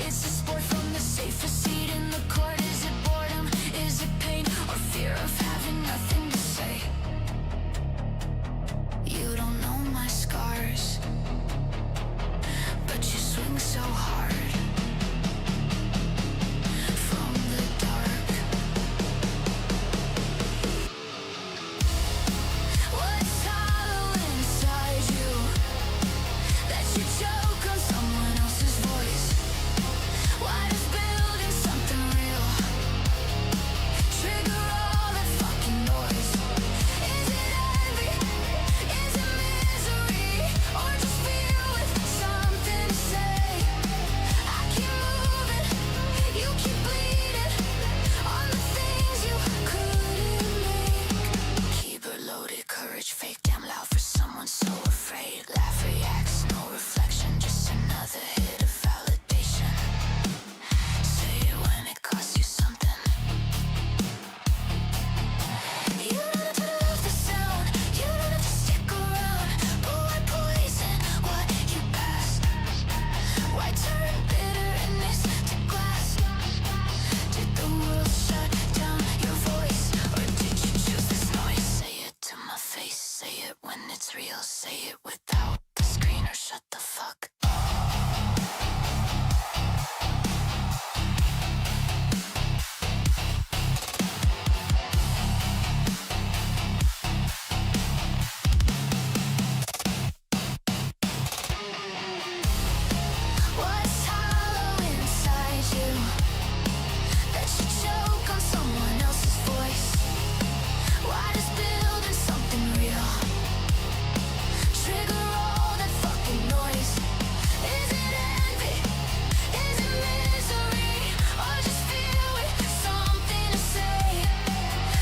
It's a sport from the safest seat in the court. Is it boredom? Is it pain? Or fear of having nothing to say? You don't know my scars, but you swing so hard. From the dark, what's hollow inside you that you choke on someone else's voice? Why does building something real trigger all that fucking noise? Is it envy? Is it misery? Or just fear with something to say? I keep moving, you keep bleeding on the things you couldn't make. Keep it loaded, courage fake, damn loud for someone so afraid. Laugh reacts, no reflection, just another hit of validation. Say it when it costs you something. You don't have to love the sound, you don't have to stick around. But why poison what you passed? Why turn bitterness to glass? Did the world shut down your voice? Or did you choose this noise? Say it to my face, say it when it's real. Say it without the screen or shut the fuck up. What's hollow inside you that you choke on someone else's voice? Why does building something real trigger all that fucking noise? Is it envy? Is it misery? Or just fear with something to say?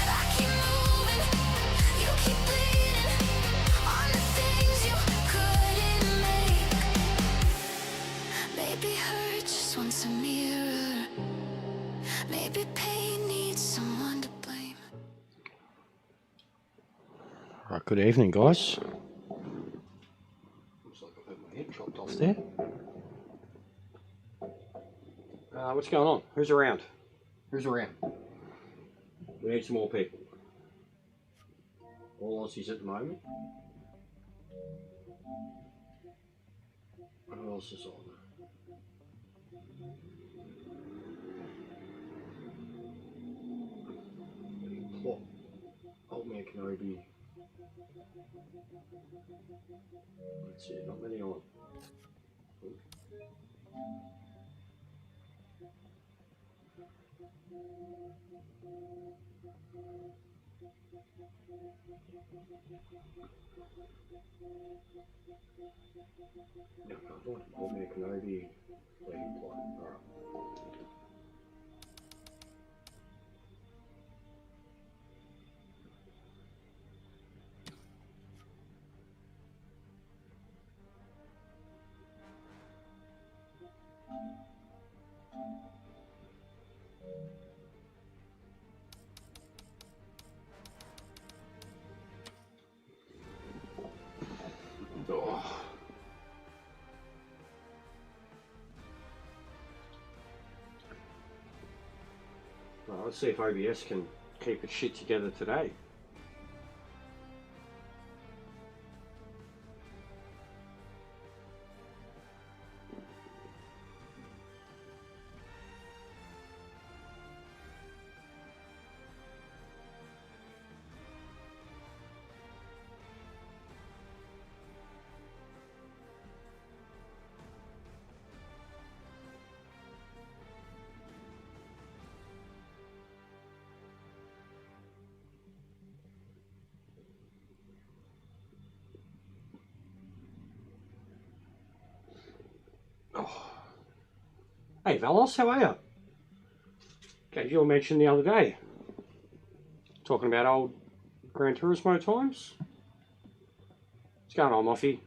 I keep moving, you keep bleeding on the things you couldn't make. Maybe hurt just wants a mirror. Maybe pain needs someone to blame. Right, good evening, guys. Looks like I've had my head chopped off there. What's going on? Who's around? Who's around? We need some more people. All Aussies at the moment. Who else is on? Plot. Old Man Kenobi. That's it, not many on. No, I want Old Man Kenobi, leading plot. Alright. Oh. Well, let's see if OBS can keep its shit together today. Oh. Hey Valos, how are you? Gave you a mention the other day. Talking about old Gran Turismo times. What's going on, Moffy?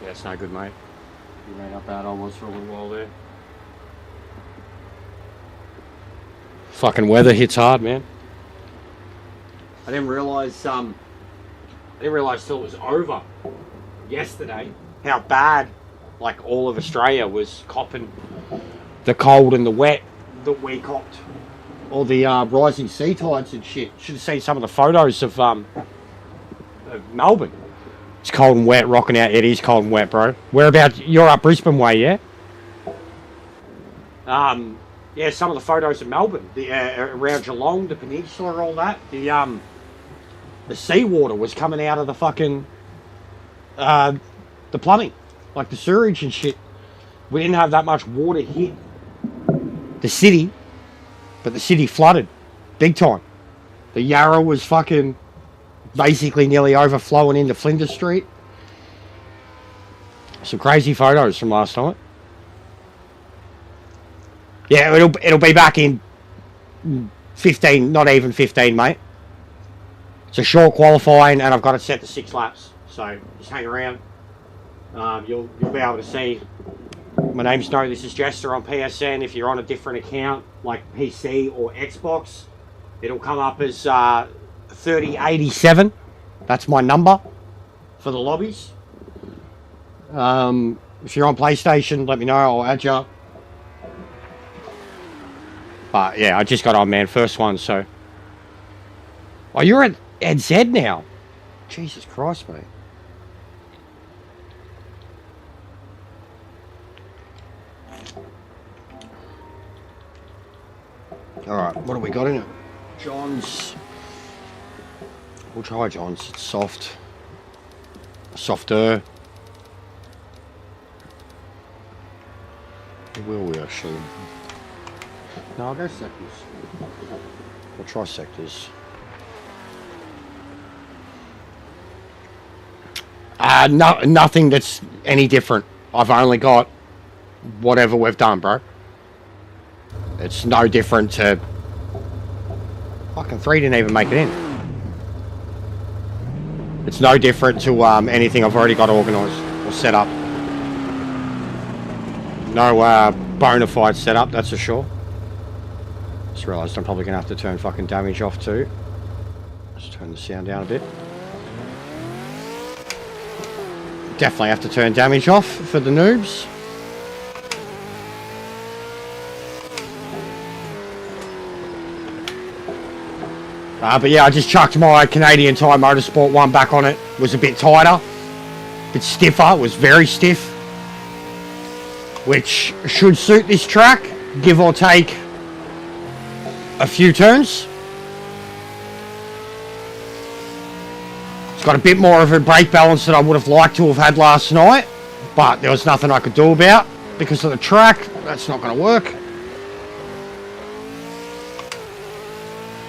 Yeah, it's no good, mate. You know how bad I was for a little while there. Fucking weather hits hard, man. I didn't realise till it was over yesterday how bad like all of Australia was copping the cold and the wet that we copped. All the rising sea tides and shit. Should have seen some of the photos of Melbourne. It's cold and wet, rocking out. It is cold and wet, bro. Whereabouts? You're up Brisbane way, yeah? Yeah, some of the photos of Melbourne, the around Geelong, the peninsula, all that. The seawater was coming out of the fucking the plumbing, like the sewage and shit. We didn't have that much water hit the city, but the city flooded big time. The Yarra was fucking basically nearly overflowing into Flinders Street. Some crazy photos from last night. Yeah, it'll be back in 15, not even 15, mate. It's a short qualifying, and I've got it set to 6 laps. So just hang around. You'll be able to see. My name's No, this is Jester on PSN. If you're on a different account like PC or Xbox, it'll come up as 3087. That's my number for the lobbies. If you're on PlayStation, let me know. I'll add you. But yeah, I just got on, man. First one, so. Oh, you're at NZ now. Jesus Christ, mate. Alright, what have we got in it? John's. We'll try John's. It's soft. Softer. Will we actually? No, I'll go sectors. We'll try sectors. Nothing that's any different. I've only got whatever we've done, bro. It's no different to... Fucking 3 didn't even make it in. It's no different to anything I've already got organised or set up. No bona fide setup, that's for sure. Just realised I'm probably going to have to turn fucking damage off too. Just turn the sound down a bit. Definitely have to turn damage off for the noobs. But yeah, I just chucked my Canadian Tire Motorsport one back on it. It was a bit tighter, a bit stiffer. It was very stiff, which should suit this track, give or take a few turns. It's got a bit more of a brake balance than I would have liked to have had last night, but there was nothing I could do about because of the track. That's not going to work.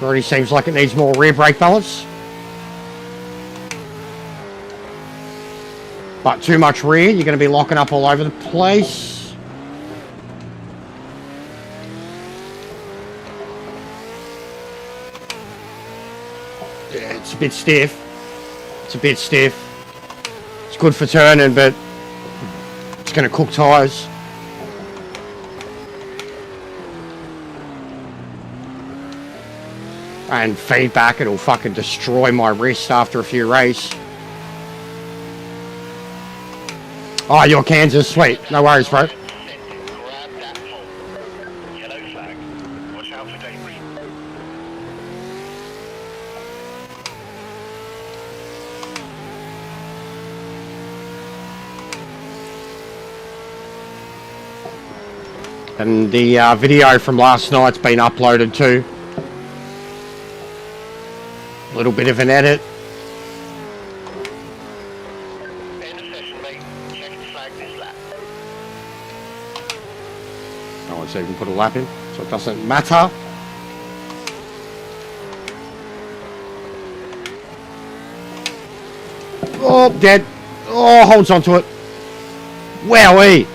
Already seems like it needs more rear brake balance. But too much rear, you're going to be locking up all over the place. Yeah, it's a bit stiff. It's a bit stiff. It's good for turning, but it's going to cook tyres. And feedback, it'll fucking destroy my wrist after a few races. Oh, you're Kansas, sweet. No worries, bro. And the video from last night's been uploaded too. A little bit of an edit. No one's even put a lap in, so it doesn't matter. Oh, dead. Oh, holds onto it. Wowee.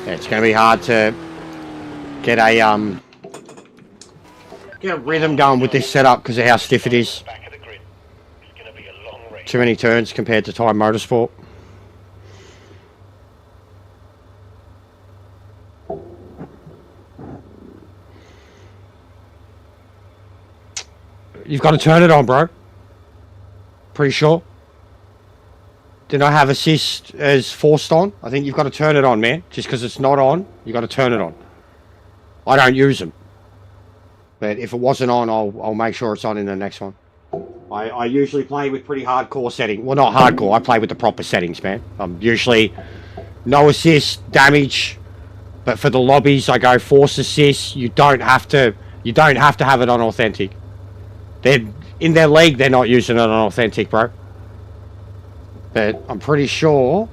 Yeah, it's going to be hard to get a rhythm going with this setup because of how stiff it is. Too many turns compared to Time Motorsport. You've got to turn it on, bro. Pretty sure. Did I have assist as forced on? I think you've got to turn it on, man. Just because it's not on, you've got to turn it on. I don't use them. But if it wasn't on, I'll make sure it's on in the next one. I usually play with pretty hardcore settings. Well, not hardcore. I play with the proper settings, man. I'm usually no assist, damage. But for the lobbies, I go force assist. You don't have to have it on authentic. They're in their league. They're not using it on authentic, bro. But I'm pretty sure.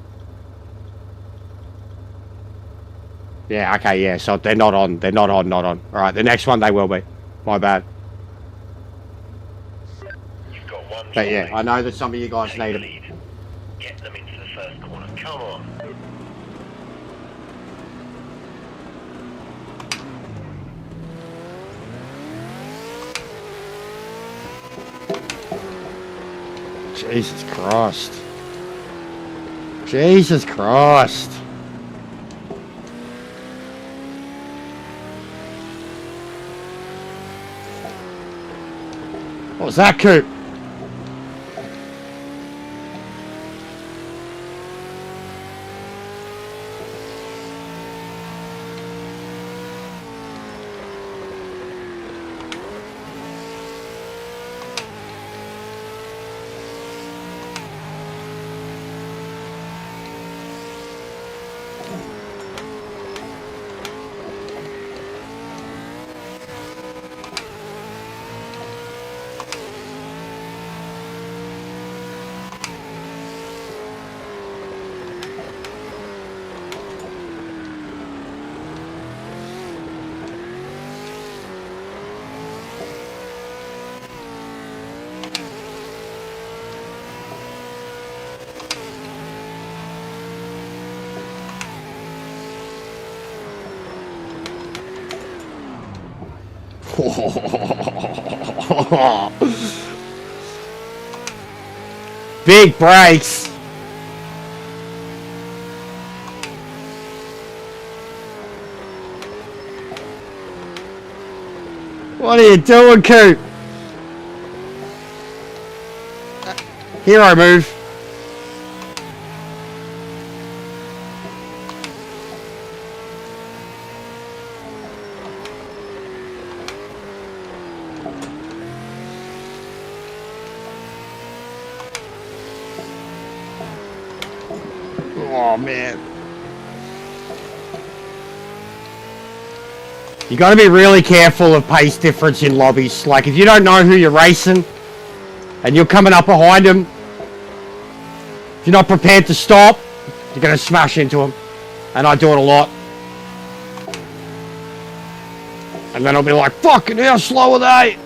Yeah. Okay. Yeah. So they're not on. They're not on. Not on. All right. The next one they will be. My bad. But yeah, I know that some of you guys need them. Get them into the first corner. Come on. Jesus Christ. Jesus Christ. What was that, Coop? Big brakes. What are you doing, Coop? Hero move. Oh, man. You got to be really careful of pace difference in lobbies. Like, if you don't know who you're racing and you're coming up behind them, if you're not prepared to stop, you're going to smash into them. And I do it a lot. And then I'll be like, fucking how slow are they?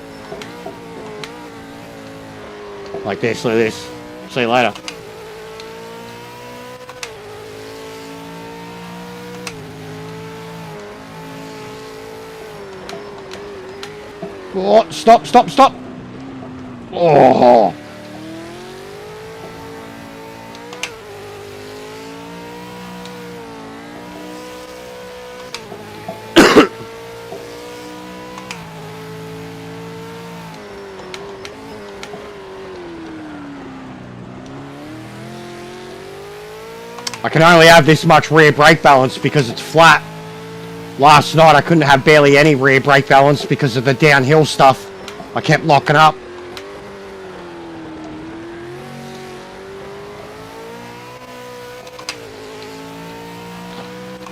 Like this, like this. See you later. Oh, stop, stop, stop. Oh. I can only have this much rear brake balance because it's flat. Last night I couldn't have barely any rear brake balance because of the downhill stuff. I kept locking up.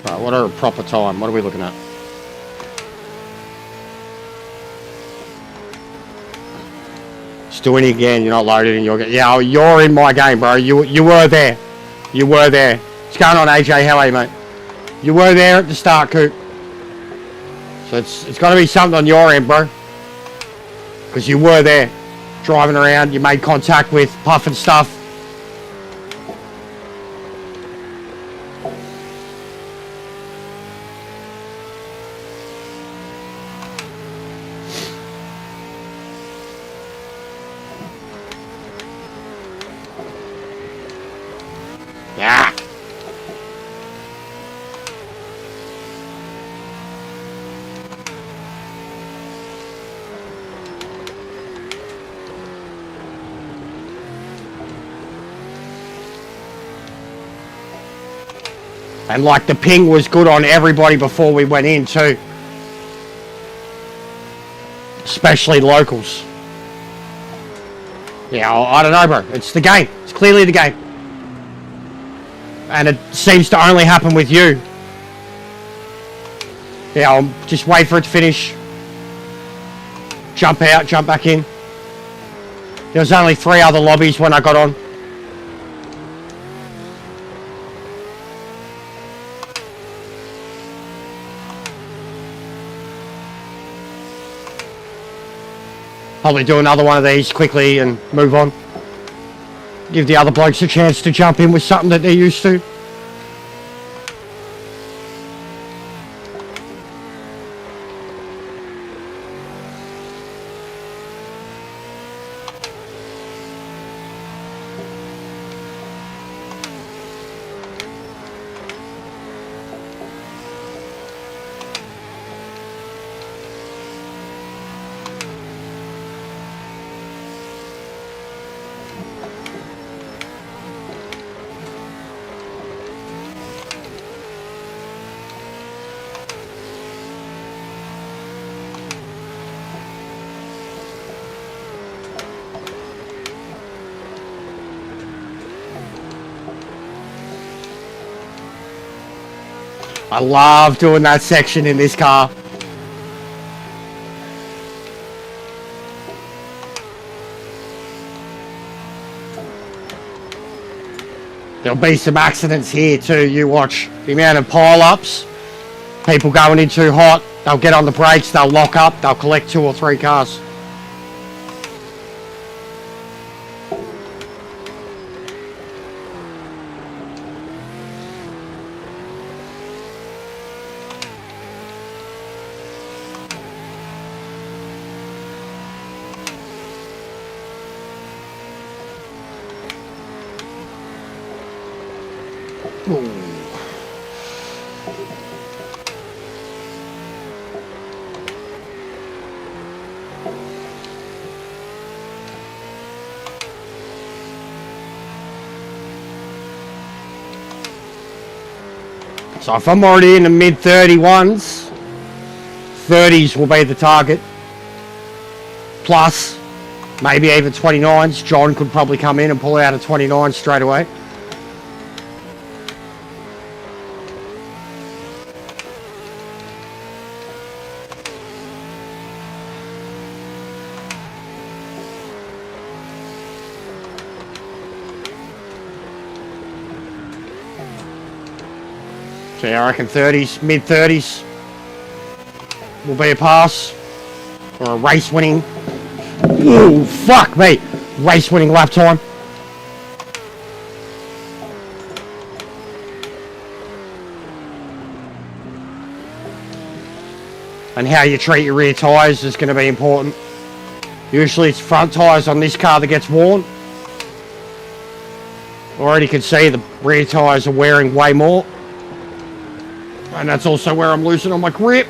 Right, what are a proper time? What are we looking at? Just doing it again, you're not loaded in your game. Yeah, you're in my game, bro. You were there. You were there. What's going on, AJ? How are you, mate? You were there at the start, Coop. So it's got to be something on your end, bro. Because you were there, driving around. You made contact with Puff and stuff. Ah! And like the ping was good on everybody before we went in too. Especially locals. Yeah, I don't know, bro. It's the game. It's clearly the game. And it seems to only happen with you. Yeah, I'll just wait for it to finish. Jump out, jump back in. There was only 3 other lobbies when I got on. Probably do another one of these quickly and move on. Give the other blokes a chance to jump in with something that they're used to. I love doing that section in this car. There'll be some accidents here too, you watch. The amount of pile-ups, people going in too hot, they'll get on the brakes, they'll lock up, they'll collect 2 or 3 cars. So if I'm already in the mid 31s, 30s will be the target. Plus, maybe even 29s. John could probably come in and pull out a 29 straight away. So yeah, I reckon 30s, mid 30s will be a pass or a race winning. Ooh, fuck me! Race winning lap time. And how you treat your rear tyres is going to be important. Usually it's front tyres on this car that gets worn. Already can see the rear tyres are wearing way more. And that's also where I'm losing on my grip.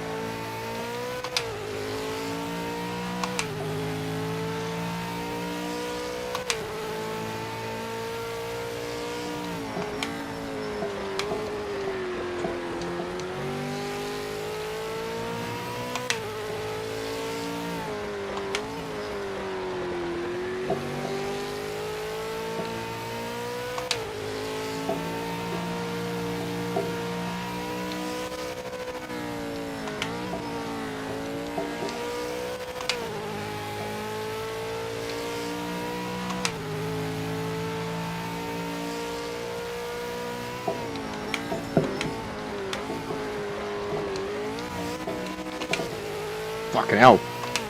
Fucking hell.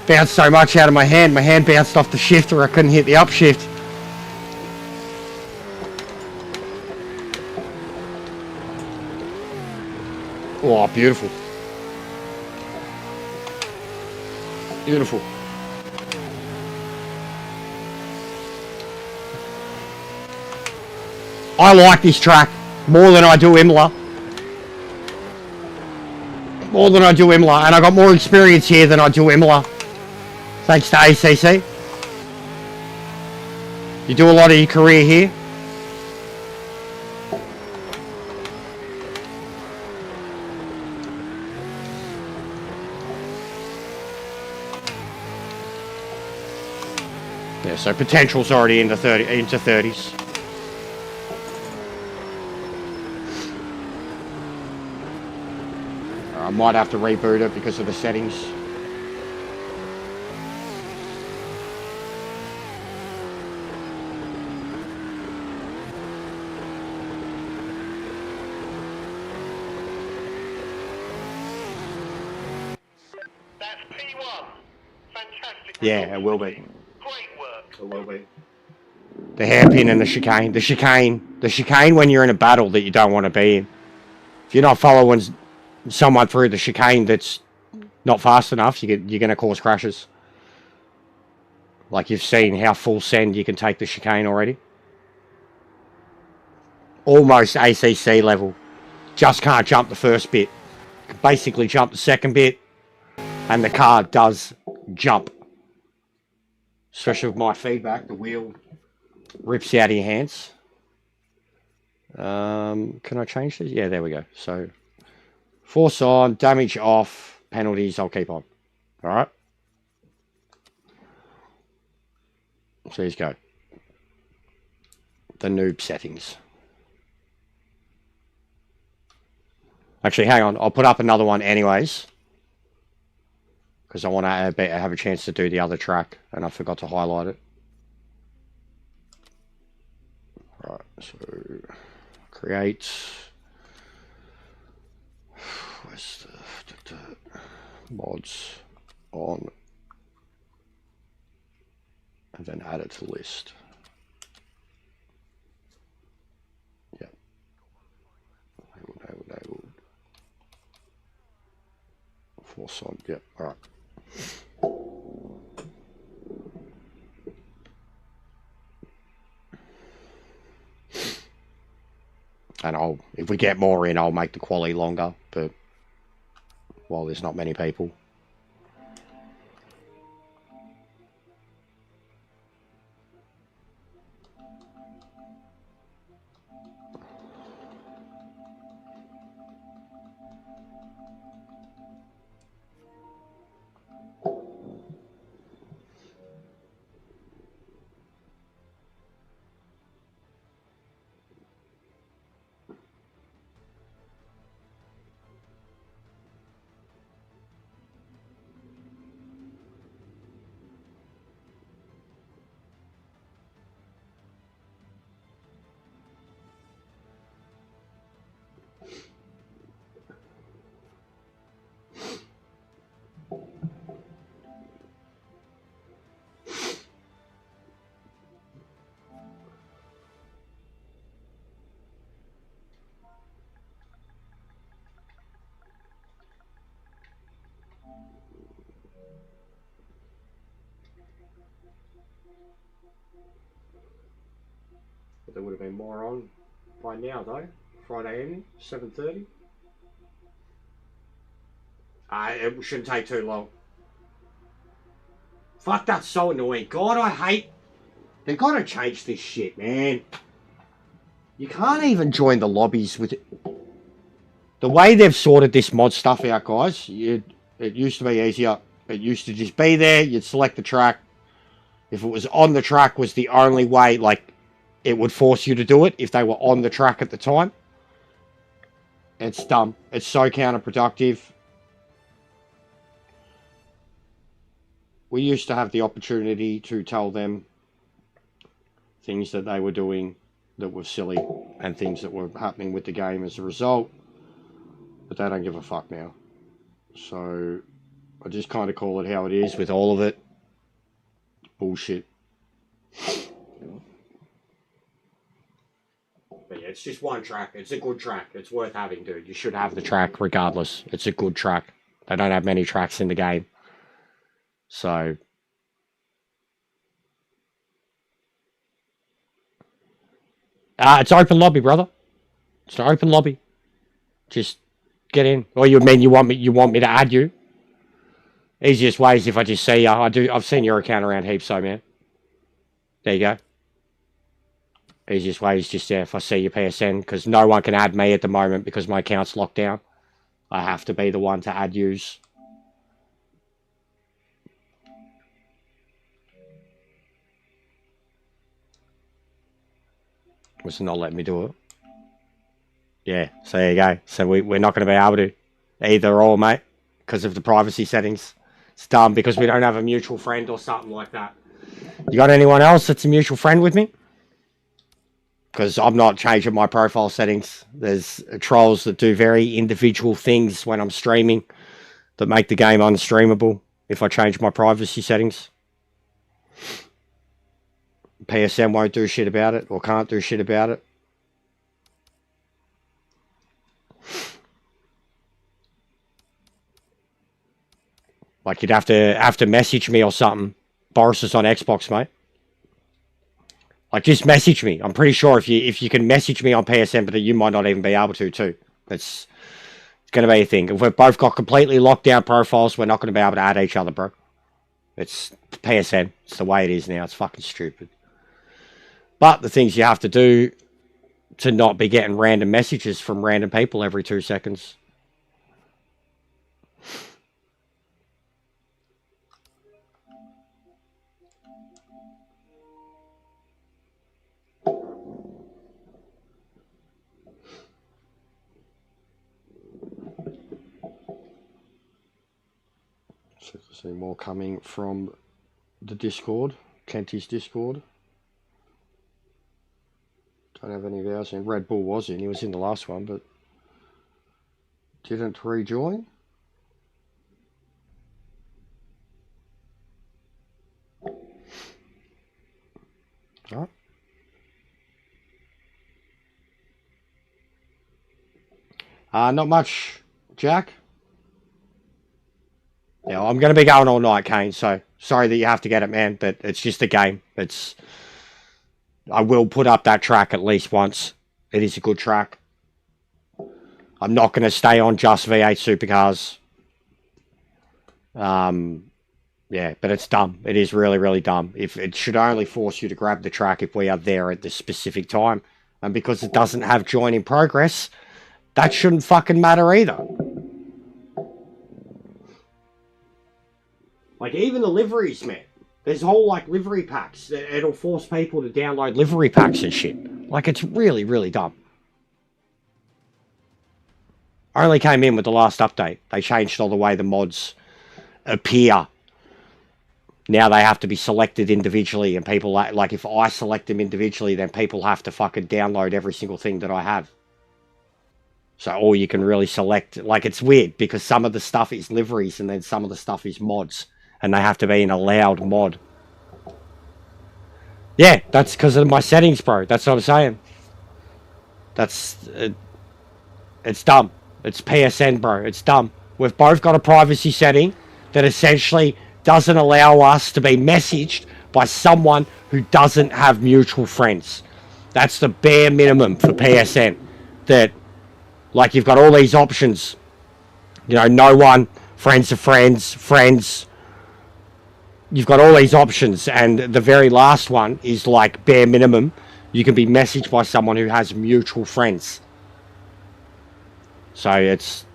Bounced so much out of my hand bounced off the shifter, I couldn't hit the upshift. Oh, beautiful. Beautiful. I like this track more than I do Imola. More than I do Imola, and I got more experience here than I do Imola. Thanks to ACC. You do a lot of your career here. Yeah, so potential's already into 30s. I might have to reboot it because of the settings. That's P1. Fantastic. Yeah, it will be. Great work. It will be. The hairpin and the chicane. The chicane when you're in a battle that you don't want to be in. If you're not following someone through the chicane that's not fast enough, you're going to cause crashes. Like you've seen how full send you can take the chicane already. Almost ACC level. Just can't jump the first bit. Can basically jump the second bit. And the car does jump. Especially with my feedback, the wheel rips out of your hands. Can I change this? Yeah, there we go. So, force on, damage off, penalties I'll keep on. Alright. So let's go. The noob settings. Actually, hang on. I'll put up another one anyways. Because I want to have a chance to do the other track. And I forgot to highlight it. Right, so create. Where's the mods on? And then add it to list. Yeah. Enabled. Force on. Yep. All right. And if we get more in, I'll make the quality longer, but while there's not many people. But there would have been more on by now though. Friday evening, 7:30. It shouldn't take too long. Fuck, that's so annoying. God, I hate... They've got to change this shit, man. You can't even join the lobbies with it. The way they've sorted this mod stuff out, guys, it used to be easier. It used to just be there, you'd select the track. If it was on the track was the only way, like, it would force you to do it if they were on the track at the time. It's dumb. It's so counterproductive. We used to have the opportunity to tell them things that they were doing that were silly and things that were happening with the game as a result. But they don't give a fuck now. So I just kind of call it how it is with all of it. Bullshit. But yeah, it's just one track. It's a good track. It's worth having, dude. You should have the track regardless. It's a good track. They don't have many tracks in the game. So It's open lobby, brother. It's an open lobby. Just get in. Or you mean you want me to add you? Easiest way is if I just see you. I've seen your account around heaps, so man. There you go. Easiest way is just if I see your PSN, because no one can add me at the moment because my account's locked down. I have to be the one to add yous. Was not letting me do it. Yeah, so there you go. So we're not going to be able to either or, mate, because of the privacy settings. It's dumb because we don't have a mutual friend or something like that. You got anyone else that's a mutual friend with me? Because I'm not changing my profile settings. There's trolls that do very individual things when I'm streaming that make the game unstreamable if I change my privacy settings. PSN won't do shit about it or can't do shit about it. Like you'd have to message me or something. Boris is on Xbox, mate. Like just message me. I'm pretty sure if you can message me on PSN, but you might not even be able to too. It's going to be a thing. If we've both got completely locked down profiles, we're not going to be able to add each other, bro. It's PSN. It's the way it is now. It's fucking stupid. But the things you have to do to not be getting random messages from random people every 2 seconds. So to see more coming from the Discord, Kenty's Discord. Don't have any of ours in. Red Bull was in. He was in the last one, but didn't rejoin. All right. Not much, Jack. Yeah, I'm going to be going all night, Kane, so sorry that you have to get it, man, but it's just a game. I will put up that track at least once. It is a good track. I'm not going to stay on just V8 supercars. Yeah, but it's dumb. It is really, really dumb. If it should only force you to grab the track if we are there at this specific time. And because it doesn't have join in progress, that shouldn't fucking matter either. Like, even the liveries, man. There's whole, like, livery packs. It'll force people to download livery packs and shit. Like, it's really, really dumb. I only came in with the last update. They changed all the way the mods appear. Now they have to be selected individually, and people, like, if I select them individually, then people have to fucking download every single thing that I have. So, or you can really select, like, it's weird, because some of the stuff is liveries, and then some of the stuff is mods. And they have to be an allowed mod. Yeah, that's because of my settings, bro. That's what I'm saying. It's dumb. It's PSN, bro. It's dumb. We've both got a privacy setting that essentially doesn't allow us to be messaged by someone who doesn't have mutual friends. That's the bare minimum for PSN. That, like, you've got all these options. You know, no one, friends of friends, friends. You've got all these options, and the very last one is like bare minimum. You can be messaged by someone who has mutual friends. So it's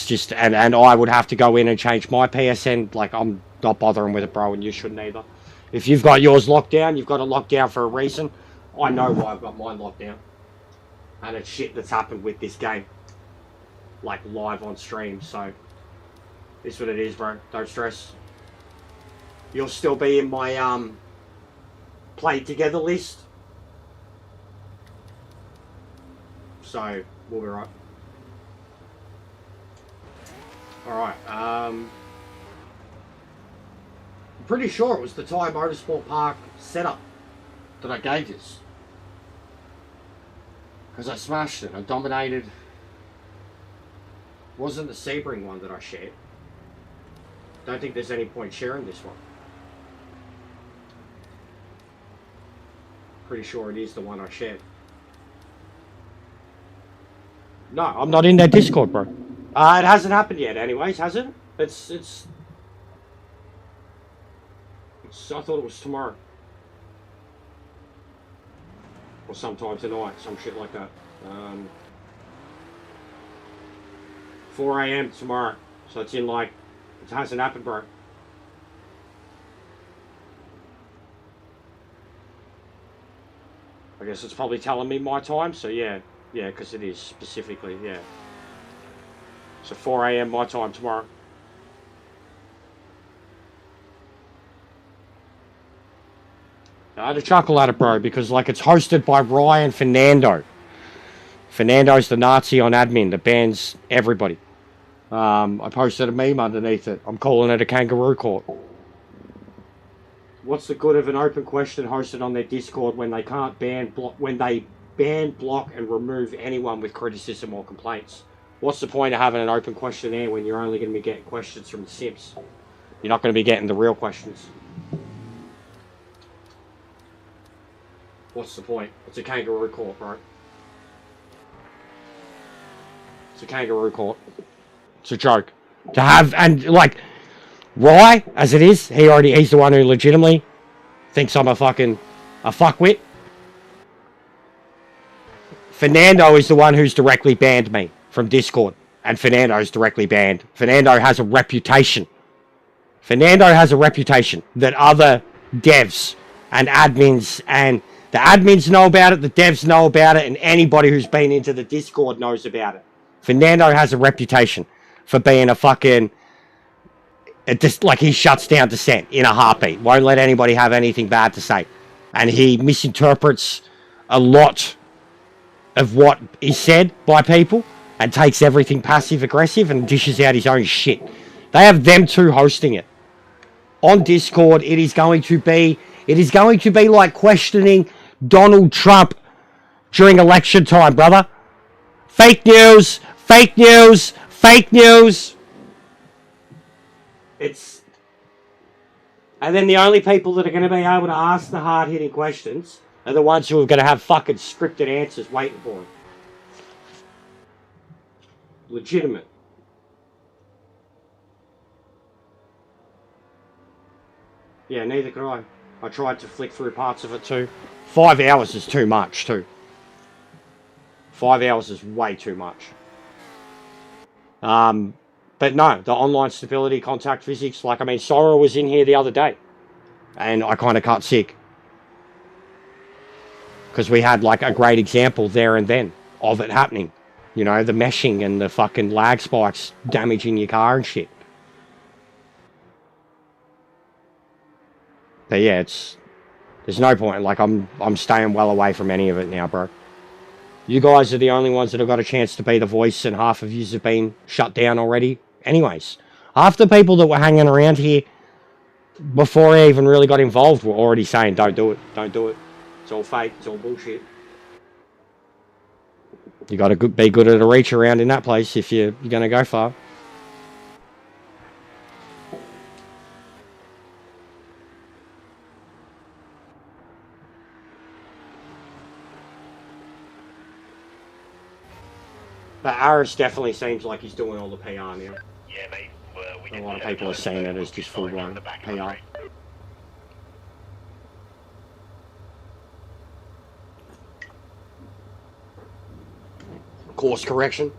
just, and I would have to go in and change my PSN. Like, I'm not bothering with it, bro, and you shouldn't either. If you've got yours locked down, you've got it locked down for a reason. I know why I've got mine locked down. And it's shit that's happened with this game. Like, live on stream, so it's what it is, bro. Don't stress. You'll still be in my played together list. So we'll be right. Alright, I'm pretty sure it was the Thai Motorsport Park setup that I gave you. Because I smashed it. I dominated. Wasn't the Sebring one that I shared. Don't think there's any point sharing this one. Pretty sure it is the one I shared. No, I'm not in their Discord, bro. It hasn't happened yet, anyways, has it? It's. I thought it was tomorrow. Or sometime tonight, some shit like that. 4 a.m. tomorrow. So it's in like, it hasn't happened, bro. I guess it's probably telling me my time, so yeah, because it is specifically, yeah. So 4 a.m. my time tomorrow. I had to chuckle at it, bro, because like it's hosted by Ryan Fernando. Fernando's the Nazi on admin that bans everybody. I posted a meme underneath it. I'm calling it a kangaroo court. What's the good of an open question hosted on their Discord when they can't ban, block, and remove anyone with criticism or complaints? What's the point of having an open question there when you're only going to be getting questions from the simps? You're not going to be getting the real questions. What's the point? It's a kangaroo court, bro. It's a kangaroo court. It's a joke. To have, and like, Rye, as it is, he's the one who legitimately thinks I'm a fuckwit. Fernando is the one who's directly banned me from Discord. And Fernando's directly banned. Fernando has a reputation. Fernando has a reputation that other devs and admins, and the admins know about it, the devs know about it, and anybody who's been into the Discord knows about it. Fernando has a reputation for being a fucking, like he shuts down dissent in a heartbeat. Won't let anybody have anything bad to say. And he misinterprets a lot of what is said by people and takes everything passive aggressive and dishes out his own shit. They have them two hosting it. On Discord, it is going to be like questioning Donald Trump during election time, brother. Fake news, fake news, fake news. And then the only people that are going to be able to ask the hard-hitting questions are the ones who are going to have fucking scripted answers waiting for them. Legitimate. Yeah, neither could I. I tried to flick through parts of it too. 5 hours is too much too. 5 hours is way too much. But no, the online stability, contact physics, like, I mean, Sora was in here the other day. And I kind of got sick. Because we had, like, a great example there and then of it happening. You know, the meshing and the fucking lag spikes damaging your car and shit. But yeah, there's no point. Like, I'm staying well away from any of it now, bro. You guys are the only ones that have got a chance to be the voice, and half of you have been shut down already. Anyways, half the people that were hanging around here before I even really got involved were already saying, don't do it, don't do it. It's all fake, it's all bullshit. You got to be good at a reach around in that place if you're going to go far. But Aris definitely seems like he's doing all the PR now. Yeah, mate. We A lot of people are seeing it as just full-blown PR. Course correction.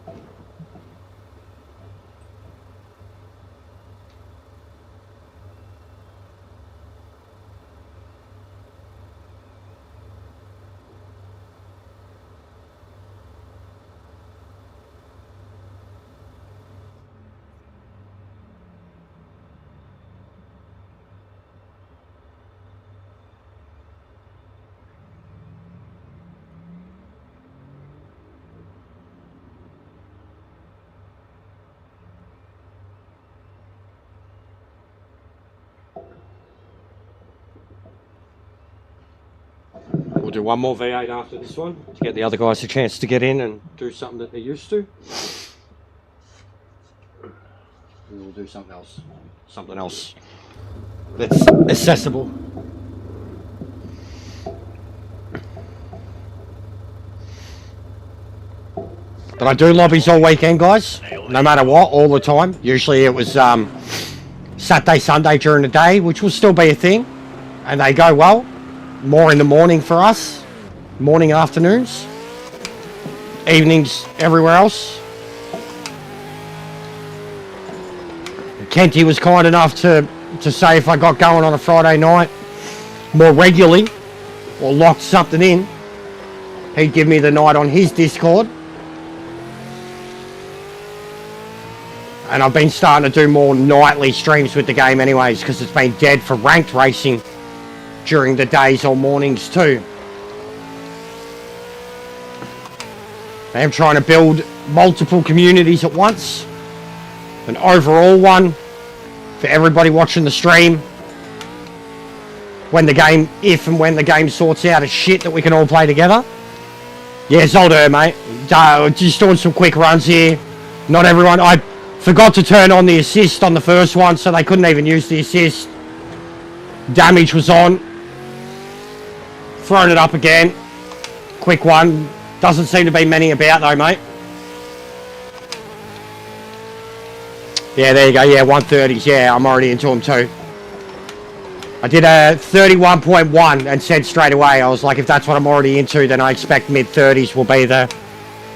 We'll do one more V8 after this one to get the other guys a chance to get in and do something that they're used to. And we'll do something else. Something else that's accessible. But I do lobbies all weekend, guys. No matter what, all the time. Usually it was Saturday, Sunday during the day, which will still be a thing. And they go well. More in the morning for us. Morning, afternoons. Evenings everywhere else. Kenty was kind enough to say if I got going on a Friday night more regularly or locked something in, he'd give me the night on his Discord. And I've been starting to do more nightly streams with the game anyways, because it's been dead for ranked racing during the days or mornings too. I am trying to build multiple communities at once. An overall one for everybody watching the stream. When the game, if and when the game sorts out a shit that we can all play together. Yeah, Zolder, mate. Just doing some quick runs here. Not everyone. I forgot to turn on the assist on the first one, so they couldn't even use the assist. Damage was on. Thrown it up again. Quick one. Doesn't seem to be many about though, mate. Yeah, there you go. Yeah, 130s. Yeah, I'm already into them too. I did a 31.1 and said straight away, I was like, if that's what I'm already into, then I expect mid-30s will be the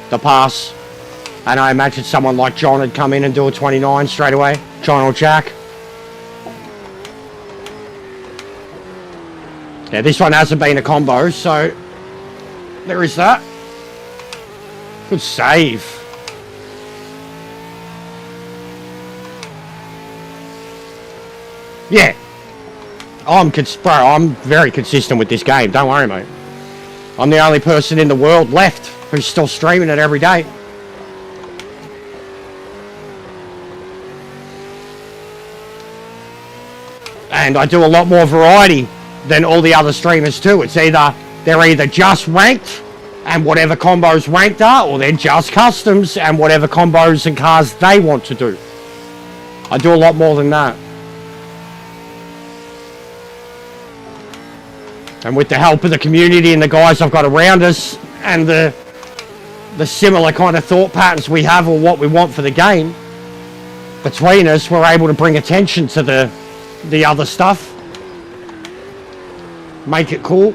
pass. And I imagine someone like John would come in and do a 29 straight away. John or Jack. Yeah, this one hasn't been a combo, so there is that. Good save. Yeah. Bro, I'm very consistent with this game. Don't worry, mate. I'm the only person in the world left who's still streaming it every day. And I do a lot more variety than all the other streamers too. It's they're either just ranked and whatever combos ranked are, or they're just customs and whatever combos and cars they want to do. I do a lot more than that. And with the help of the community and the guys I've got around us and the similar kind of thought patterns we have or what we want for the game, between us we're able to bring attention to the other stuff. Make it cool.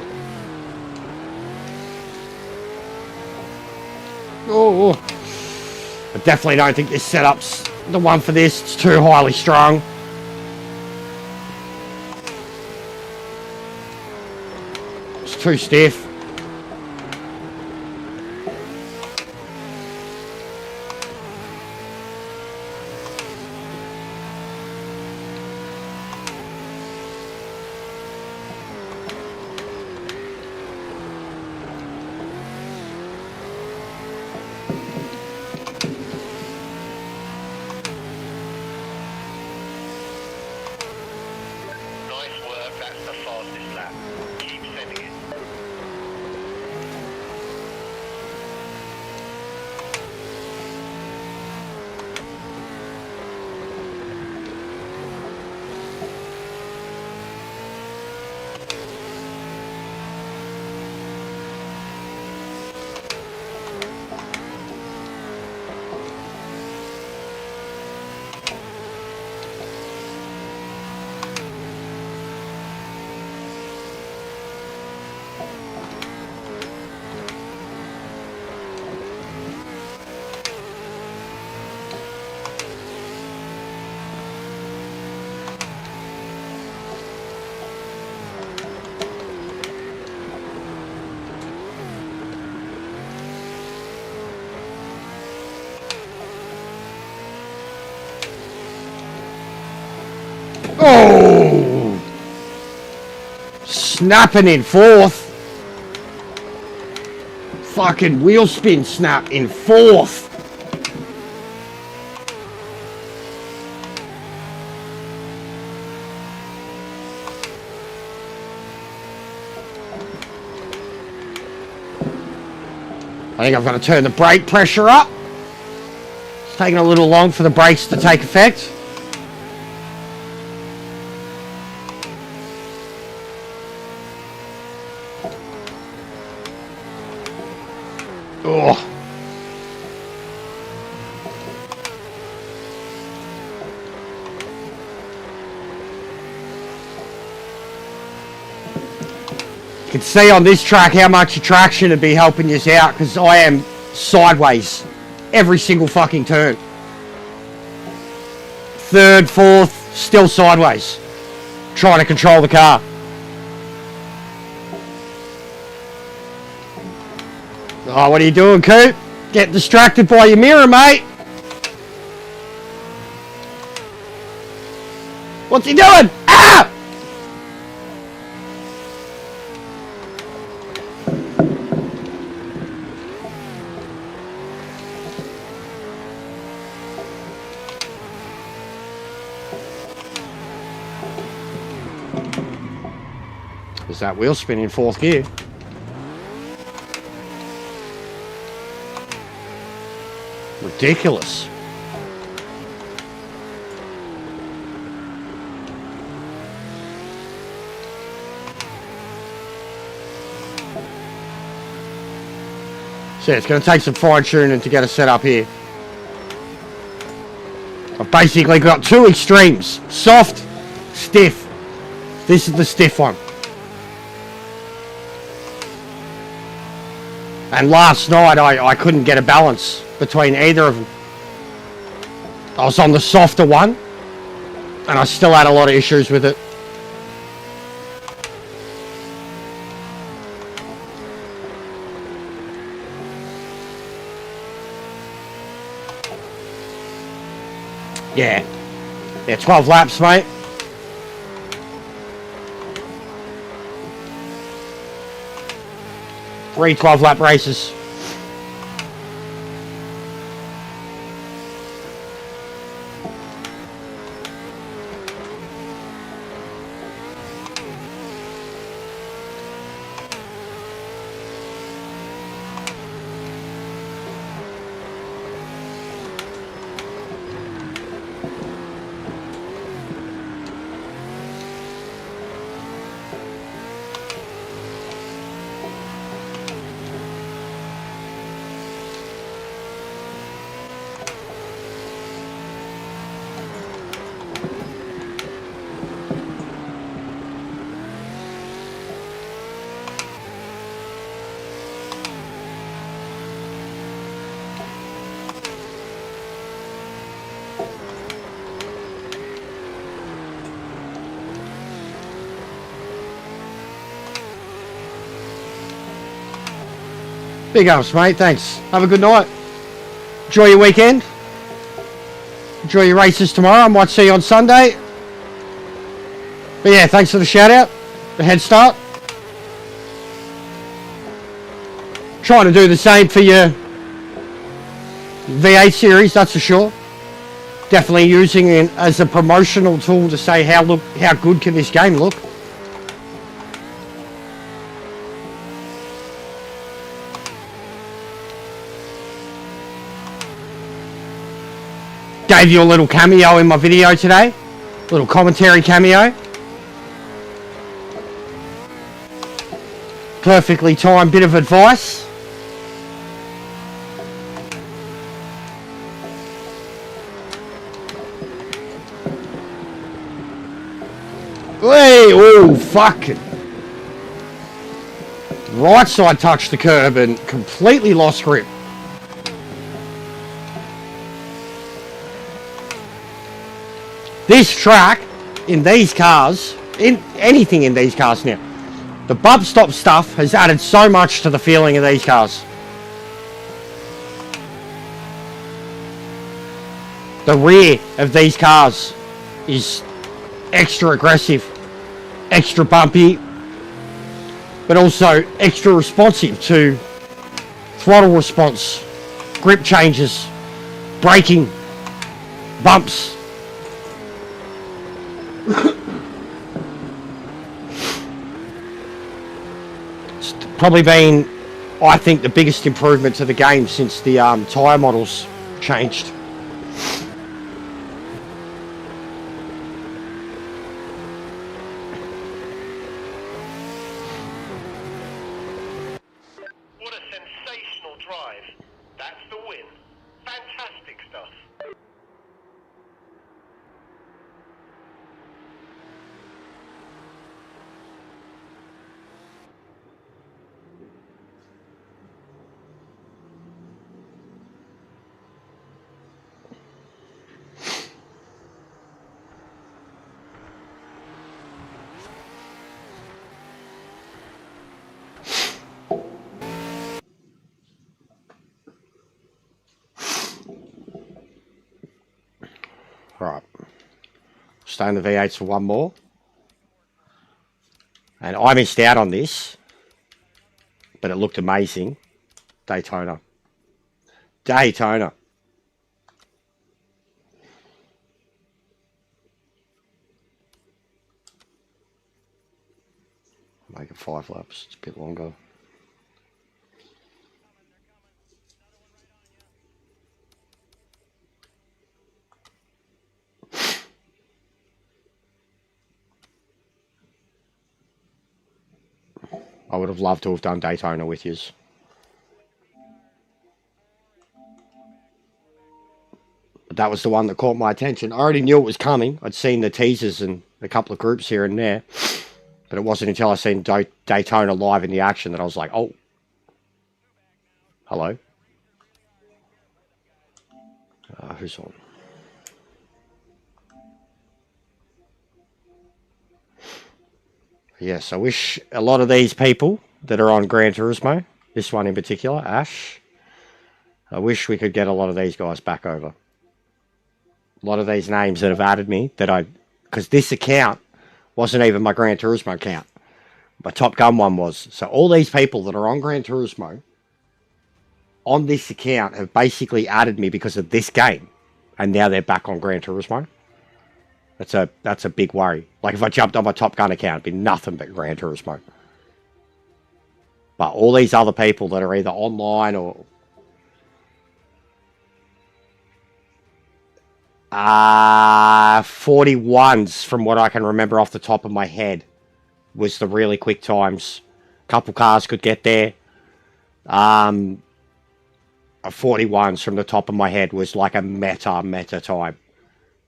Oh, I definitely don't think this setup's the one for this. It's too highly strung. It's too stiff. Nice work, that's the fastest lap. Keep sending it. Oh! Snapping in fourth. Fucking wheel spin snap in fourth. I think I've got to turn the brake pressure up. It's taking a little long for the brakes to take effect. Oh. can see on this track how much traction would be helping you out, because I am sideways every single fucking turn. Third, fourth, still sideways, trying to control the car. Oh, what are you doing, Coop? Get distracted by your mirror, mate. What's he doing? Ah! Is that wheel spin in fourth gear? Ridiculous. So it's going to take some fine tuning to get us set up here. I've basically got two extremes. Soft, stiff. This is the stiff one. And last night I couldn't get a balance between either of them. I was on the softer one and I still had a lot of issues with it. Yeah, 12 laps, mate. Three 12-lap races. Big ups, mate. Thanks. Have a good night. Enjoy your weekend. Enjoy your races tomorrow. I might see you on Sunday. But yeah, thanks for the shout out. The head start. Trying to do the same for your V8 series, that's for sure. Definitely using it as a promotional tool to say how good can this game look. Gave you a little cameo in my video today. Little commentary cameo. Perfectly timed bit of advice. Hey, oh, fucking. Right side touched the curb and completely lost grip. This track, in these cars, in anything in these cars now, the bump stop stuff has added so much to the feeling of these cars. The rear of these cars is extra aggressive, extra bumpy, but also extra responsive to throttle response, grip changes, braking, bumps. It's probably been, I think, the biggest improvement to the game since the tyre models changed. What a sensational drive. That's the win. Fantastic stuff. Right. Stay in the V8s for one more. And I missed out on this, but it looked amazing. Daytona. Daytona. Make it 5 laps. It's a bit longer. I would have loved to have done Daytona with yous. But that was the one that caught my attention. I already knew it was coming. I'd seen the teasers and a couple of groups here and there. But it wasn't until I seen Daytona live in the action that I was like, oh. Hello? Who's on? Yes, I wish a lot of these people that are on Gran Turismo, this one in particular, Ash, I wish we could get a lot of these guys back over. A lot of these names that have added me, because this account wasn't even my Gran Turismo account. My Top Gun one was. So all these people that are on Gran Turismo, on this account, have basically added me because of this game. And now they're back on Gran Turismo. That's a big worry. Like if I jumped on my Top Gun account, it'd be nothing but Gran Turismo. But all these other people that are either online or 41s from what I can remember off the top of my head was the really quick times. A couple cars could get there. 41s from the top of my head was like a meta time.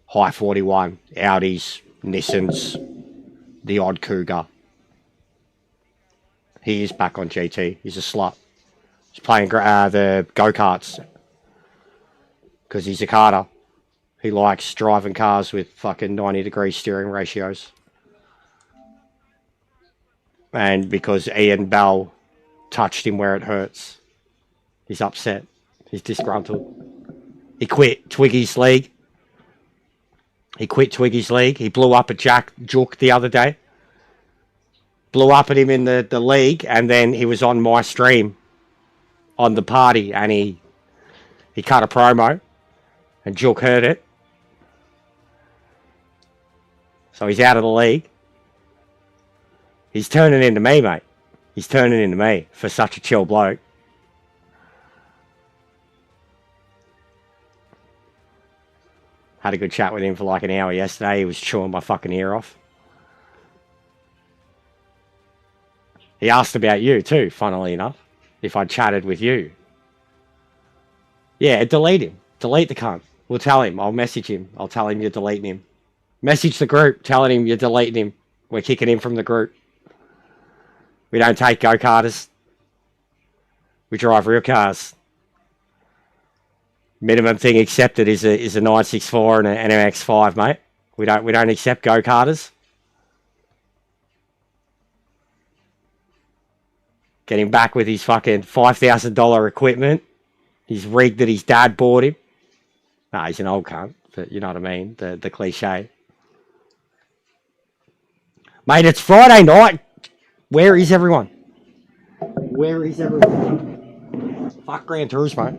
High 41, Audis, Nissans, the odd Cougar. He is back on GT. He's a slut. He's playing the go-karts because he's a karter. He likes driving cars with fucking 90-degree steering ratios. And because Ian Bell touched him where it hurts, he's upset. He's disgruntled. He quit Twiggy's league. He blew up at Jack Jook the other day. Blew up at him in the league, and then he was on my stream on the party, and he cut a promo, and Jook heard it. So he's out of the league. He's turning into me, mate. He's turning into me for such a chill bloke. Had a good chat with him for like an hour yesterday. He was chewing my fucking ear off. He asked about you too, funnily enough. If I'd chatted with you. Yeah, delete him. Delete the cunt. We'll tell him. I'll message him. I'll tell him you're deleting him. Message the group telling him you're deleting him. We're kicking him from the group. We don't take go-karters. We drive real cars. Minimum thing accepted is a 964 and an MX5, mate. We don't accept go-karters. Get him back with his fucking $5,000 equipment. His rig that his dad bought him. Nah, he's an old cunt, but you know what I mean. The cliche. Mate, it's Friday night. Where is everyone? Where is everyone? Fuck Gran Turismo.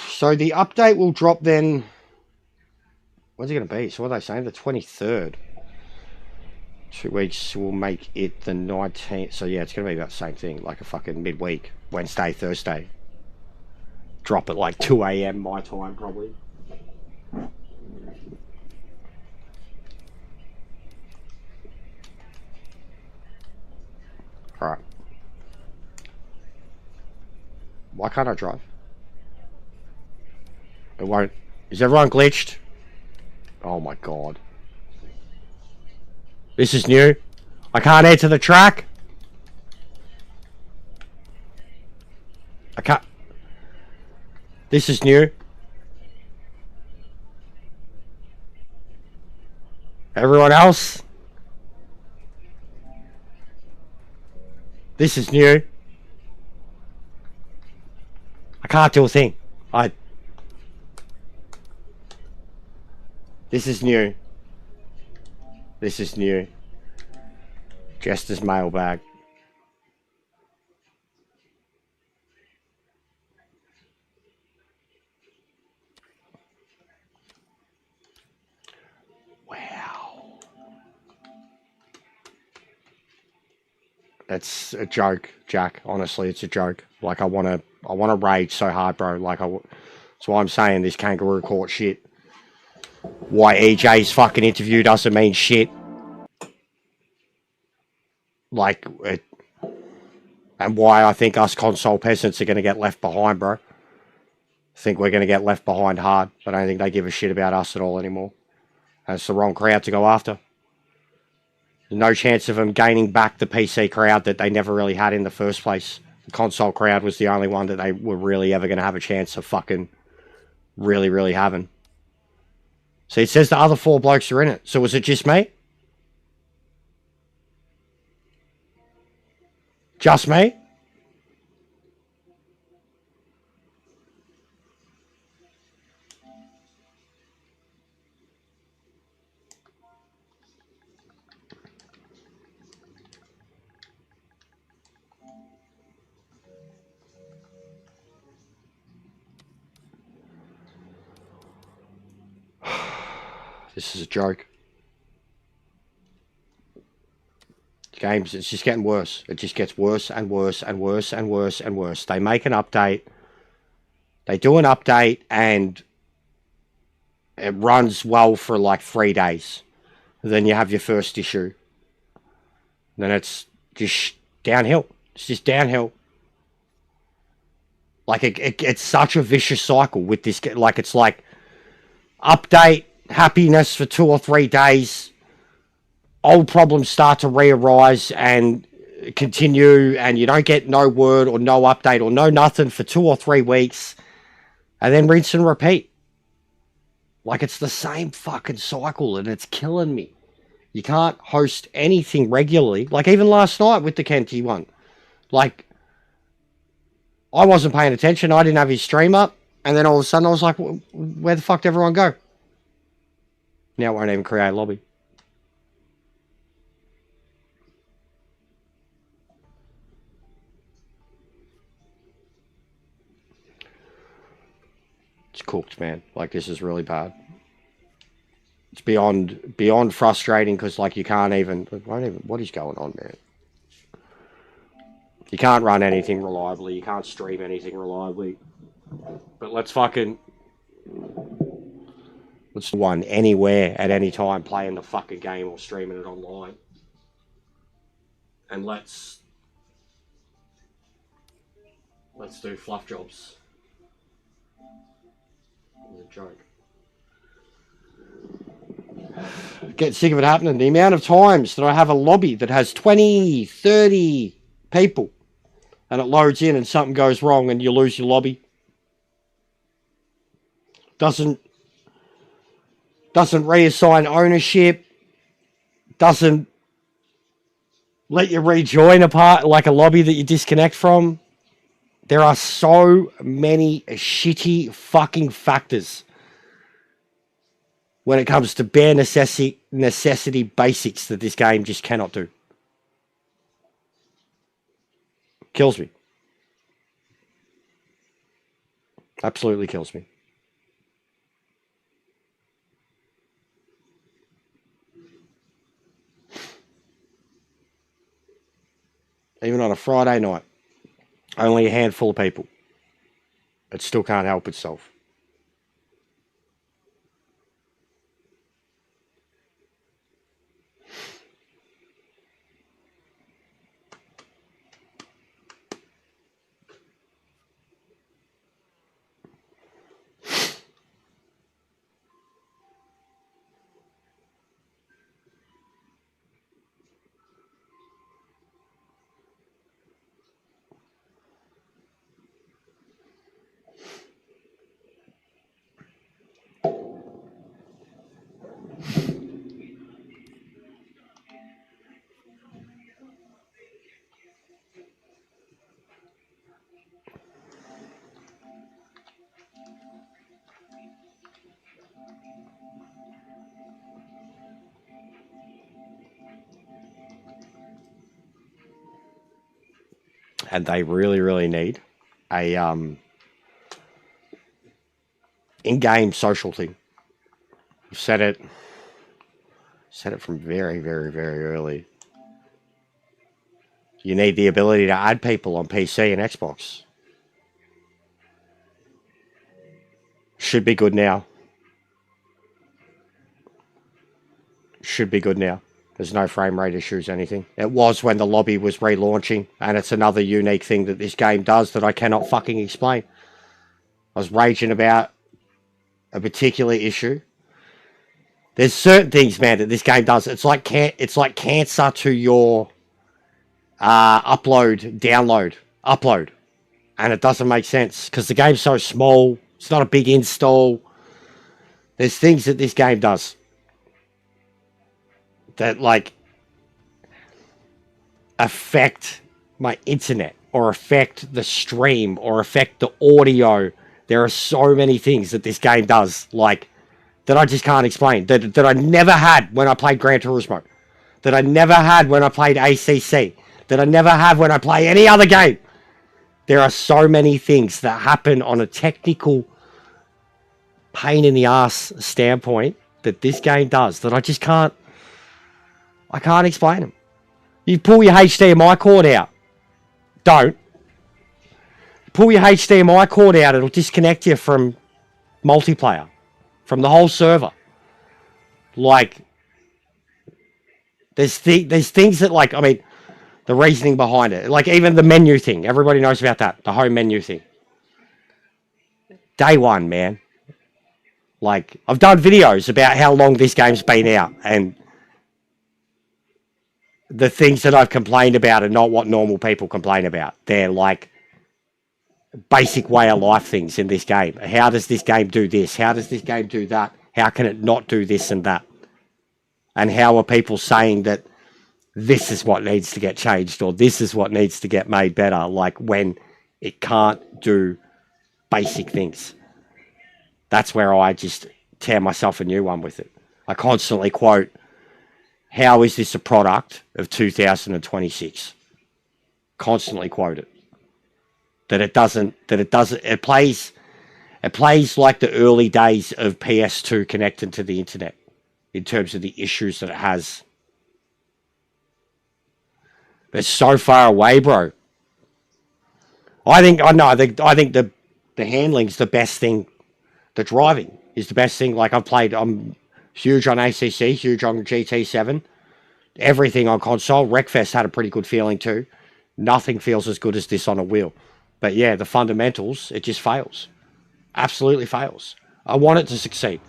So the update will drop then. When's it going to be? So what are they saying? The 23rd. 2 weeks will make it the 19th. So yeah, it's going to be about the same thing. Like a fucking midweek. Wednesday, Thursday. Drop at like 2 a.m. my time probably. Alright. Why can't I drive? It won't. Is everyone glitched? Oh my god. This is new. I can't enter the track. I can't. This is new. Everyone else? This is new. I can't do a thing. This is new. This is new. Jester's mailbag. Wow. That's a joke, Jack. Honestly, it's a joke. Like, I want to rage so hard, bro. Like, that's why I'm saying this kangaroo court shit. Why EJ's fucking interview doesn't mean shit. Like, and why I think us console peasants are going to get left behind, bro. I think we're going to get left behind hard. I don't think they give a shit about us at all anymore. That's the wrong crowd to go after. There's no chance of them gaining back the PC crowd that they never really had in the first place. The console crowd was the only one that they were really ever going to have a chance of fucking really, really having. See, it says the other 4 blokes are in it. So was it just me? Just me? This is a joke. Games, it's just getting worse. It just gets worse and worse and worse and worse and worse. They make an update. They do an update and it runs well for like 3 days. Then you have your first issue. Then it's just downhill. It's just downhill. Like, it's such a vicious cycle with this. Like, it's like update, happiness for 2 or 3 days. Old problems start to re-arise and continue, and you don't get no word or no update or no nothing for 2 or 3 weeks, and then rinse and repeat. Like, it's the same fucking cycle, and it's killing me. You can't host anything regularly. Like, even last night with the Kenty one. Like, I wasn't paying attention. I didn't have his stream up, and then all of a sudden I was like, where the fuck did everyone go? Now it won't even create a lobby. It's cooked, man. Like, this is really bad. It's beyond frustrating because, like, you can't even... What is going on, man? You can't run anything reliably. You can't stream anything reliably. But let's do one anywhere at any time, playing the fucking game or streaming it online. And let's do fluff jobs. It's a joke. Get sick of it happening. The amount of times that I have a lobby that has 20, 30 people and it loads in and something goes wrong and you lose your lobby. Doesn't reassign ownership. Doesn't let you rejoin a lobby that you disconnect from. There are so many shitty fucking factors when it comes to bare necessity basics that this game just cannot do. Kills me. Absolutely kills me. Even on a Friday night, only a handful of people. It still can't help itself. and they really, really need a in-game social thing. I've said it from very, very, very early. You need the ability to add people on PC and Xbox. Should be good now. Should be good now. There's no frame rate issues, anything. It was when the lobby was relaunching, and it's another unique thing that this game does that I cannot fucking explain. I was raging about a particular issue. There's certain things, man, that this game does. It's like cancer to your upload, and it doesn't make sense because the game's so small. It's not a big install. There's things that this game does that like affect my internet or affect the stream or affect the audio. There are so many things that this game does like that I just can't explain, that I never had when I played Gran Turismo, that I never had when I played ACC, that I never have when I play any other game. There are so many things that happen on a technical pain in the ass standpoint that this game does that I just can't explain them. You pull your HDMI cord out. Don't. Pull your HDMI cord out, it'll disconnect you from multiplayer, from the whole server. Like, there's things that, like, I mean, the reasoning behind it. Like, even the menu thing. Everybody knows about that. The home menu thing. Day one, man. Like, I've done videos about how long this game's been out, and the things that I've complained about are not what normal people complain about. They're like basic way of life things in this game. How does this game do this? How does this game do that? How can it not do this and that? And how are people saying that this is what needs to get changed or this is what needs to get made better, like when it can't do basic things? That's where I just tear myself a new one with it. I constantly quote, how is this a product of 2026? Constantly quote it. It plays like the early days of PS2 connecting to the internet in terms of the issues that it has. It's so far away, bro. I think the handling's the best thing. The driving is the best thing. Like, I'm huge on ACC, huge on GT7. Everything on console. Wreckfest had a pretty good feeling too. Nothing feels as good as this on a wheel. But yeah, the fundamentals, it just fails. Absolutely fails. I want it to succeed.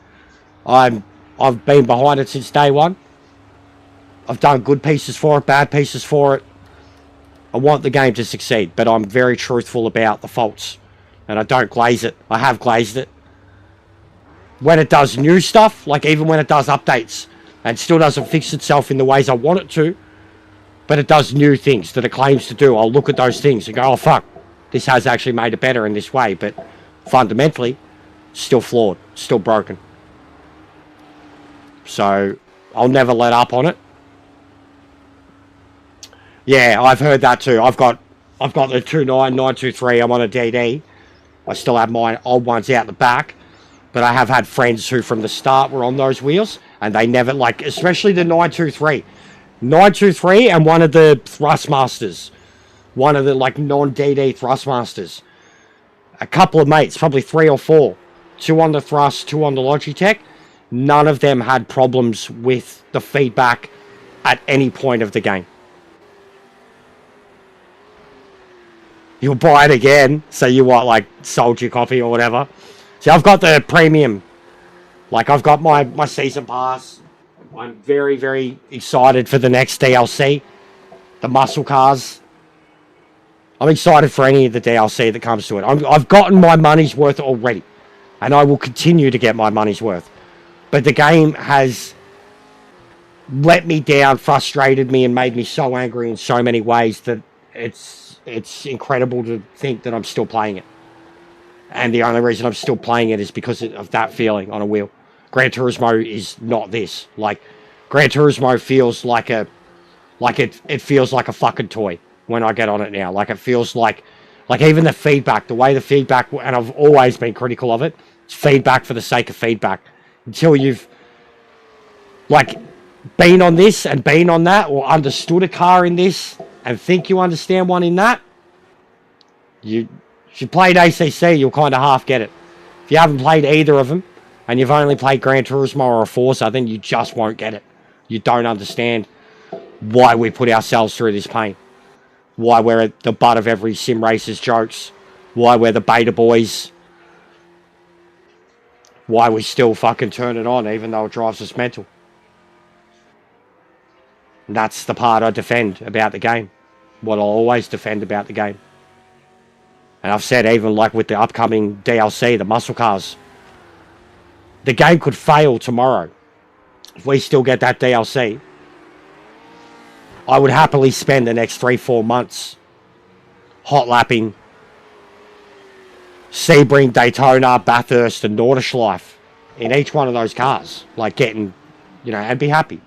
I've been behind it since day one. I've done good pieces for it, bad pieces for it. I want the game to succeed, but I'm very truthful about the faults. And I don't glaze it. I have glazed it. When it does new stuff, like even when it does updates, and still doesn't fix itself in the ways I want it to, but it does new things that it claims to do, I'll look at those things and go, oh fuck, this has actually made it better in this way, but fundamentally, still flawed, still broken. So, I'll never let up on it. Yeah, I've heard that too. I've got the 29923, I'm on a DD. I still have my old ones out the back. But I have had friends who from the start were on those wheels, and they never, like, especially the 923. 923 and one of the Thrustmasters. One of the, like, non-DD Thrustmasters. A couple of mates, probably 3 or 4. 2 on the Thrust, 2 on the Logitech. None of them had problems with the feedback at any point of the game. You'll buy it again, so you want, like, sold your copy or whatever. See, I've got the premium. Like, I've got my season pass. I'm very, very excited for the next DLC. The muscle cars. I'm excited for any of the DLC that comes to it. I've gotten my money's worth already. And I will continue to get my money's worth. But the game has let me down, frustrated me, and made me so angry in so many ways that it's incredible to think that I'm still playing it. And the only reason I'm still playing it is because of that feeling on a wheel. Gran Turismo is not this. Like, Gran Turismo feels like it feels like a fucking toy. when I get on it now. Like, it feels like even the feedback, the way the feedback, and I've always been critical of it, it's feedback for the sake of feedback. Until you've, like, been on this and been on that, or understood a car in this and think you understand one in that, if you played ACC, you'll kind of half get it. If you haven't played either of them, and you've only played Gran Turismo or a Forza, then you just won't get it. You don't understand why we put ourselves through this pain. Why we're at the butt of every sim racer's jokes. Why we're the beta boys. Why we still fucking turn it on, even though it drives us mental. And that's the part I defend about the game. What I'll always defend about the game. And I've said, even like with the upcoming DLC, the muscle cars, the game could fail tomorrow. If we still get that DLC, I would happily spend the next 3-4 months hot lapping Sebring, Daytona, Bathurst, and Nordschleife in each one of those cars. Like, getting, and be happy.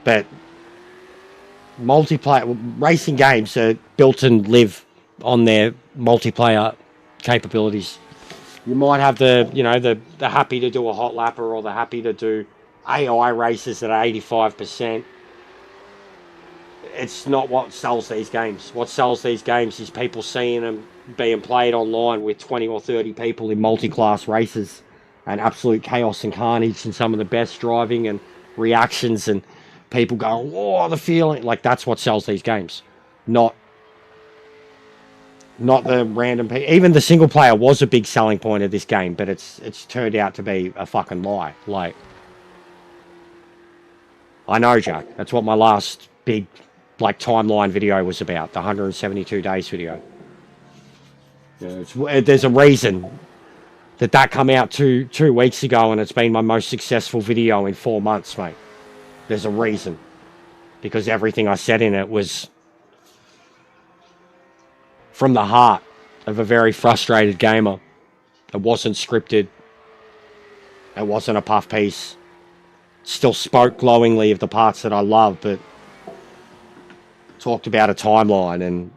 But multiplayer racing games are built and live on their multiplayer capabilities. You might have the happy to do a hot lapper, or the happy to do AI races at 85%. It's not what sells these games. What sells these games is people seeing them being played online with 20 or 30 people in multi-class races, and absolute chaos and carnage, and some of the best driving and reactions, and people going, oh, the feeling. Like, that's what sells these games. Not the random people. Even the single player was a big selling point of this game, but it's turned out to be a fucking lie. Like, I know, Jack. That's what my last big, timeline video was about. The 172 days video. There's a reason that come out two weeks ago, and it's been my most successful video in 4 months, mate. There's a reason. Because everything I said in it was from the heart of a very frustrated gamer. It wasn't scripted. It wasn't a puff piece. Still spoke glowingly of the parts that I love, but talked about a timeline and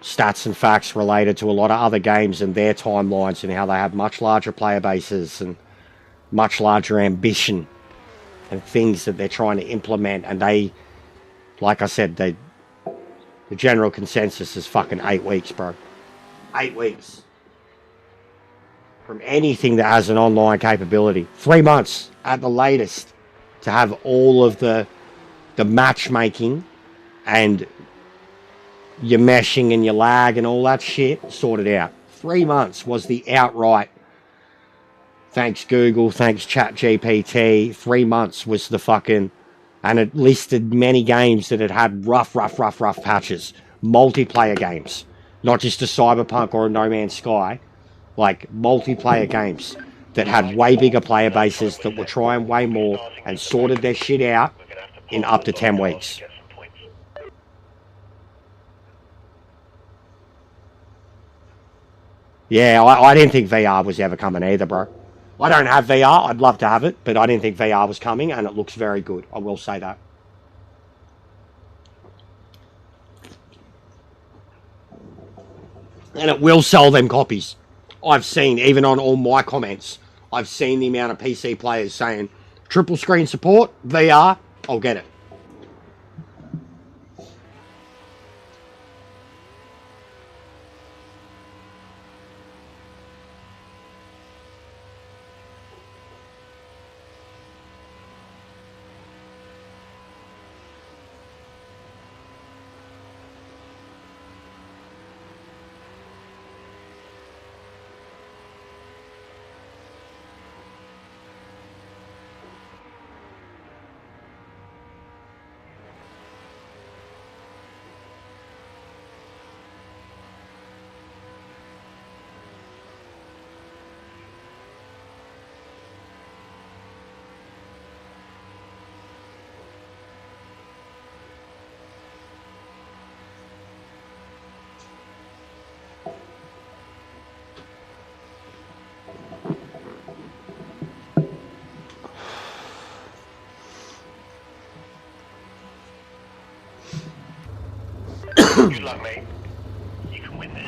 stats and facts related to a lot of other games and their timelines, and how they have much larger player bases and much larger ambition and things that they're trying to implement. And they, like I said, the general consensus is fucking 8 weeks, bro. 8 weeks. From anything that has an online capability. 3 months at the latest to have all of the matchmaking and your meshing and your lag and all that shit sorted out. 3 months was the outright, thanks Google, thanks ChatGPT, 3 months was the fucking, and it listed many games that had rough patches. Multiplayer games. Not just a Cyberpunk or a No Man's Sky. Like, multiplayer games that had way bigger player bases, that were trying way more, and sorted their shit out in up to 10 weeks. Yeah, I didn't think VR was ever coming either, bro. I don't have VR. I'd love to have it, but I didn't think VR was coming, and it looks very good. I will say that. And it will sell them copies. I've seen, even on all my comments, I've seen the amount of PC players saying, triple screen support, VR, I'll get it. Good luck, mate. You can win this.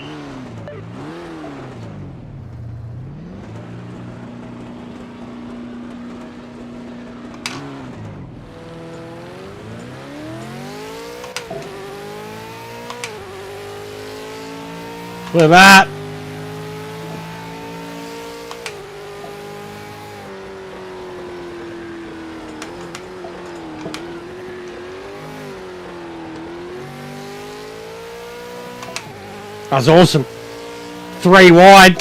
Look at that. That was awesome. 3 wide.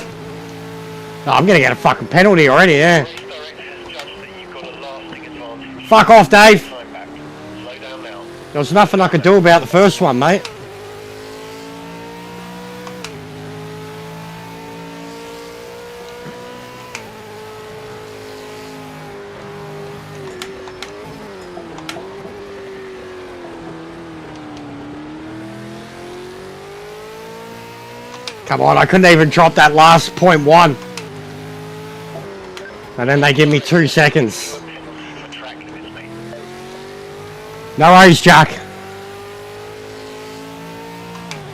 Oh, I'm gonna get a fucking penalty already, yeah. Race director has judged that you've got a lasting advantage. Fuck off, Dave. Time back. Slow down now. There was nothing I could do about the first one, mate. Come on, I couldn't even drop that last .1. And then they give me 2 seconds. Penalty for track limits, mate. No worries, Jack.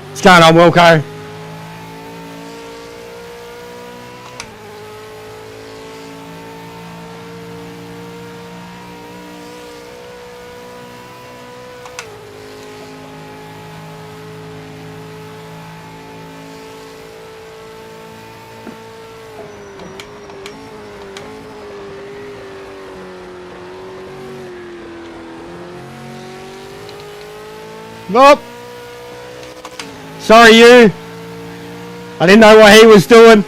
What's going on, Wilco? Nope. Sorry, you. I didn't know what he was doing.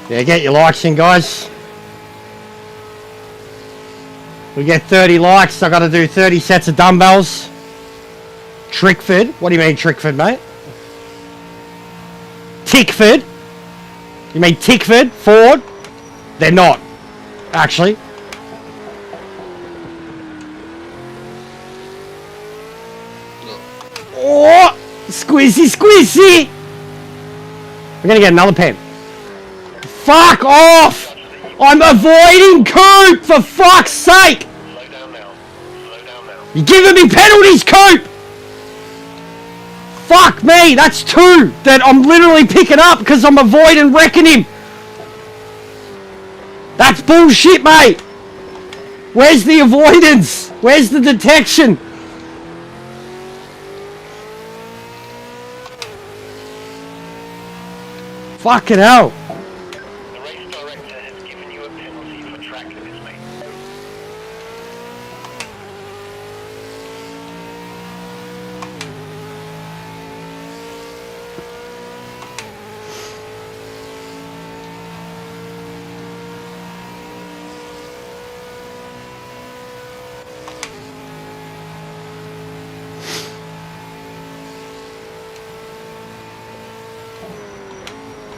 Yeah, get your likes in, guys. We get 30 likes. I got to do 30 sets of dumbbells. Trickford. What do you mean, Trickford, mate? Tickford. You mean Tickford? Ford? They're not. Actually. Oh! Squeezy, squeezy! We're gonna get another pen. Fuck off! I'm avoiding Coop, for fuck's sake! Slow down now. Slow down now. You're giving me penalties, Coop! Fuck me, that's 2 that I'm literally picking up because I'm avoiding wrecking him. That's bullshit, mate. Where's the avoidance? Where's the detection? Fucking hell. The race director has given you a penalty for track limits, mate.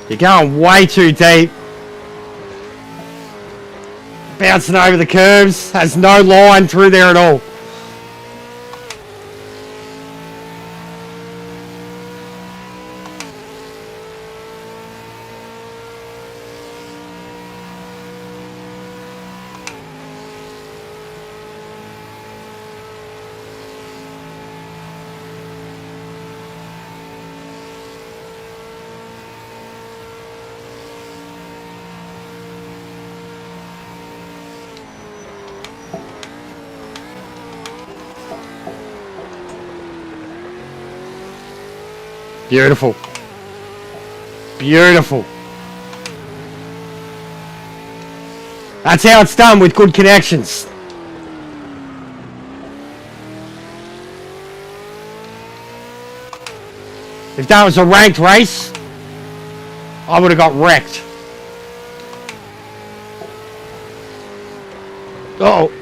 You're going way too deep. Bouncing over the curves. Has no line through there at all. Beautiful. Beautiful. That's how it's done with good connections. If that was a ranked race, I would have got wrecked. Uh-oh.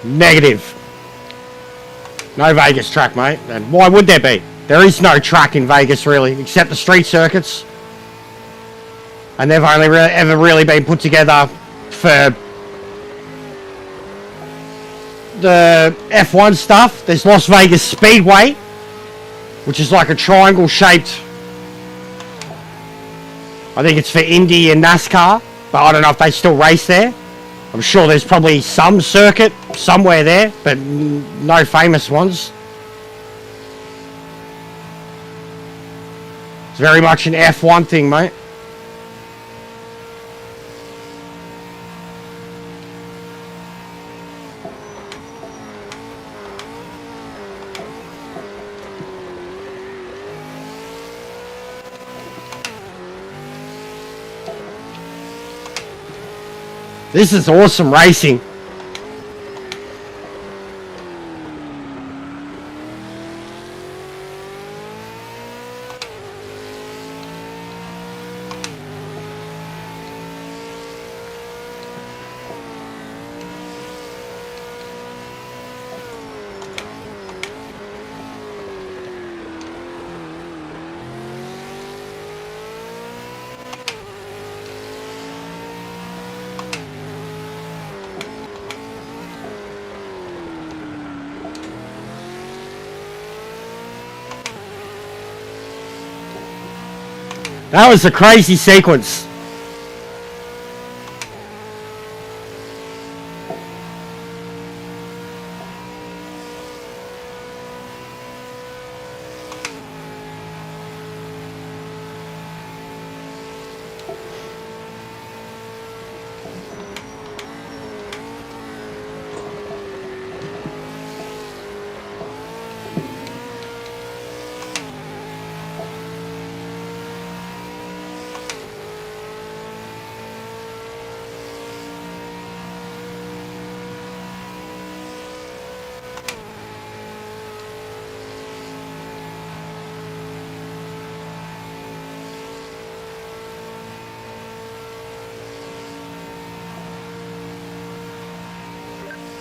Negative. No Vegas track, mate. And why would there be? There is no track in Vegas, really, except the street circuits. And they've only ever really been put together for the F1 stuff. There's Las Vegas Speedway, which is like a triangle shaped, I think it's for Indy and NASCAR, but I don't know if they still race there. I'm sure there's probably some circuit somewhere there, but no famous ones. It's very much an F1 thing, mate. This is awesome racing. That was a crazy sequence.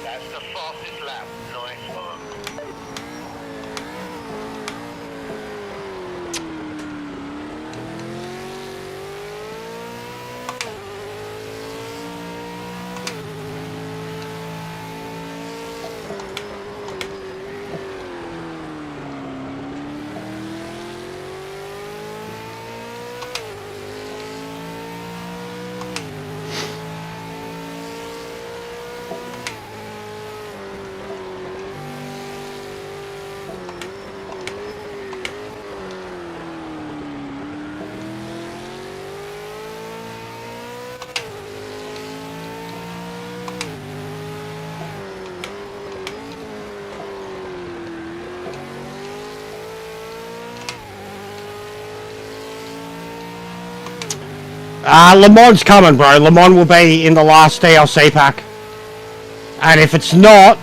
That's the fastest lap. Nice one. Le Mans coming, bro. Le Mans will be in the last DLC pack. And if it's not,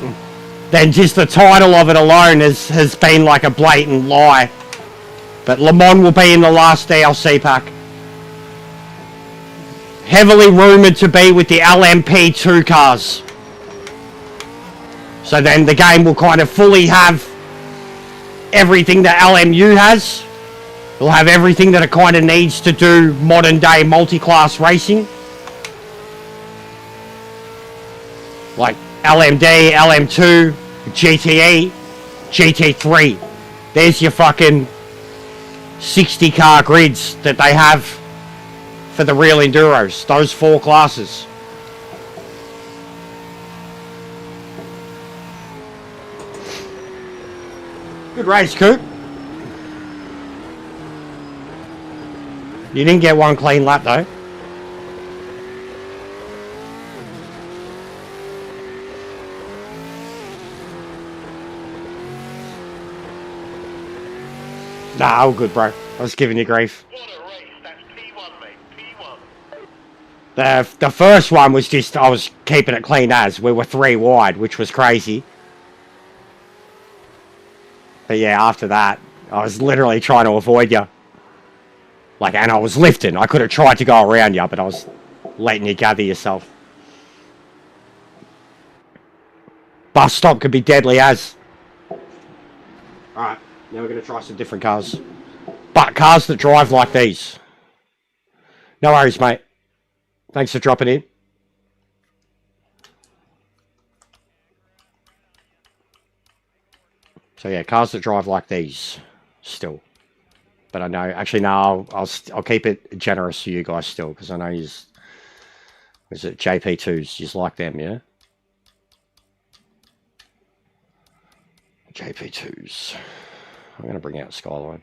then just the title of it alone has been like a blatant lie. But Le Mans will be in the last DLC pack. Heavily rumoured to be with the LMP2 cars. So then the game will kind of fully have everything that LMU has. It'll have everything that it kind of needs to do modern day multi-class racing. Like LMD, LM2, GTE, GT3. There's your fucking 60 car grids that they have for the real enduros. Those 4 classes. Good race, Coop. You didn't get one clean lap though. Nah, all good, bro. I was giving you grief. What a race. That's P1, mate. P1. The first one was just, I was keeping it clean as. We were 3 wide, which was crazy. But yeah, after that, I was literally trying to avoid you. Like, and I was lifting. I could have tried to go around you, but I was letting you gather yourself. Bus stop could be deadly as. Alright, now we're going to try some different cars. But cars that drive like these. No worries, mate. Thanks for dropping in. So yeah, cars that drive like these still. But I know, actually no, I'll keep it generous to you guys still, because I know is it JP2s, you like them, yeah? JP2s. I'm going to bring out Skyline.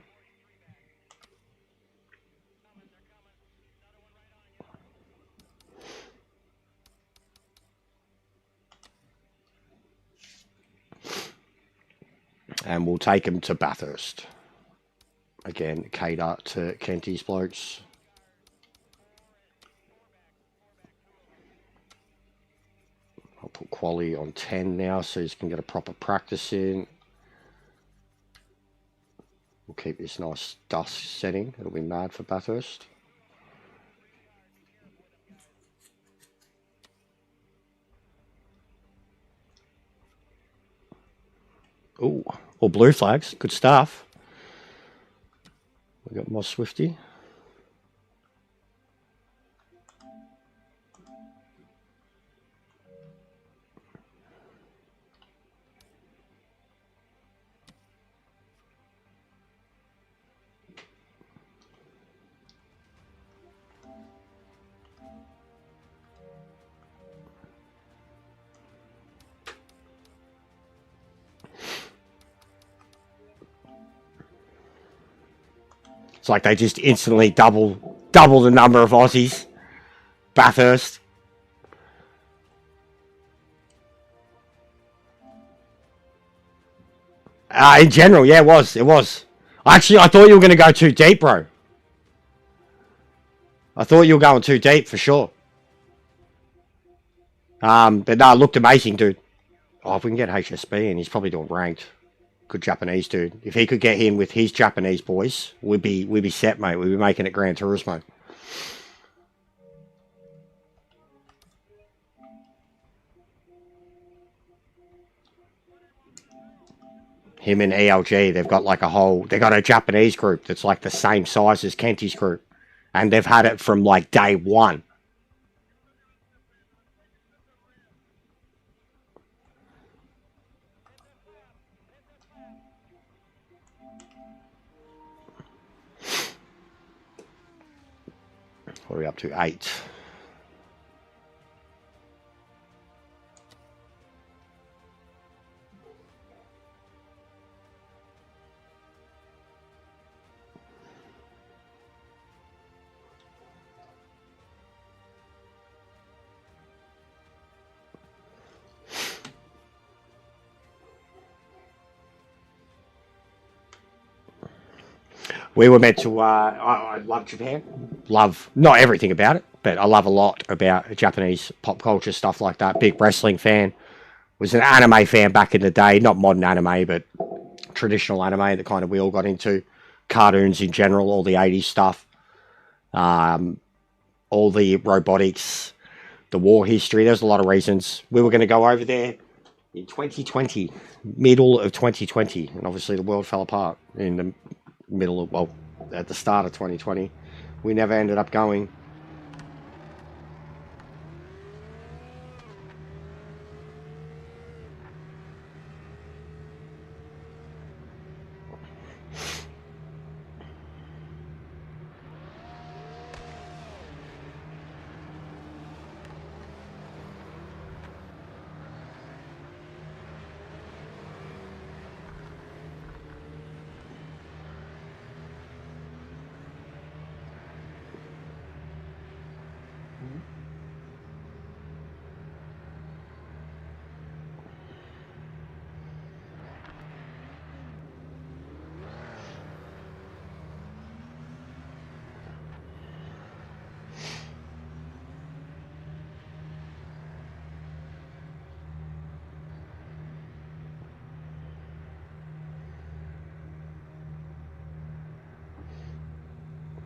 And we'll take him to Bathurst. Again, cater to Kenty's blokes. I'll put quality on 10 now so you can get a proper practice in. We'll keep this nice dust setting. It'll be mad for Bathurst. Ooh, all blue flags. Good stuff. We got more Swifty. It's like they just instantly double the number of Aussies. Bathurst. In general, yeah, it was. Actually, I thought you were going to go too deep, bro. I thought you were going too deep for sure. But no, it looked amazing, dude. Oh, if we can get HSB in, he's probably doing ranked. Good Japanese dude. If he could get in with his Japanese boys, we'd be set, mate. We'd be making it Gran Turismo. Him and ELG, they've got like they got a Japanese group that's like the same size as Kenty's group. And they've had it from like day one. What are we up to? 8. We were meant to, I love Japan. Love, not everything about it, but I love a lot about Japanese pop culture, stuff like that. Big wrestling fan. Was an anime fan back in the day. Not modern anime, but traditional anime that kind of we all got into. Cartoons in general, all the 80s stuff. All the robotics, the war history. There's a lot of reasons. We were going to go over there in 2020, middle of 2020. And obviously the world fell apart in the middle of, well, at the start of 2020. We never ended up going.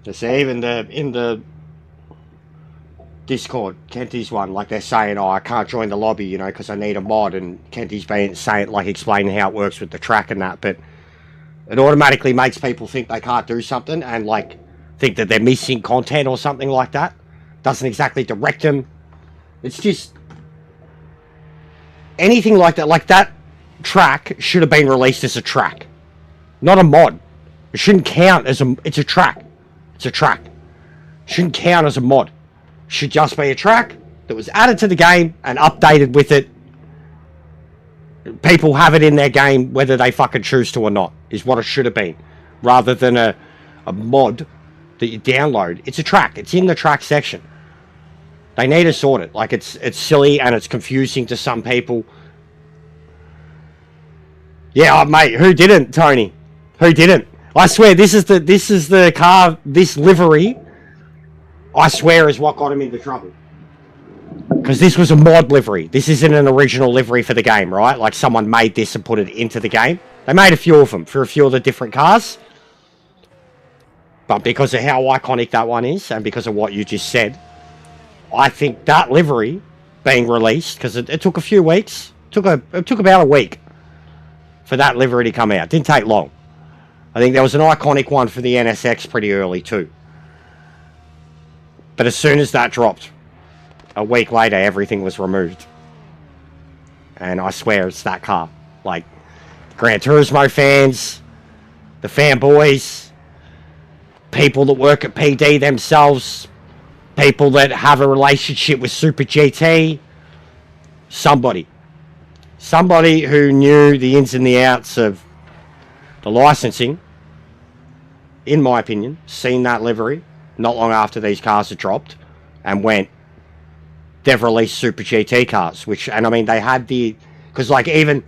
Just even in the Discord, Kenty's one, like they're saying, oh, I can't join the lobby, you know, because I need a mod, and Kenty's been saying, like, explaining how it works with the track and that, but it automatically makes people think they can't do something and, like, think that they're missing content or something like that. Doesn't exactly direct them. It's just anything like that. Like, that track should have been released as a track, not a mod. It shouldn't count as a... It's a track. It's a track. It shouldn't count as a mod. It should just be a track that was added to the game and updated with it. People have it in their game whether they fucking choose to or not, is what it should have been. Rather than a mod that you download. It's a track. It's in the track section. They need to sort it. Like, it's silly and it's confusing to some people. Yeah, oh, mate, who didn't, Tony? Who didn't? I swear, this is the car, this livery, I swear, is what got him into trouble. Because this was a mod livery. This isn't an original livery for the game, right? Like, someone made this and put it into the game. They made a few of them for a few of the different cars. But because of how iconic that one is, and because of what you just said, I think that livery being released, because it took a few weeks, it took about a week for that livery to come out. Didn't take long. I think there was an iconic one for the NSX pretty early too. But as soon as that dropped, a week later, everything was removed. And I swear it's that car. Like, Gran Turismo fans, the fanboys, people that work at PD themselves, people that have a relationship with Super GT, somebody who knew the ins and the outs of the licensing, in my opinion, seen that livery not long after these cars had dropped and went, they've released Super GT cars, which, and I mean, they had the, because like even,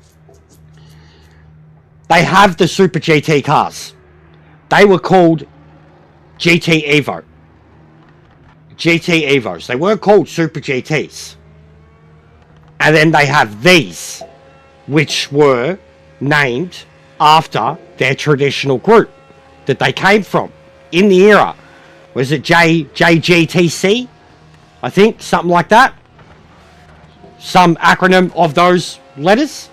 they have the Super GT cars. They were called GT Evo. GT Evos. They weren't called Super GTs. And then they have these, which were named after their traditional group that they came from in the era. Was it JGTC? I think, something like that. Some acronym of those letters.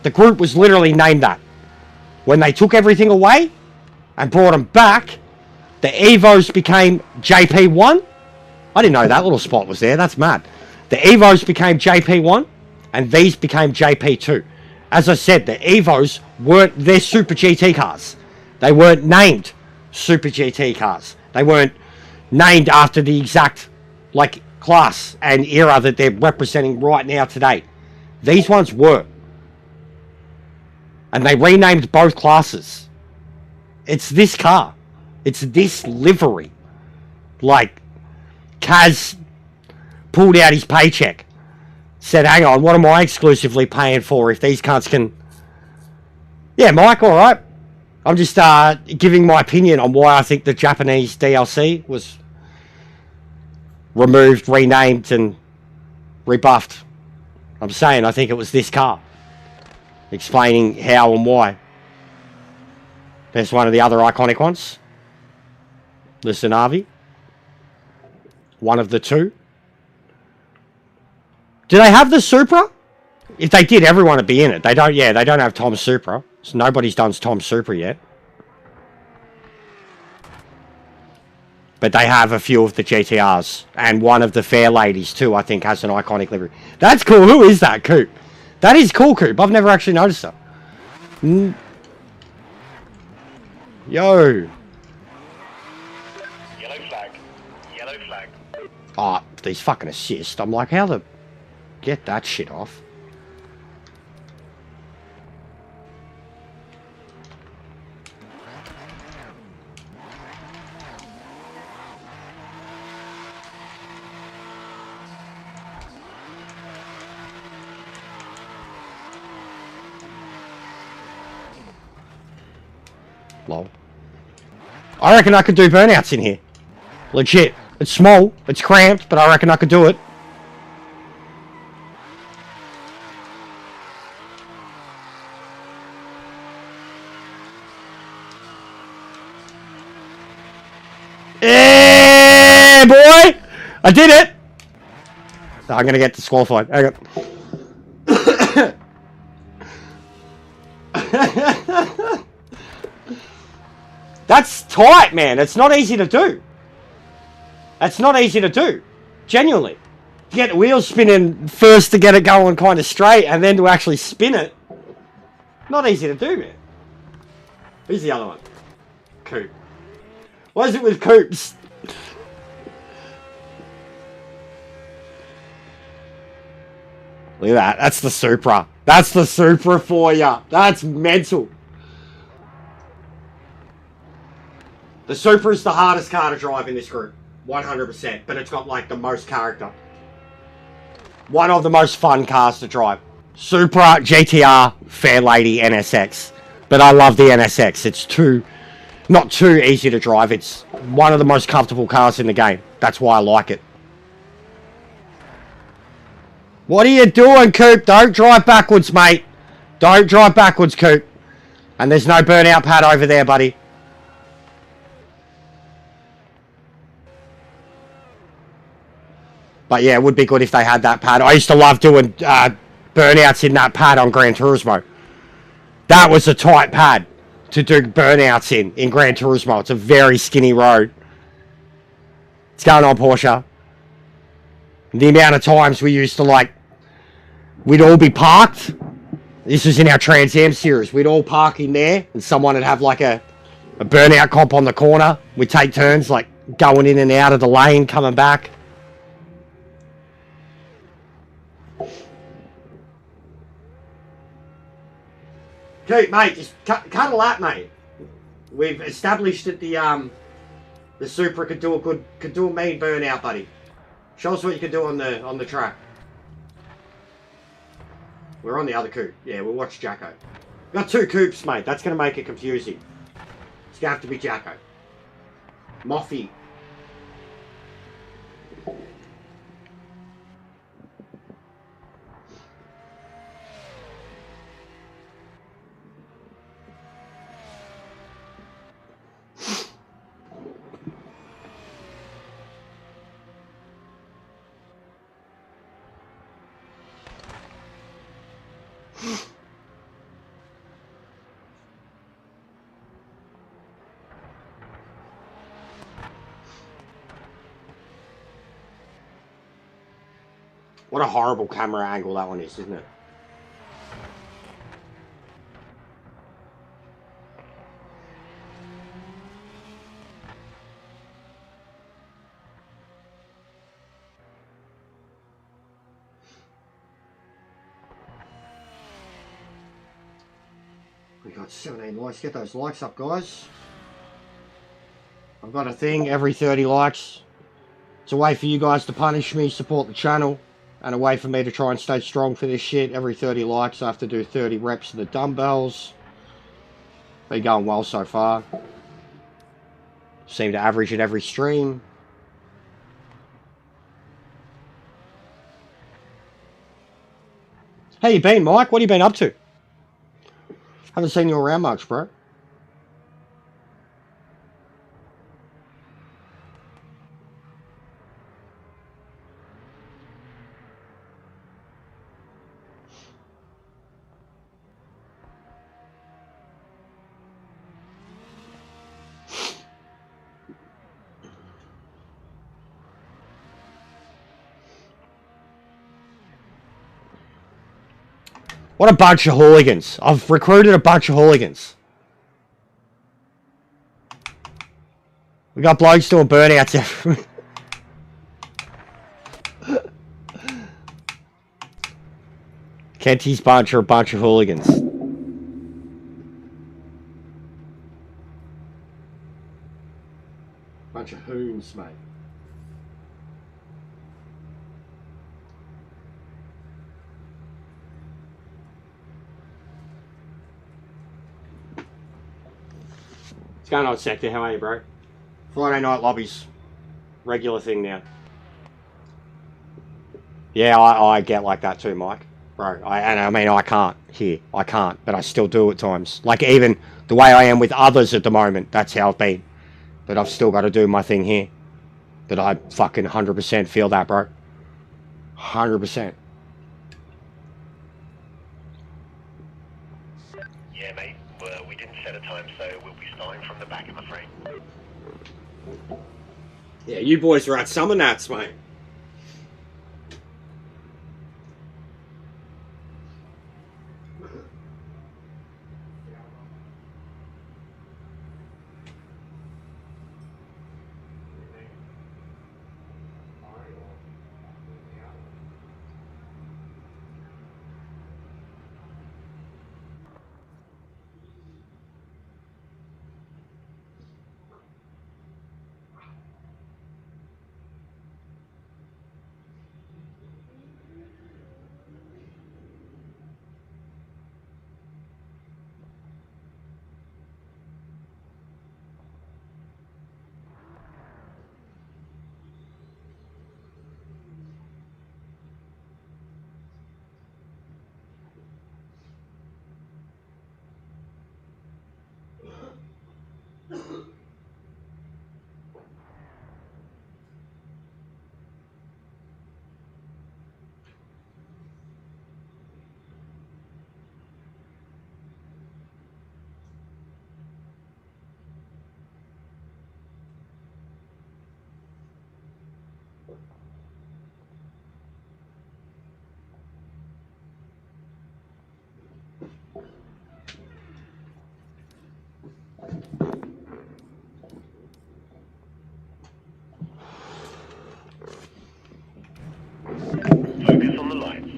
The group was literally named that. When they took everything away and brought them back, the Evos became JP1. I didn't know that little spot was there. That's mad. The Evos became JP1 and these became JP2. As I said, the Evos weren't their Super GT cars. They weren't named Super GT cars. They weren't named after the exact like class and era that they're representing right now today. These ones were. And they renamed both classes. It's this car. It's this livery. Like, Kaz pulled out his paycheck. Said, hang on, what am I exclusively paying for if these cunts can... Yeah, Mike, alright. I'm just giving my opinion on why I think the Japanese DLC was removed, renamed, and rebuffed. I'm saying I think it was this car. Explaining how and why. There's one of the other iconic ones. The Sanavi. One of the two. Do they have the Supra? If they did, everyone would be in it. They don't, yeah, they don't have Tom Supra. So nobody's done Tom Supra yet. But they have a few of the GTRs. And one of the Fair Ladies too, I think, has an iconic livery. That's cool. Who is that, Coop? That is cool, Coop. I've never actually noticed that. Yo. Yellow flag. Yellow flag. Oh, these fucking assists. I'm like, how the... Get that shit off. Lol. I reckon I could do burnouts in here. Legit. It's small, it's cramped, but I reckon I could do it. Yeah, boy! I did it! I'm going to get disqualified. Hang on. That's tight, man. It's not easy to do. That's not easy to do. Genuinely. To get the wheels spinning first to get it going kind of straight and then to actually spin it. Not easy to do, man. Who's the other one? Coop. What is it with Coops? Look at that. That's the Supra. That's the Supra for ya. That's mental. The Supra is the hardest car to drive in this group. 100%. But it's got like the most character. One of the most fun cars to drive. Supra, GTR, Fairlady, NSX. But I love the NSX. It's not too easy to drive. It's one of the most comfortable cars in the game. That's why I like it. What are you doing, Coop? Don't drive backwards, mate. Don't drive backwards, Coop. And there's no burnout pad over there, buddy. But yeah, it would be good if they had that pad. I used to love doing burnouts in that pad on Gran Turismo. That was a tight pad to do burnouts in Gran Turismo. It's a very skinny road. What's going on, Porsche? The amount of times we used to we'd all be parked. This was in our Trans Am series. We'd all park in there and someone would have like a burnout comp on the corner. We'd take turns going in and out of the lane, coming back. Okay, mate, just cut a lap, mate. We've established that the Supra could do a mean burnout, buddy. Show us what you can do on the track. We're on the other coupe. Yeah, we'll watch Jacko. We've got two coupes, mate. That's going to make it confusing. It's going to have to be Jacko. Moffy. What a horrible camera angle that one is, isn't it? We got 17 likes. Get those likes up, guys. I've got a thing every 30 likes. It's a way for you guys to punish me, support the channel, and a way for me to try and stay strong for this shit. Every 30 likes, I have to do 30 reps of the dumbbells. Been going well so far. Seem to average at every stream. How you been, Mike? What have you been up to? Haven't seen you around much, bro. What a bunch of hooligans. I've recruited a bunch of hooligans. We got blokes doing burnouts everywhere. Kenty's bunch are a bunch of hooligans. Bunch of hoons, mate. What's going on, Sector? How are you, bro? Friday night lobbies. Regular thing now. Yeah, I get like that too, Mike. Bro, I mean, I can't here. I can't, but I still do at times. Like, even the way I am with others at the moment, that's how I've been. But I've still got to do my thing here. that I fucking 100% feel that, bro. 100%. Yeah, mate. Well, we didn't set a time, so we'll be starting from the back, I'm afraid. Yeah, you boys are at summer nats, mate. Focus on the lights.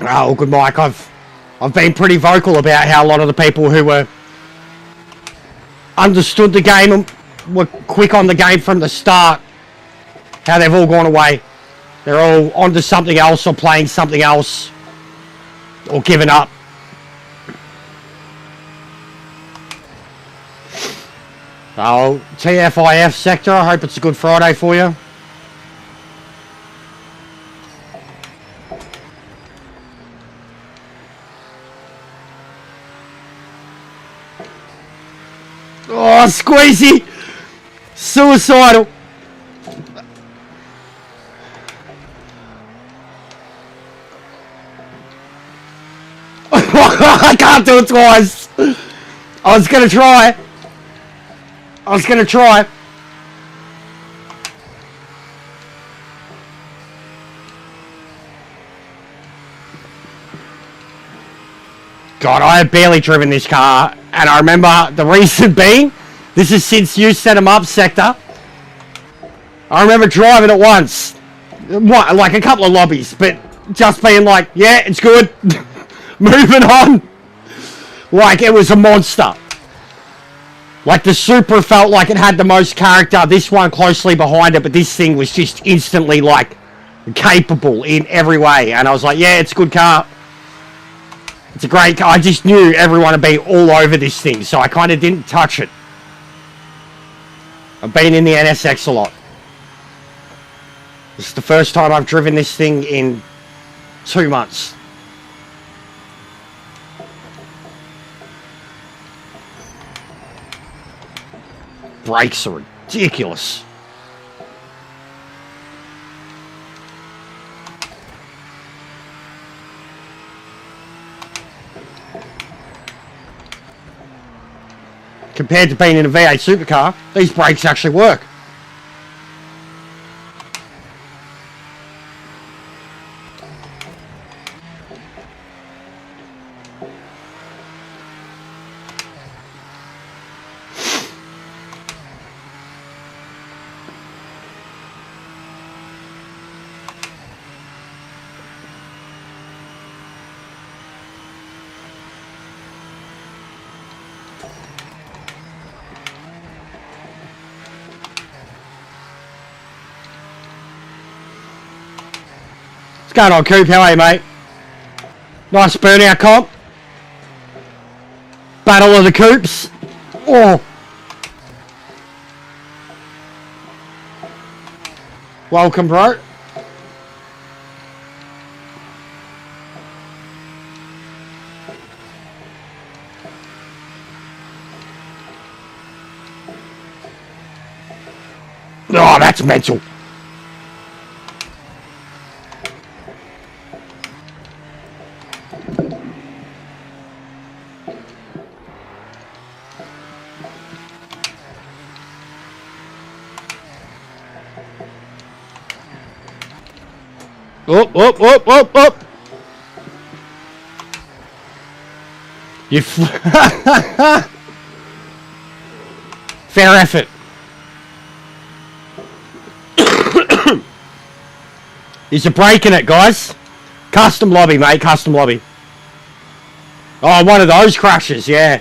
Oh, good, Mike. I've been pretty vocal about how a lot of the people who were understood the game and were quick on the game from the start, how they've all gone away. They're all onto something else or playing something else or given up. Oh, TFIF sector, I hope it's a good Friday for you. Oh, squeezy! Suicidal! I can't do it twice! I was gonna try. God, I have barely driven this car, and I remember the reason being, this is since you set them up, Sector. I remember driving it once, like a couple of lobbies, but just being like, yeah, it's good, moving on. Like, it was a monster. Like, the Supra felt like it had the most character, this one closely behind it, but this thing was just instantly, like, capable in every way. And I was like, yeah, it's a good car. It's a great car. I just knew everyone would be all over this thing, so I kind of didn't touch it. I've been in the NSX a lot. This is the first time I've driven this thing in 2 months. Brakes are ridiculous. Compared to being in a V8 supercar, these brakes actually work. What's going on, Coop? How are you, mate? Nice burnout comp. Battle of the Coops. Oh. Welcome, bro. Oh, that's mental. Up. You fair effort. Is it breaking it, guys? Custom lobby, mate. Custom lobby. Oh, one of those crashes, yeah.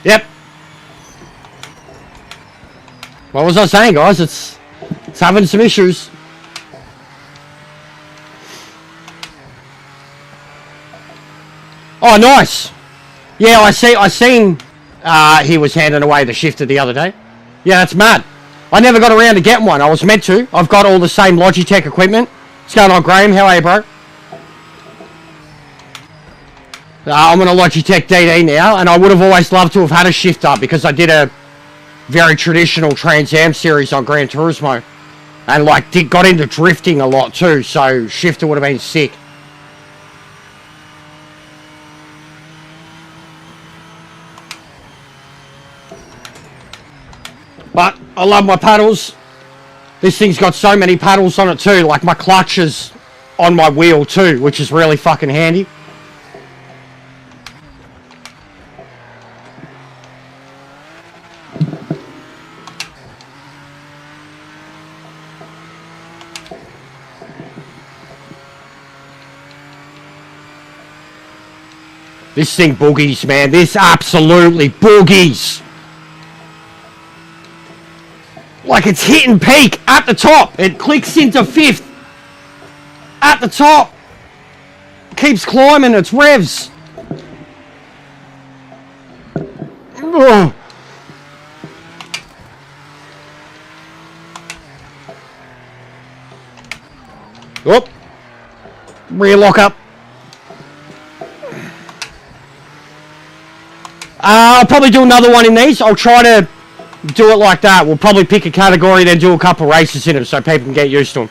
Yep. What was I saying, guys? It's having some issues. Oh, nice. Yeah, I seen he was handing away the shifter the other day. Yeah, that's mad. I never got around to getting one. I was meant to. I've got all the same Logitech equipment. What's going on, Graham? How are you, bro? I'm on a Logitech DD now, and I would have always loved to have had a shifter because I did a very traditional Trans Am series on Gran Turismo. And, like, got into drifting a lot, too, so shifter would have been sick. But I love my paddles. This thing's got so many paddles on it too. Like my clutch is on my wheel too, which is really fucking handy. This thing boogies, man. This absolutely boogies. Like it's hitting peak at the top. It clicks into fifth. At the top. Keeps climbing its revs. Ugh. Whoop. Rear lock up. I'll probably do another one in these. I'll try to do it like that. We'll probably pick a category, then do a couple races in them so people can get used to them.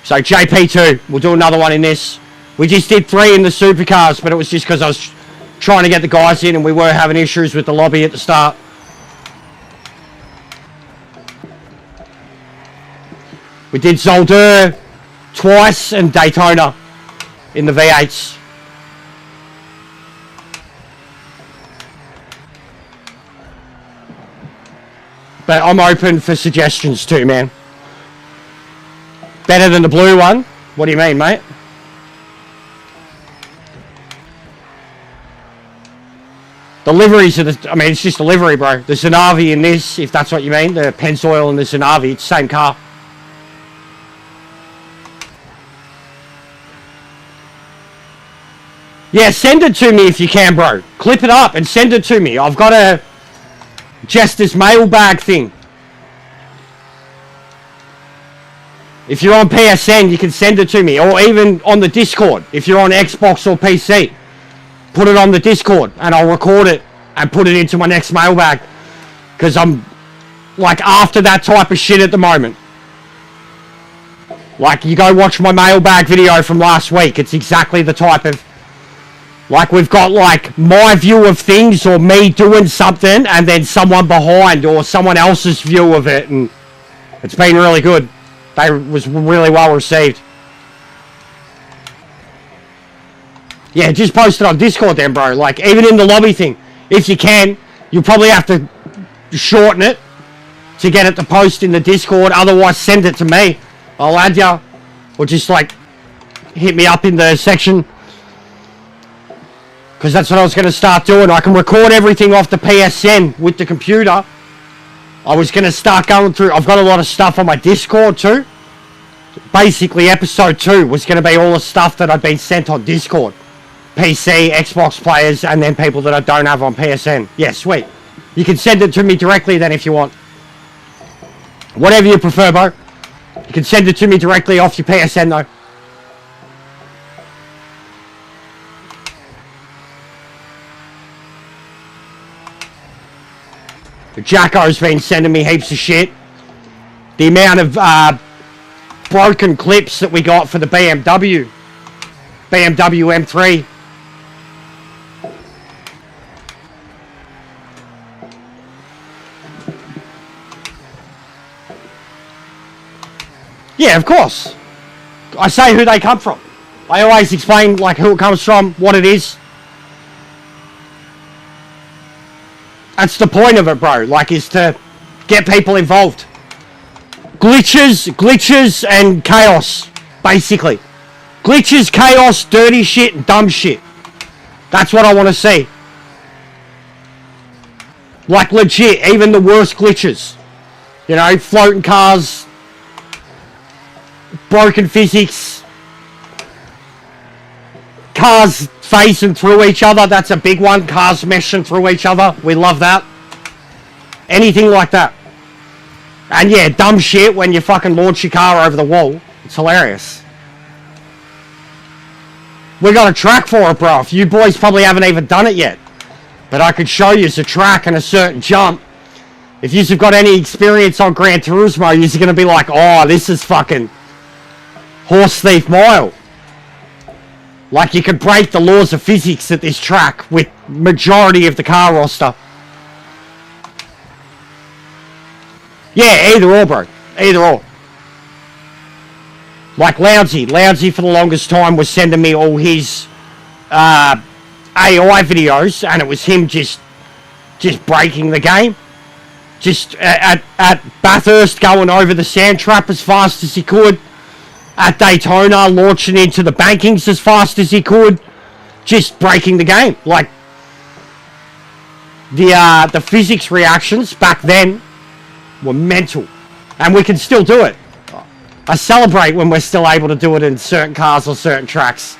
So JP2, we'll do another one in this. We just did 3 in the supercars, but it was just because I was trying to get the guys in and we were having issues with the lobby at the start. We did Zolder twice and Daytona in the V8s. But I'm open for suggestions too, man. Better than the blue one? What do you mean, mate? The liveries are the... I mean, it's just a livery, bro. The Zanavi in this, if that's what you mean. The Pennzoil and the Zanavi. It's the same car. Yeah, send it to me if you can, bro. Clip it up and send it to me. I've got a... Jester's mailbag thing. If you're on PSN, you can send it to me. Or even on the Discord. If you're on Xbox or PC. Put it on the Discord. And I'll record it. And put it into my next mailbag. Because I'm... like, after that type of shit at the moment. Like, you go watch my mailbag video from last week. It's exactly the type of... like, we've got, like, my view of things or me doing something and then someone behind or someone else's view of it. And it's been really good. They was really well received. Yeah, just post it on Discord then, bro. Like, even in the lobby thing. If you can, you'll probably have to shorten it to get it to post in the Discord. Otherwise, send it to me. I'll add ya. Or just, like, hit me up in the section. Because that's what I was going to start doing. I can record everything off the PSN with the computer. I was going to start going through... I've got a lot of stuff on my Discord too. Basically, episode 2 was going to be all the stuff that I've been sent on Discord. PC, Xbox players, and then people that I don't have on PSN. Yeah, sweet. You can send it to me directly then if you want. Whatever you prefer, bro. You can send it to me directly off your PSN though. Jacko's been sending me heaps of shit. The amount of broken clips that we got for the BMW M3. Yeah, of course. I say who they come from. I always explain like who it comes from, what it is. That's the point of it, bro. Like, is to get people involved. Glitches and chaos, basically. Glitches, chaos, dirty shit, and dumb shit. That's what I want to see. Like, legit, even the worst glitches. You know, floating cars, broken physics, cars facing through each other. That's a big one. Cars meshing through each other. We love that. Anything like that. And yeah, dumb shit when you fucking launch your car over the wall. It's hilarious. We got a track for it, bro. You boys probably haven't even done it yet. But I could show you a track and a certain jump. If you've got any experience on Gran Turismo, you're going to be like, oh, this is fucking Horse Thief Mile. Like, you could break the laws of physics at this track with majority of the car roster. Yeah, either or, bro. Either or. Like Lounsey for the longest time was sending me all his AI videos, and it was him just breaking the game. Just at Bathurst going over the sand trap as fast as he could. At Daytona launching into the bankings as fast as he could. Just breaking the game. Like, the physics reactions back then were mental. And we can still do it. I celebrate when we're still able to do it in certain cars or certain tracks.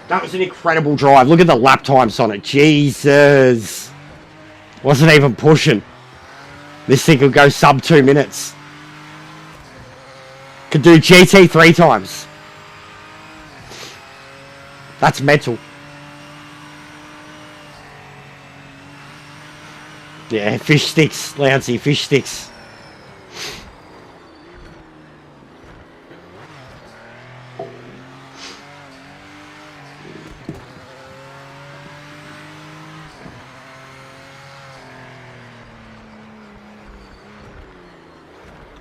That was an incredible drive. Look at the lap times on it. Jesus. Wasn't even pushing. This thing could go sub 2 minutes. Could do GT 3 times. That's mental. Yeah, fish sticks, Lounsey, fish sticks.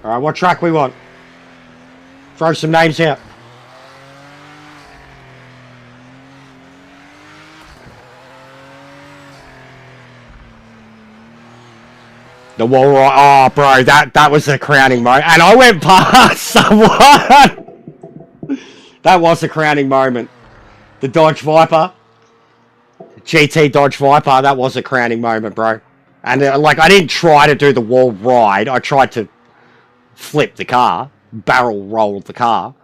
Alright, what track we want? Throw some names out. The wall ride. Oh, bro, that was a crowning moment. And I went past someone. That was a crowning moment. The Dodge Viper. GT Dodge Viper, that was a crowning moment, bro. And, like, I didn't try to do the wall ride. I tried to flip the car. Barrel roll the car.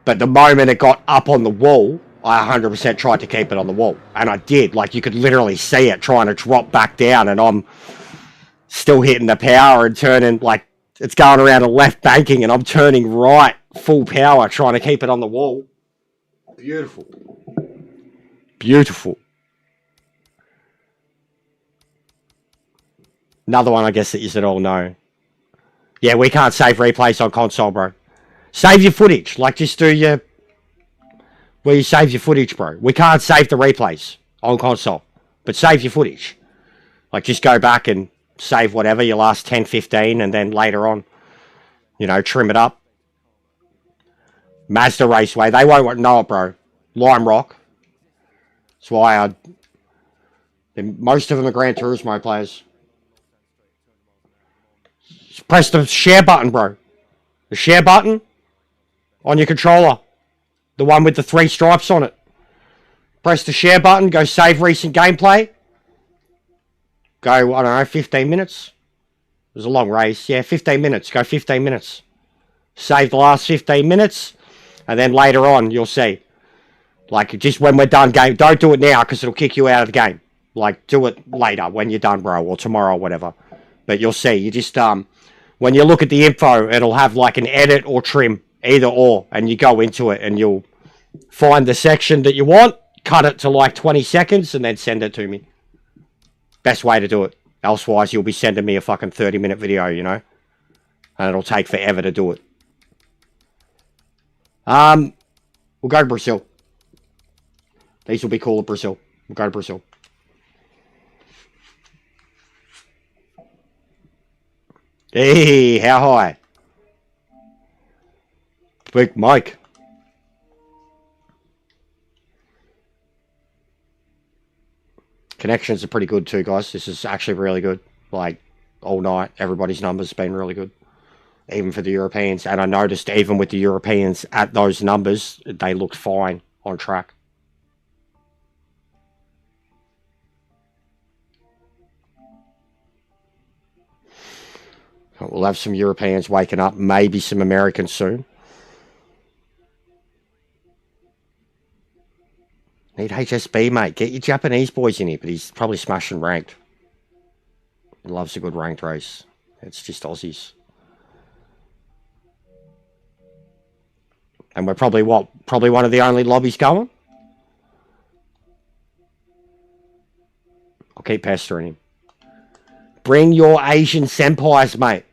But the moment it got up on the wall, I 100% tried to keep it on the wall. And I did. Like, you could literally see it trying to drop back down. And I'm still hitting the power and turning, like, it's going around a left banking and I'm turning right full power trying to keep it on the wall. Beautiful. Beautiful. Another one, I guess, that you should all know. Yeah, we can't save replays on console, bro. Save your footage. Like, just do your... where you save your footage, bro. We can't save the replays on console. But save your footage. Like, just go back and save whatever, your last 10, 15, and then later on, you know, trim it up. Mazda Raceway, they won't know it, bro. Lime Rock. That's why most of them are Gran Turismo players. Just press the share button, bro. The share button on your controller. The one with the 3 stripes on it. Press the share button, go save recent gameplay. Go, I don't know, 15 minutes. It was a long race. Yeah, 15 minutes. Go 15 minutes. Save the last 15 minutes. And then later on, you'll see. Like, just when we're done game. Don't do it now, because it'll kick you out of the game. Like, do it later, when you're done, bro. Or tomorrow, or whatever. But you'll see. You just, when you look at the info, it'll have, like, an edit or trim. Either or. And you go into it, and you'll find the section that you want, cut it to like 20 seconds, and then send it to me. Best way to do it. Elsewise, you'll be sending me a fucking 30-minute video, you know? And it'll take forever to do it. We'll go to Brazil. These will be cool at Brazil. We'll go to Brazil. Hey, how high? Big Mike. Connections are pretty good too, guys. This is actually really good. Like, all night, everybody's numbers been really good. Even for the Europeans. And I noticed even with the Europeans at those numbers, they looked fine on track. We'll have some Europeans waking up, maybe some Americans soon. Need HSB, mate. Get your Japanese boys in here, but he's probably smashing ranked. He loves a good ranked race. It's just Aussies. And we're probably, what, probably one of the only lobbies going? I'll keep pestering him. Bring your Asian senpais, mate.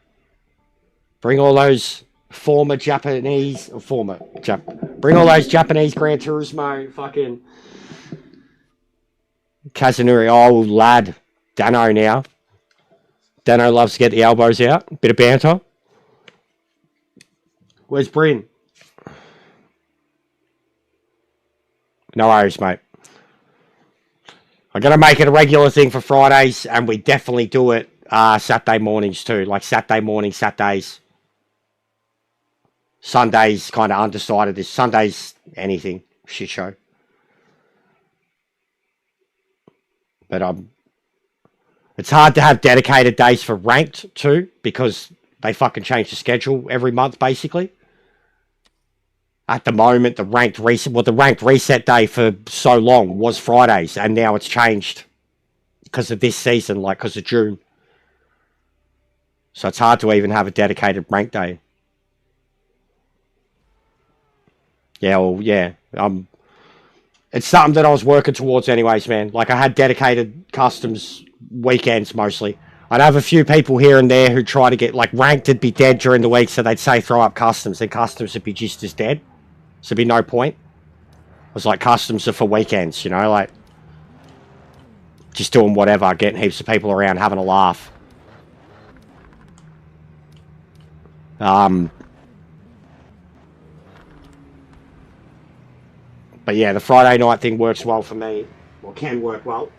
Bring all those bring all those Japanese Gran Turismo fucking Kazunori. Oh, lad. Dano now. Dano loves to get the elbows out. Bit of banter. Where's Bryn? No worries, mate. I'm going to make it a regular thing for Fridays, and we definitely do it Saturday mornings too. Like Saturday morning, Saturdays. Sundays, kind of undecided. This Sundays, anything. Shit show. But it's hard to have dedicated days for ranked too, because they fucking change the schedule every month, basically. At the moment, the ranked reset day for so long was Fridays, and now it's changed because of this season, like because of June. So it's hard to even have a dedicated rank day. Yeah, well, yeah. It's something that I was working towards anyways, man. Like, I had dedicated customs weekends mostly. I'd have a few people here and there who try to get, like, ranked would be dead during the week, so they'd say throw up customs, and customs would be just as dead. So there'd be no point. It was like, customs are for weekends, you know, like, just doing whatever, getting heaps of people around, having a laugh. But yeah, the Friday night thing works well for me. Or can work well.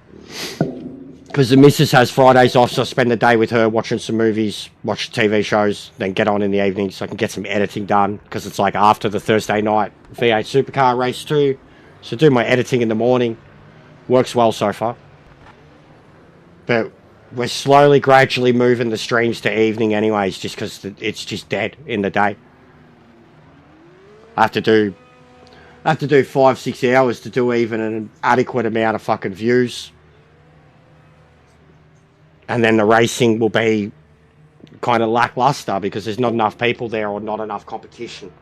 Because the missus has Fridays off, so I spend the day with her watching some movies, watch TV shows, then get on in the evening so I can get some editing done. Because it's like after the Thursday night V8 Supercar race too. So do my editing in the morning. Works well so far. But we're slowly, gradually moving the streams to evening anyways, just because it's just dead in the day. I have to do 5-6 hours to do even an adequate amount of fucking views. And then the racing will be kind of lackluster because there's not enough people there or not enough competition.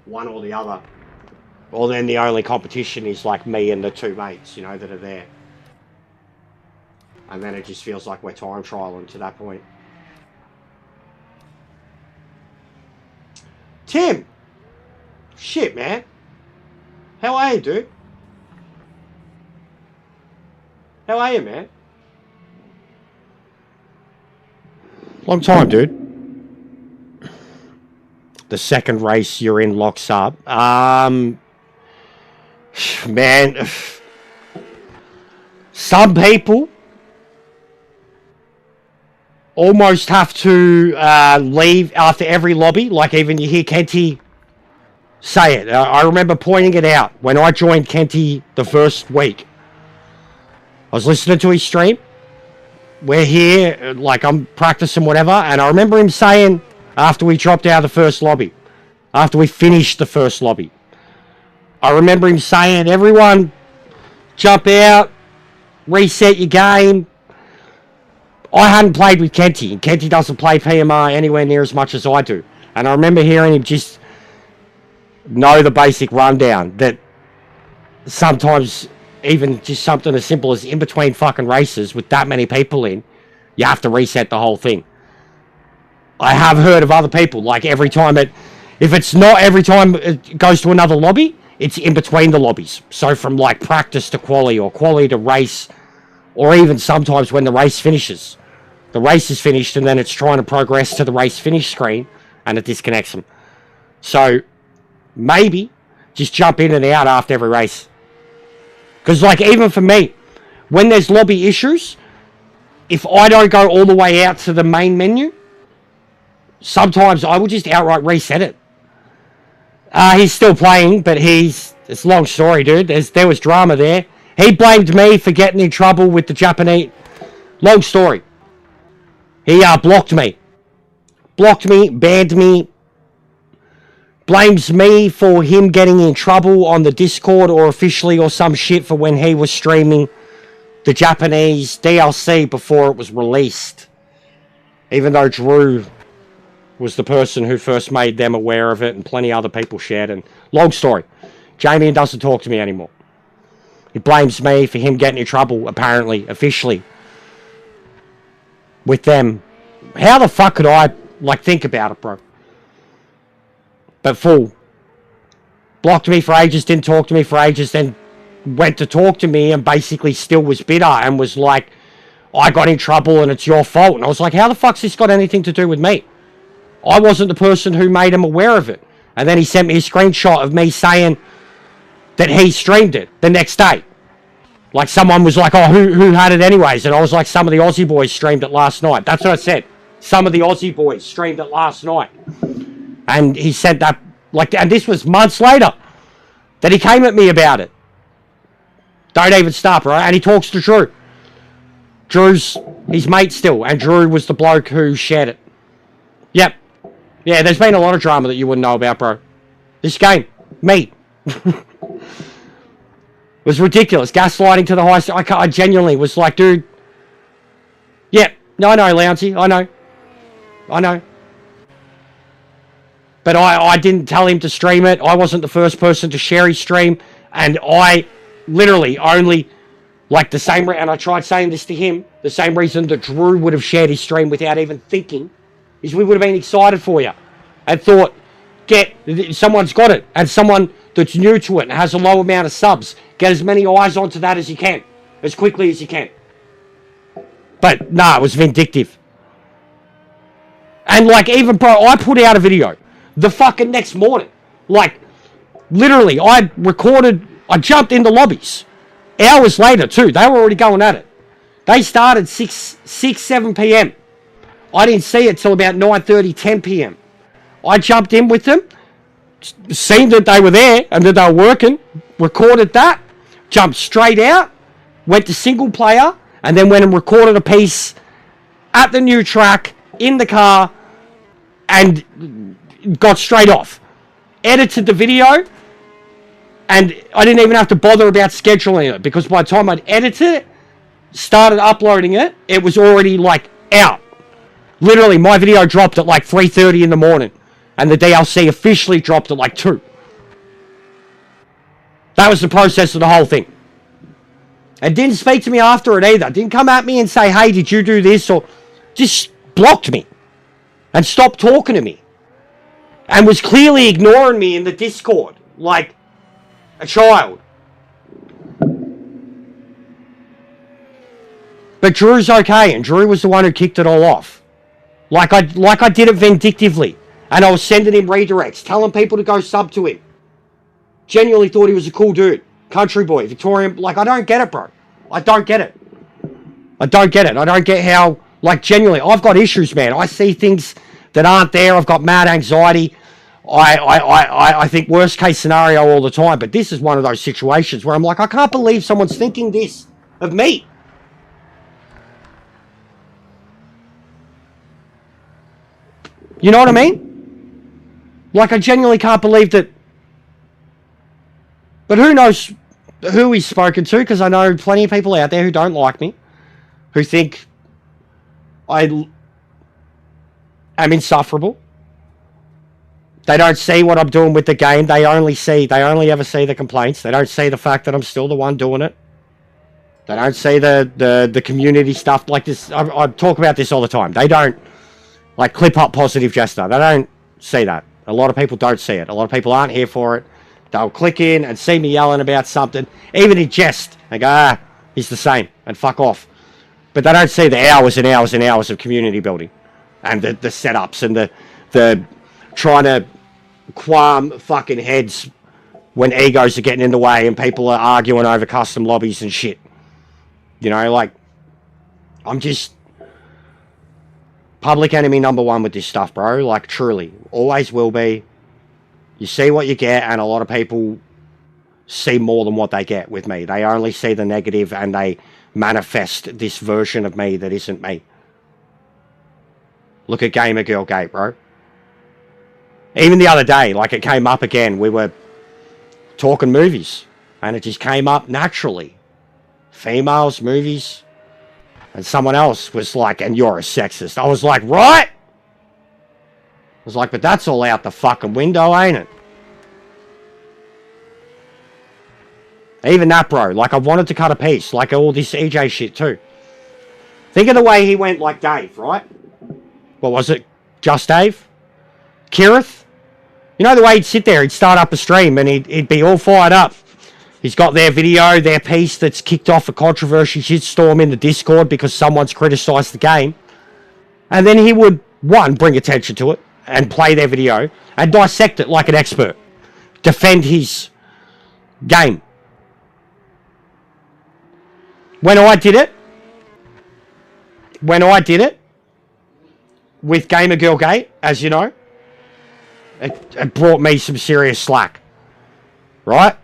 One or the other. Or then the only competition is like me and the two mates, you know, that are there. And then it just feels like we're time trialing to that point. Tim! Shit, man. How are you, dude? How are you, man? Long time, dude. The second race you're in locks up. Man. Some people almost have to leave after every lobby. Like even you hear Kenty say it. I remember pointing it out when I joined Kenty the first week. I was listening to his stream. We're here, like I'm practicing whatever, and I remember him saying after we dropped out of the first lobby, after we finished the first lobby, I remember him saying, everyone jump out, reset your game. I hadn't played with Kenty, and Kenty doesn't play PMR anywhere near as much as I do. And I remember hearing him just know the basic rundown that sometimes even just something as simple as in between fucking races with that many people in, you have to reset the whole thing. I have heard of other people, like every time if it's not every time it goes to another lobby, it's in between the lobbies. So from like practice to quali or quali to race, or even sometimes when the race finishes. The race is finished and then it's trying to progress to the race finish screen and it disconnects them. So maybe just jump in and out after every race. Because like even for me, when there's lobby issues, if I don't go all the way out to the main menu, sometimes I will just outright reset it. He's still playing, but it's a long story, dude. There was drama there. He blamed me for getting in trouble with the Japanese. Long story. He blocked me. Blocked me, banned me. Blames me for him getting in trouble on the Discord or officially or some shit for when he was streaming the Japanese DLC before it was released. Even though Drew was the person who first made them aware of it and plenty other people shared. And long story. Jamie doesn't talk to me anymore. He blames me for him getting in trouble, apparently, officially, with them. How the fuck could I, think about it, bro? But fool. Blocked me for ages, didn't talk to me for ages, then went to talk to me and basically still was bitter and was like, I got in trouble and it's your fault. And I was like, how the fuck's this got anything to do with me? I wasn't the person who made him aware of it. And then he sent me a screenshot of me saying that he streamed it the next day. Like someone was like, oh, who had it anyways? And I was like, some of the Aussie boys streamed it last night. That's what I said. Some of the Aussie boys streamed it last night. And he said that, and this was months later that he came at me about it. Don't even stop, right? And he talks to Drew. Drew's his mate still, and Drew was the bloke who shared it. Yep. Yeah, there's been a lot of drama that you wouldn't know about, bro. This game, me. Was ridiculous. Gaslighting to the highest. I genuinely was like, dude. Yeah, no, I know, Louncy. I know. But I didn't tell him to stream it. I wasn't the first person to share his stream. And I literally only, the same, and I tried saying this to him, the same reason that Drew would have shared his stream without even thinking, is we would have been excited for you. And thought, someone's got it. And someone that's new to it and has a low amount of subs, get as many eyes onto that as you can. As quickly as you can. But, nah, it was vindictive. And, even, bro, I put out a video the fucking next morning. Literally, I jumped in the lobbies. Hours later, too. They were already going at it. They started 7 p.m. I didn't see it till about 9:30, 10 p.m. I jumped in with them, seen that they were there and that they were working, recorded that, jumped straight out, went to single player, and then went and recorded a piece at the new track, in the car, and got straight off. Edited the video, and I didn't even have to bother about scheduling it, because by the time I'd edited it, started uploading it, it was already, out. Literally, my video dropped at 3:30 in the morning, and the DLC officially dropped at 2. That was the process of the whole thing. And didn't speak to me after it either. Didn't come at me and say, hey, did you do this? Or just blocked me. And stopped talking to me. And was clearly ignoring me in the Discord. Like a child. But Drew's okay. And Drew was the one who kicked it all off. Like I did it vindictively. And I was sending him redirects. Telling people to go sub to him. Genuinely thought he was a cool dude. Country boy. Victorian. I don't get it, bro. I don't get it. I don't get how... genuinely, I've got issues, man. I see things that aren't there. I've got mad anxiety. I think worst case scenario all the time. But this is one of those situations where I'm like, I can't believe someone's thinking this of me. You know what I mean? I genuinely can't believe that. But who knows who he's spoken to, because I know plenty of people out there who don't like me, who think I am insufferable. They don't see what I'm doing with the game. They only ever see the complaints. They don't see the fact that I'm still the one doing it. They don't see the community stuff like this. I talk about this all the time. They don't, like, clip up positive Jester. They don't see that. A lot of people don't see it. A lot of people aren't here for it. They'll click in and see me yelling about something, even in jest. They go, he's the same, and fuck off. But they don't see the hours and hours and hours of community building, and the setups, and the trying to qualm fucking heads when egos are getting in the way and people are arguing over custom lobbies and shit. You know, like, I'm just public enemy number one with this stuff, bro. Like, truly. Always will be. You see what you get, and a lot of people see more than what they get with me. They only see the negative, and they manifest this version of me that isn't me. Look at Gamer Girl Gate, bro. Even the other day, like, it came up again. We were talking movies, and it just came up naturally. Females, movies, and someone else was like, and you're a sexist. I was like, right? I was like, but that's all out the fucking window, ain't it? Even that, bro. Like, I wanted to cut a piece. Like, all this EJ shit, too. Think of the way he went like Dave, right? What was it? Just Dave? Kirith? You know the way he'd sit there, he'd start up a stream, and he'd be all fired up. He's got their video, their piece that's kicked off a controversy shitstorm in the Discord because someone's criticised the game. And then he would, one, bring attention to it and play their video and dissect it like an expert. Defend his game. When I did it with Gamer Girl Gate, as you know, it brought me some serious slack. Right?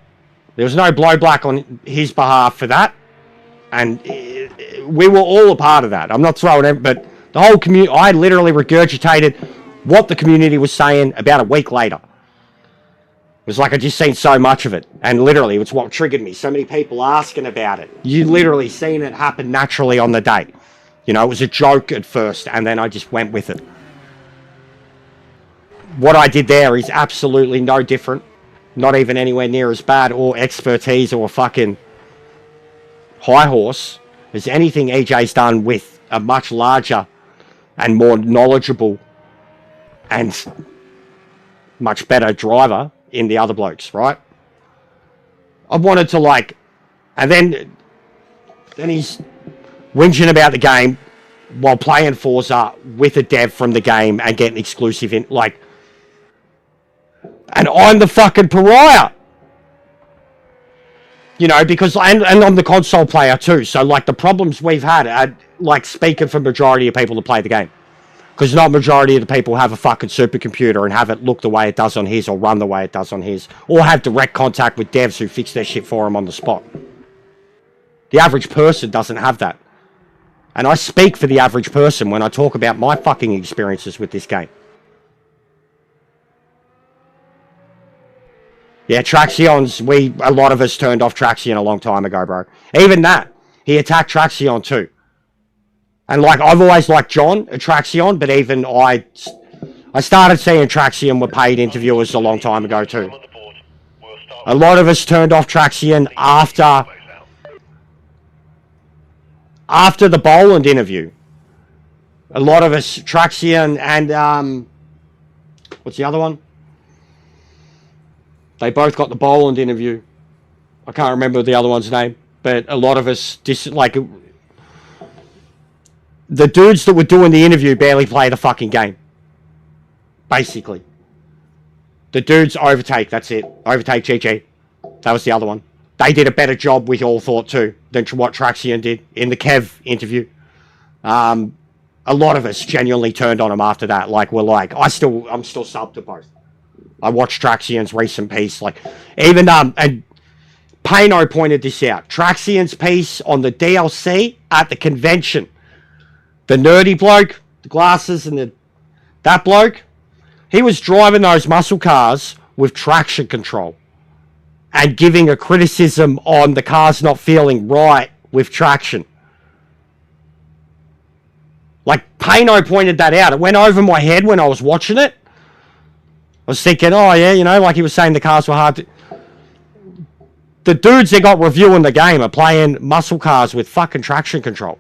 There was no blowback on his behalf for that. And we were all a part of that. I'm not throwing it, but the whole community, I literally regurgitated what the community was saying about a week later. It was like I just seen so much of it. And literally, it's what triggered me. So many people asking about it. You literally seen it happen naturally on the day. You know, it was a joke at first, and then I just went with it. What I did there is absolutely no different. Not even anywhere near as bad or expertise or fucking high horse as anything EJ's done with a much larger and more knowledgeable and much better driver in the other blokes, right? I wanted to, like, and then he's whinging about the game while playing Forza with a dev from the game and getting exclusive in, like, and I'm the fucking pariah. You know, because, and I'm the console player too, so, like, the problems we've had are, like, speaking for majority of people to play the game. Because not majority of the people have a fucking supercomputer and have it look the way it does on his or run the way it does on his, or have direct contact with devs who fix their shit for them on the spot. The average person doesn't have that. And I speak for the average person when I talk about my fucking experiences with this game. Yeah, Traxion's, a lot of us turned off Traxion a long time ago, bro. Even that, he attacked Traxion too. And, like, I've always liked John at Traxion, but even I started seeing Traxion were paid interviewers a long time ago too. A lot of us turned off Traxion after the Boland interview. A lot of us, Traxion and, what's the other one? They both got the Boland interview. I can't remember the other one's name. But a lot of us, the dudes that were doing the interview barely play the fucking game. Basically. The dudes overtake, that's it. Overtake GG. That was the other one. They did a better job, we all thought too, than what Traxion did in the Kev interview. A lot of us genuinely turned on him after that. Like, we're like, I'm still subbed to both. I watched Traxion's recent piece, like, even, and Payno pointed this out. Traxion's piece on the DLC at the convention. The nerdy bloke, the glasses and that bloke, he was driving those muscle cars with traction control and giving a criticism on the cars not feeling right with traction. Like, Payno pointed that out. It went over my head when I was watching it. was thinking, oh yeah, you know, like he was saying the cars were hard to... The dudes that got reviewing the game are playing muscle cars with fucking traction control.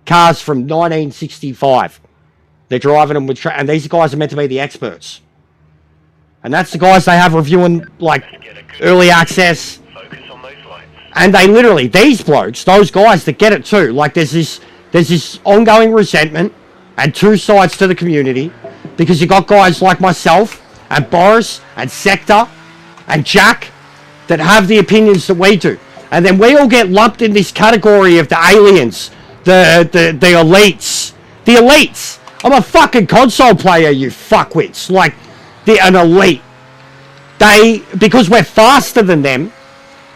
Cars from 1965. They're driving them with... and these guys are meant to be the experts. And that's the guys they have reviewing, like, early access. Focus on those lights. And they literally, these blokes, those guys that get it too, like there's this ongoing resentment and two sides to the community, because you got guys like myself and Boris and Sector and Jack that have the opinions that we do. And then we all get lumped in this category of the aliens, the elites. The elites! I'm a fucking console player, you fuckwits. Like, an elite. Because we're faster than them,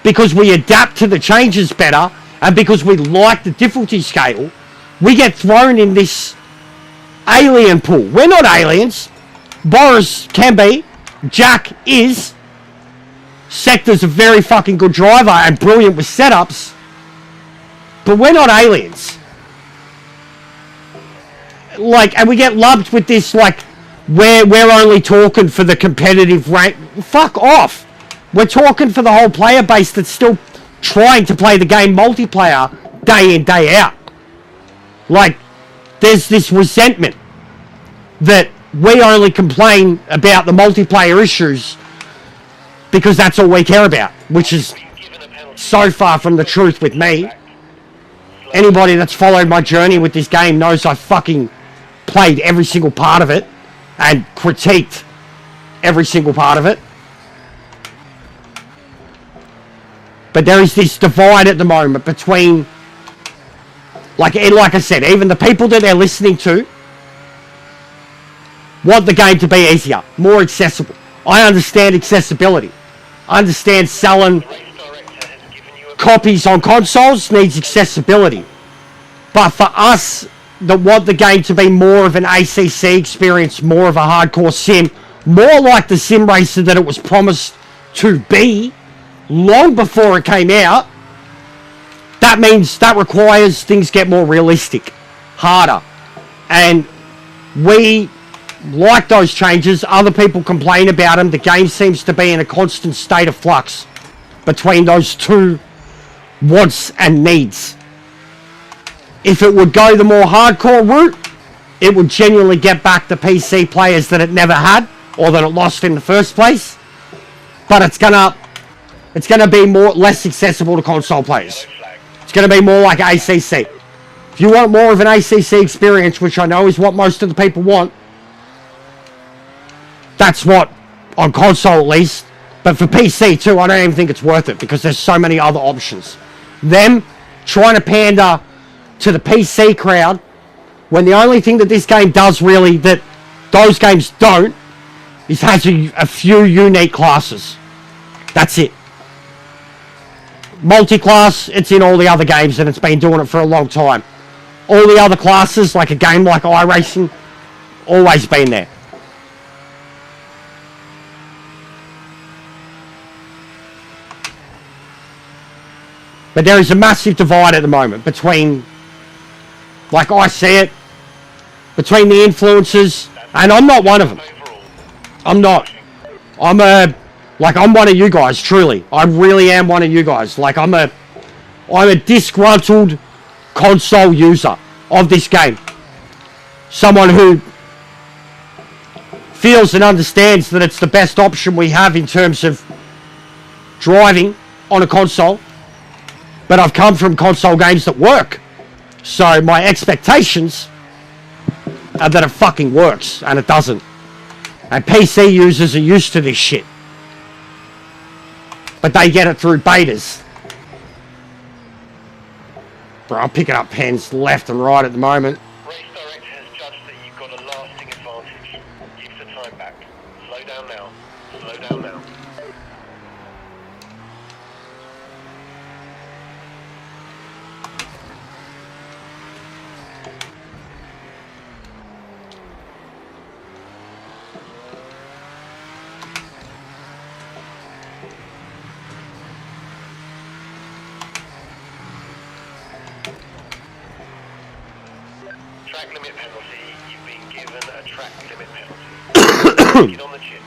because we adapt to the changes better, and because we like the difficulty scale, we get thrown in this alien pool. We're not aliens. Boris can be. Jack is. Sector's a very fucking good driver and brilliant with setups. But we're not aliens. Like, and we get lumped with this, like, we're only talking for the competitive rank. Fuck off. We're talking for the whole player base that's still trying to play the game multiplayer day in, day out. Like, there's this resentment that we only complain about the multiplayer issues because that's all we care about, which is so far from the truth with me. Anybody that's followed my journey with this game knows I fucking played every single part of it and critiqued every single part of it. But there is this divide at the moment between, like I said, even the people that they're listening to want the game to be easier, more accessible. I understand accessibility. I understand selling copies on consoles needs accessibility. But for us that want the game to be more of an ACC experience, more of a hardcore sim, more like the sim racer that it was promised to be long before it came out, that means that requires things get more realistic, harder. And we like those changes. Other people complain about them. The game seems to be in a constant state of flux between those two wants and needs. If it would go the more hardcore route, it would genuinely get back the PC players that it never had or that it lost in the first place. But it's gonna be less accessible to console players. It's gonna be more like ACC. If you want more of an ACC experience, which I know is what most of the people want, that's what, on console at least, but for PC too, I don't even think it's worth it because there's so many other options. Them trying to pander to the PC crowd when the only thing that this game does really that those games don't is has a few unique classes. That's it. Multi-class, it's in all the other games and it's been doing it for a long time. All the other classes, like a game like iRacing, always been there. But there is a massive divide at the moment between, like I see it, between the influencers, and I'm not one of them. I'm not. I'm one of you guys, truly. I really am one of you guys. Like, I'm a disgruntled console user of this game. Someone who feels and understands that it's the best option we have in terms of driving on a console. But I've come from console games that work. So my expectations are that it fucking works, and it doesn't. And PC users are used to this shit. But they get it through betas. Bro, I'm picking up pens left and right at the moment. Race Director has judged that you've got a lasting advantage. Give the time back. Slow down now. Slow down now. Track limit penalty. You've been given a track limit penalty. Get on the chip.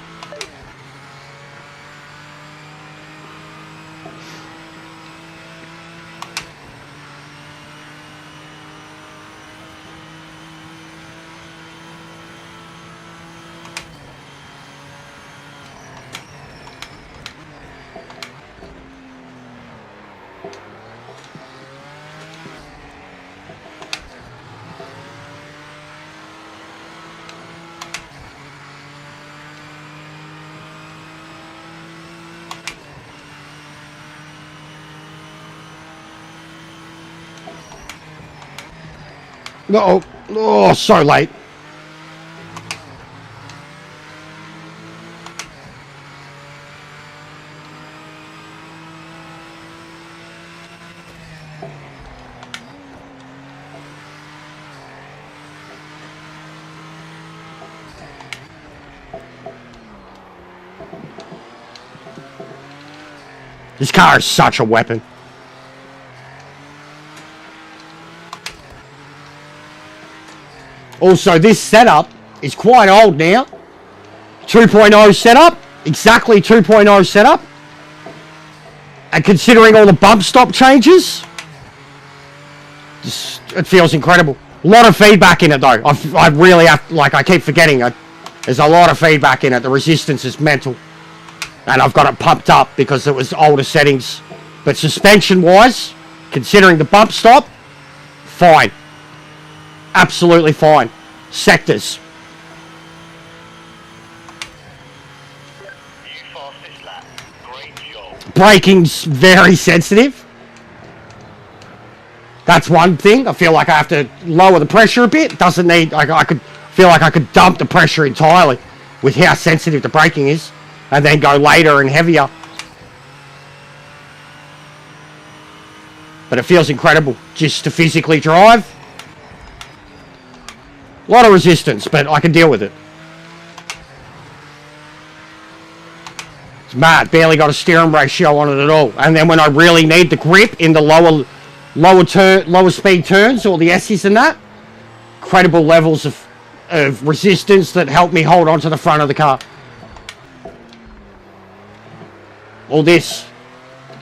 Uh-oh. Oh, so late. This car is such a weapon. Also, this setup is quite old now. 2.0 setup. Exactly 2.0 setup. And considering all the bump stop changes, it feels incredible. A lot of feedback in it though. I really have, like, I keep forgetting it. There's a lot of feedback in it. The resistance is mental. And I've got it pumped up because it was older settings. But suspension wise, considering the bump stop, fine. Absolutely fine. Sectors. You fastest lap. Great job. Braking's very sensitive. That's one thing. I feel like I have to lower the pressure a bit. Doesn't need, I could feel like I could dump the pressure entirely with how sensitive the braking is. And then go later and heavier. But it feels incredible just to physically drive. A lot of resistance, but I can deal with it. It's mad. Barely got a steering ratio on it at all. And then when I really need the grip in the lower speed turns, or the S's and that, incredible levels of resistance that help me hold on to the front of the car. All this,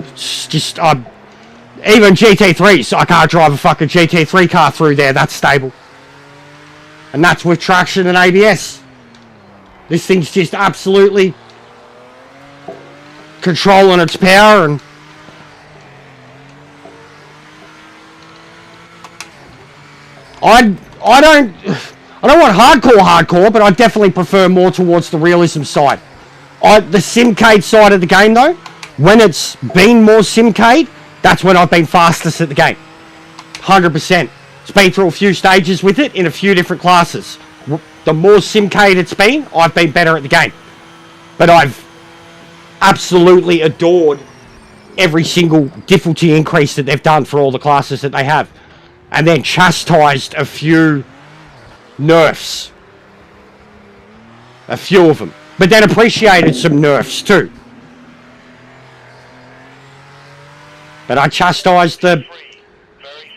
it's just, even GT3s, I can't drive a fucking GT3 car through there, that's stable. And that's with traction and ABS. This thing's just absolutely controlling its power, and I don't want hardcore, but I definitely prefer more towards the realism side. The Simcade side of the game though, when it's been more Simcade, that's when I've been fastest at the game. 100%. It's been through a few stages with it in a few different classes. The more Simcade it's been, I've been better at the game. But I've absolutely adored every single difficulty increase that they've done for all the classes that they have. And then chastised a few nerfs. A few of them. But then appreciated some nerfs too. But I chastised Very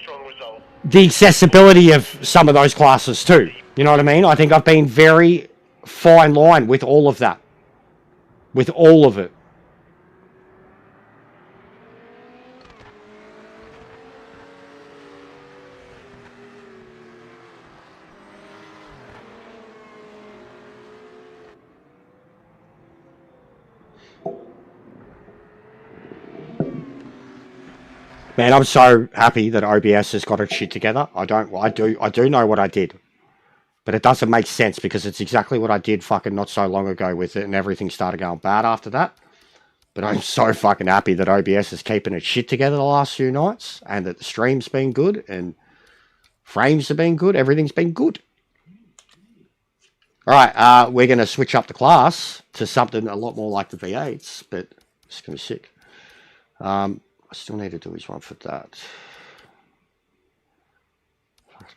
strong result. the accessibility of some of those classes too. You know what I mean? I think I've been very fine line with all of that. With all of it. Man, I'm so happy that OBS has got its shit together. I do know what I did. But it doesn't make sense because it's exactly what I did fucking not so long ago with it, and everything started going bad after that. But I'm so fucking happy that OBS is keeping its shit together the last few nights, and that the stream's been good, and frames have been good, everything's been good. Alright, we're going to switch up the class to something a lot more like the V8s, but it's going to be sick. I still need to do his one for that.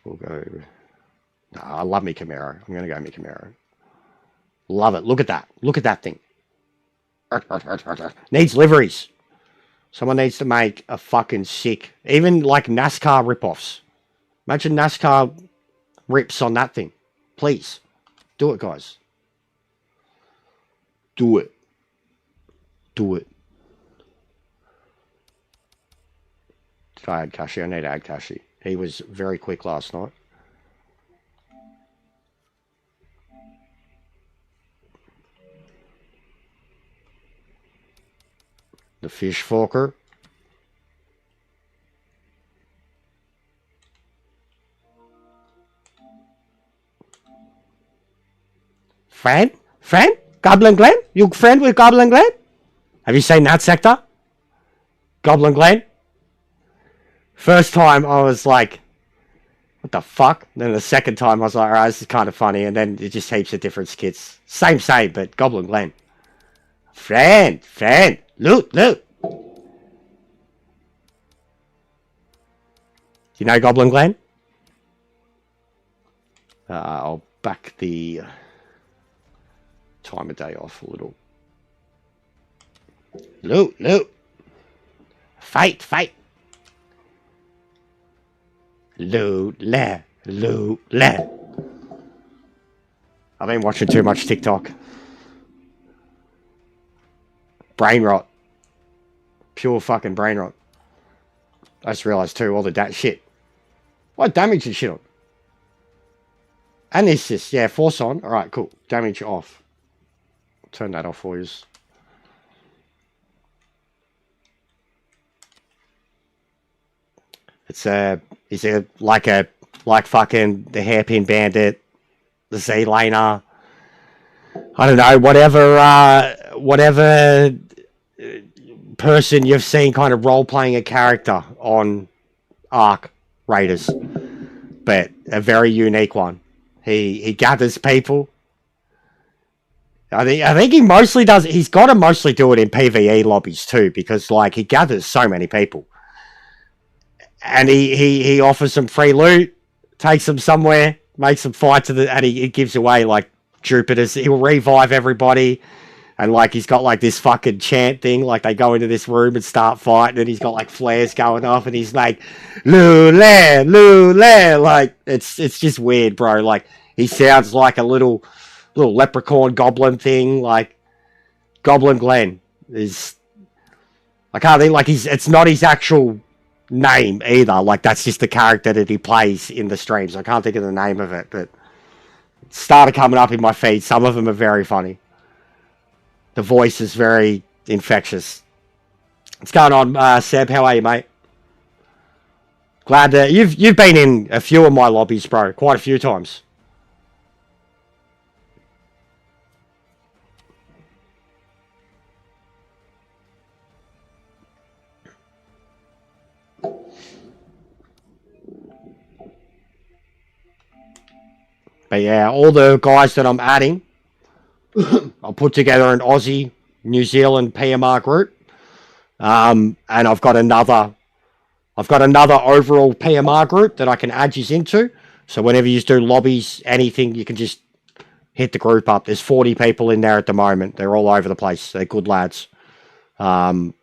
We'll go. No, I love me Camaro. I'm going to go me Camaro. Love it. Look at that. Look at that thing. Needs liveries. Someone needs to make a fucking sick. Even like NASCAR ripoffs. Imagine NASCAR rips on that thing. Please. Do it, guys. Do it. Do it. Did I add Kashi? I need to add Kashi. He was very quick last night. The fish forker. Friend? Friend? Goblin Glen? You friend with Goblin Glen? Have you seen that sector? Goblin Glen? First time I was like, what the fuck? Then the second time I was like, alright, this is kind of funny. And then it just heaps of different skits. Same, but Goblin Glen. Friend, loot. You know Goblin Glen? I'll back the time of day off a little. Loot. Fight. Loot. I've been watching too much TikTok. Brain rot. Pure fucking brain rot. I just realised too, all the shit. What damage and shit on? And this is, yeah, force on. Alright, cool. Damage off. Turn that off for you. Is it like fucking the Hairpin Bandit, the Z-Laner, I don't know, whatever person you've seen kind of role-playing a character on Ark Raiders, but a very unique one. He gathers people. I think he mostly does. He's got to mostly do it in PvE lobbies too, because like he gathers so many people, and he offers some free loot, takes them somewhere, makes them fight and he gives away like Jupiter's. He'll revive everybody. And, like, he's got, like, this fucking chant thing. Like, they go into this room and start fighting. And he's got, like, flares going off. And he's like, Lule. Like, it's just weird, bro. Like, he sounds like a little leprechaun goblin thing. Like, Goblin Glen is... I can't think, like, it's not his actual name either. Like, that's just the character that he plays in the streams. I can't think of the name of it. But it started coming up in my feed. Some of them are very funny. The voice is very infectious. What's going on, Seb? How are you, mate? Glad that you've been in a few of my lobbies, bro. Quite a few times. But yeah, all the guys that I'm adding, I'll put together an Aussie, New Zealand PMR group, and I've got another overall PMR group that I can add you into. So whenever you do lobbies, anything, you can just hit the group up. There's 40 people in there at the moment. They're all over the place. They're good lads. But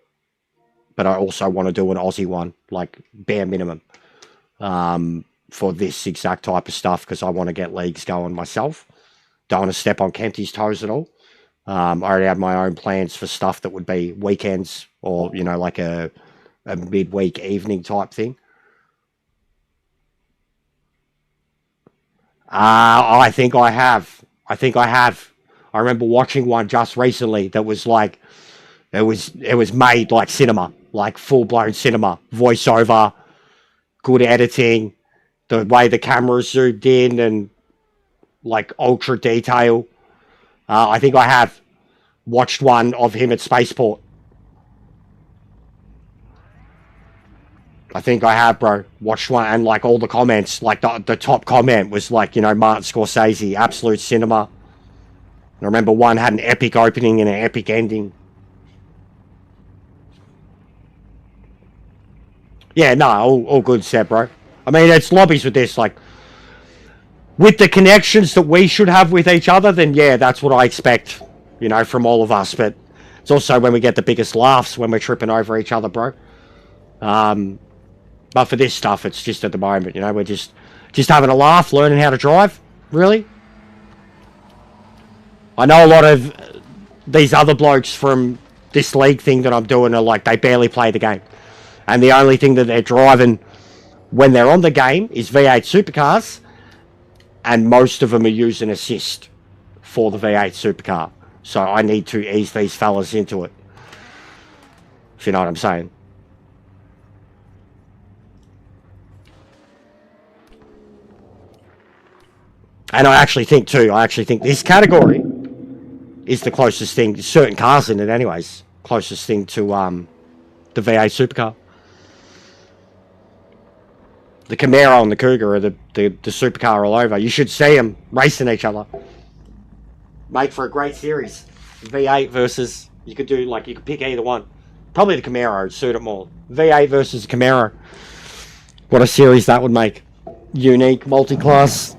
I also want to do an Aussie one, like bare minimum, for this exact type of stuff because I want to get leagues going myself. Don't want to step on Kenty's toes at all. I already have my own plans for stuff that would be weekends or, you know, like a midweek evening type thing. I think I have. I remember watching one just recently that was like, it was made like cinema, like full-blown cinema, voiceover, good editing, the way the camera zoomed in and like ultra detail. I think I have watched one of him at Spaceport. I think I have, bro. Watched one and like all the comments, like the top comment was like, you know, Martin Scorsese, absolute cinema. And I remember one had an epic opening and an epic ending. Yeah, no, all good, Seb, bro. I mean, it's lobbies with this, like, with the connections that we should have with each other, then yeah, that's what I expect, you know, from all of us. But it's also when we get the biggest laughs when we're tripping over each other, bro. But for this stuff, it's just at the moment, you know, we're just having a laugh, learning how to drive, really. I know a lot of these other blokes from this league thing that I'm doing are like, they barely play the game. And the only thing that they're driving when they're on the game is V8 supercars. And most of them are using assist for the V8 supercar. So I need to ease these fellas into it. If you know what I'm saying. And I actually think this category is the closest thing, certain cars in it anyways, closest thing to the V8 supercar. The Camaro and the Cougar are the supercar all over. You should see them racing each other. Make for a great series. V8 versus, you could do, like, you could pick either one. Probably the Camaro would suit it more. V8 versus Camaro. What a series that would make. Unique, multi-class.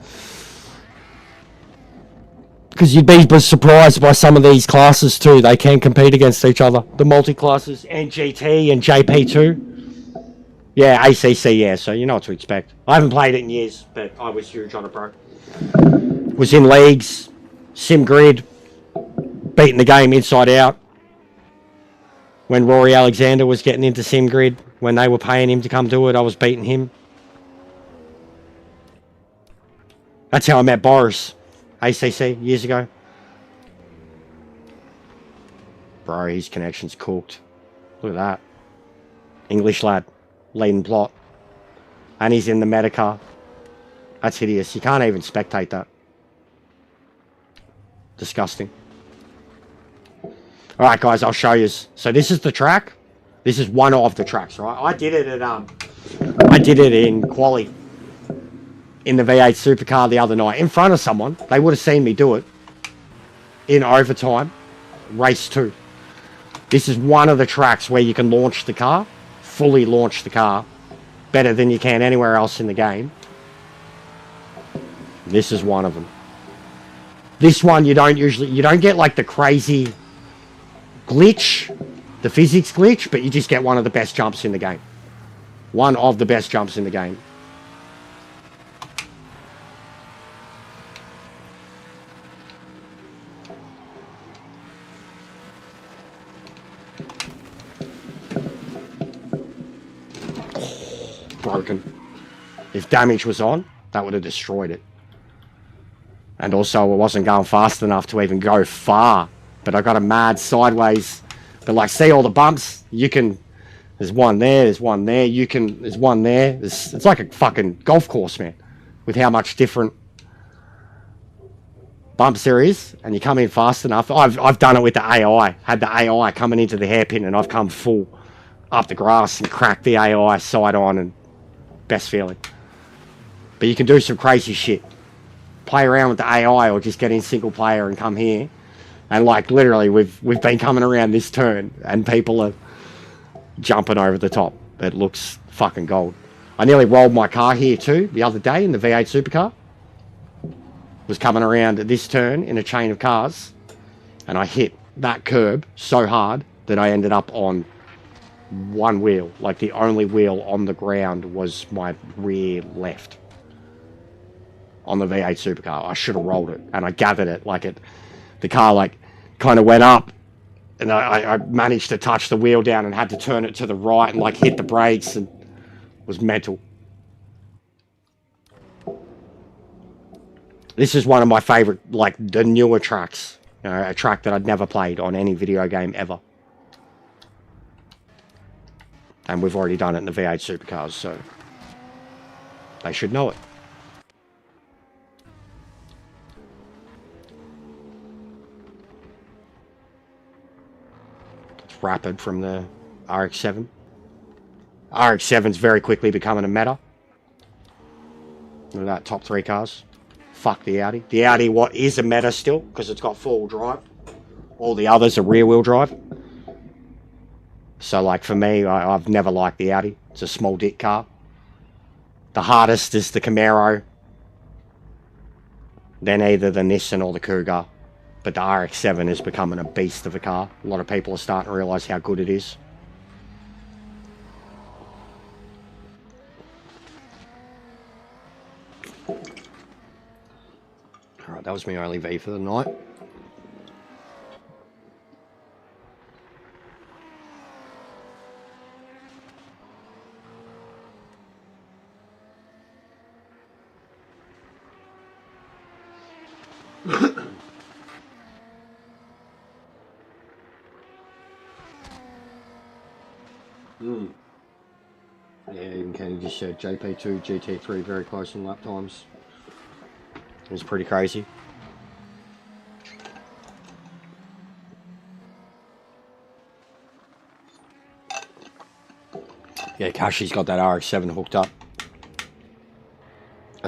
Because you'd be surprised by some of these classes too. They can compete against each other. The multi-classes and GT and JP2. Yeah, ACC, yeah, so you know what to expect. I haven't played it in years, but I was huge on it, bro. Was in leagues, sim grid, beating the game inside out. When Rory Alexander was getting into sim grid, when they were paying him to come do it, I was beating him. That's how I met Boris. ACC, years ago. Bro, his connection's cooked. Look at that. English lad. Leading plot. And he's in the Medicar. That's hideous. You can't even spectate that. Disgusting. Alright guys, I'll show you. So this is the track. This is one of the tracks, right? I did it at I did it in quali in the V8 supercar the other night in front of someone. They would have seen me do it in overtime. Race 2. This is one of the tracks where you can launch the car. Fully launch the car better than you can anywhere else in the game. This is one of them. This one you don't get like the crazy glitch, the physics glitch, but you just get one of the best jumps in the game. One of the best jumps in the game. Broken. If damage was on, that would have destroyed it. And also it wasn't going fast enough to even go far. But I got a mad sideways. But like, see all the bumps? You can, there's one there, there's one there, there's one there. It's like a fucking golf course, man. With how much different bumps there is. And you come in fast enough. I've done it with the AI. Had the AI coming into the hairpin and I've come full up the grass and cracked the AI side on, and best feeling. But you can do some crazy shit. Play around with the AI or just get in single player and come here. And like literally we've been coming around this turn and people are jumping over the top. It looks fucking gold. I nearly rolled my car here too the other day in the V8 supercar. Was coming around at this turn in a chain of cars and I hit that curb so hard that I ended up on one wheel. Like the only wheel on the ground was my rear left on the V8 supercar. I should have rolled it and I gathered it like it. The car like kind of went up and I managed to touch the wheel down and had to turn it to the right and like hit the brakes and was mental. This is one of my favorite, like the newer tracks. You know, a track that I'd never played on any video game ever. And we've already done it in the V8 supercars, so they should know it. It's rapid from the RX-7. RX-7's very quickly becoming a meta. Look at that, top 3 cars. Fuck the Audi. The Audi, what is a meta still, because it's got 4-wheel drive. All the others are rear-wheel drive. So, like, for me, I've never liked the Audi. It's a small dick car. The hardest is the Camaro. Then either the Nissan or the Cougar. But the RX-7 is becoming a beast of a car. A lot of people are starting to realise how good it is. Alright, that was my only V for the night. Yeah, even Kenny just said JP2, GT3 very close in lap times. It was pretty crazy. Yeah, Kashi's got that RX-7 hooked up.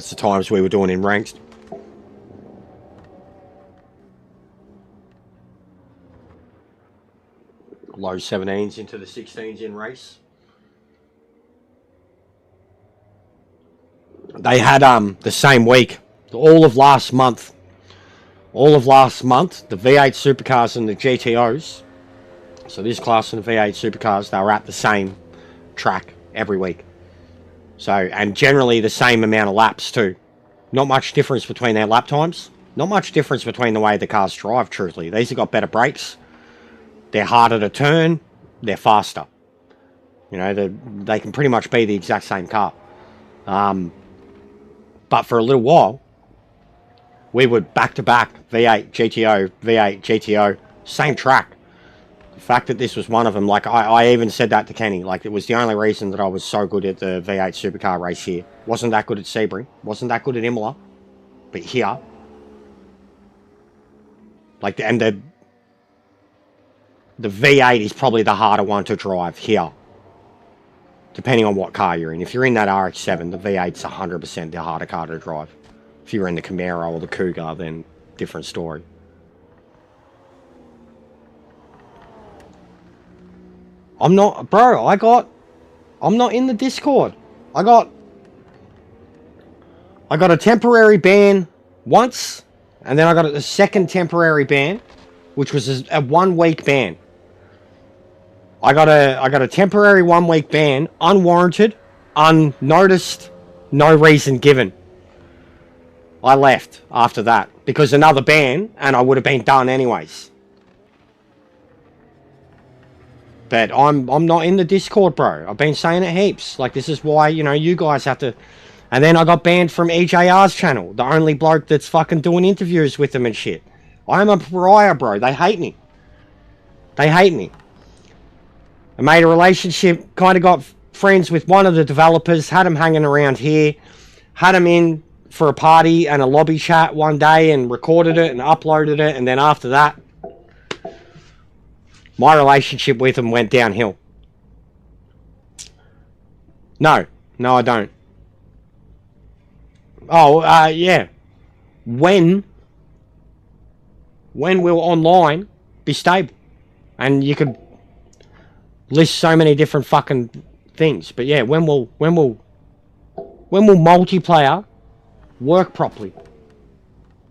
That's the times we were doing in ranked. Low 17s into the 16s in race. They had the same week, all of last month, the V8 supercars and the GTOs. So this class and the V8 supercars, they were at the same track every week. So, and generally the same amount of laps too. Not much difference between their lap times. Not much difference between the way the cars drive, truthfully. These have got better brakes. They're harder to turn. They're faster. You know, they can pretty much be the exact same car. But for a little while, we would back-to-back V8 GTO, same track. The fact that this was one of them, like I even said that to Kenny, like it was the only reason that I was so good at the V8 supercar race here. Wasn't that good at Sebring, wasn't that good at Imola, but here, like, and the V8 is probably the harder one to drive here, depending on what car you're in. If you're in that RX-7, the V8's 100% the harder car to drive. If you're in the Camaro or the Cougar, then different story. I'm not, bro, I'm not in the Discord. I got a temporary ban once, and then I got a second temporary ban, which was a 1 week ban. I got a temporary 1 week ban, unwarranted, unnoticed, no reason given. I left after that because another ban and I would have been done anyways. But I'm not in the Discord, bro. I've been saying it heaps. Like, this is why, you know, you guys have to. And then I got banned from EJR's channel, the only bloke that's fucking doing interviews with them and shit. I'm a pariah, bro. They hate me. They hate me. I made a relationship, kind of got friends with one of the developers, had him hanging around here, had him in for a party and a lobby chat one day and recorded it and uploaded it, and then after that, my relationship with him went downhill. No, I don't. Oh, yeah. When will online be stable? And you could list so many different fucking things, but yeah, when will multiplayer work properly?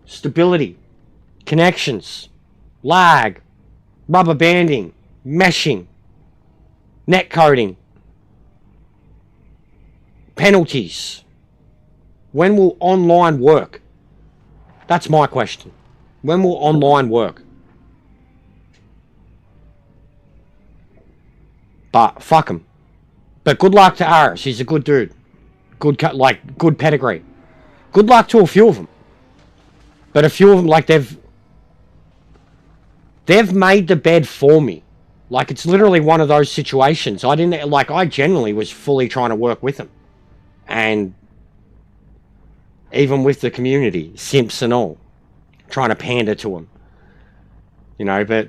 Stability, connections, lag, rubber banding, meshing, net coding, penalties. When will online work? That's my question. When will online work? But fuck him. But good luck to Aris. He's a good dude. Good pedigree. Good luck to a few of them. But a few of them, like, they've made the bed for me. Like, it's literally one of those situations. I generally was fully trying to work with them. And even with the community, simps and all, trying to pander to them. You know, but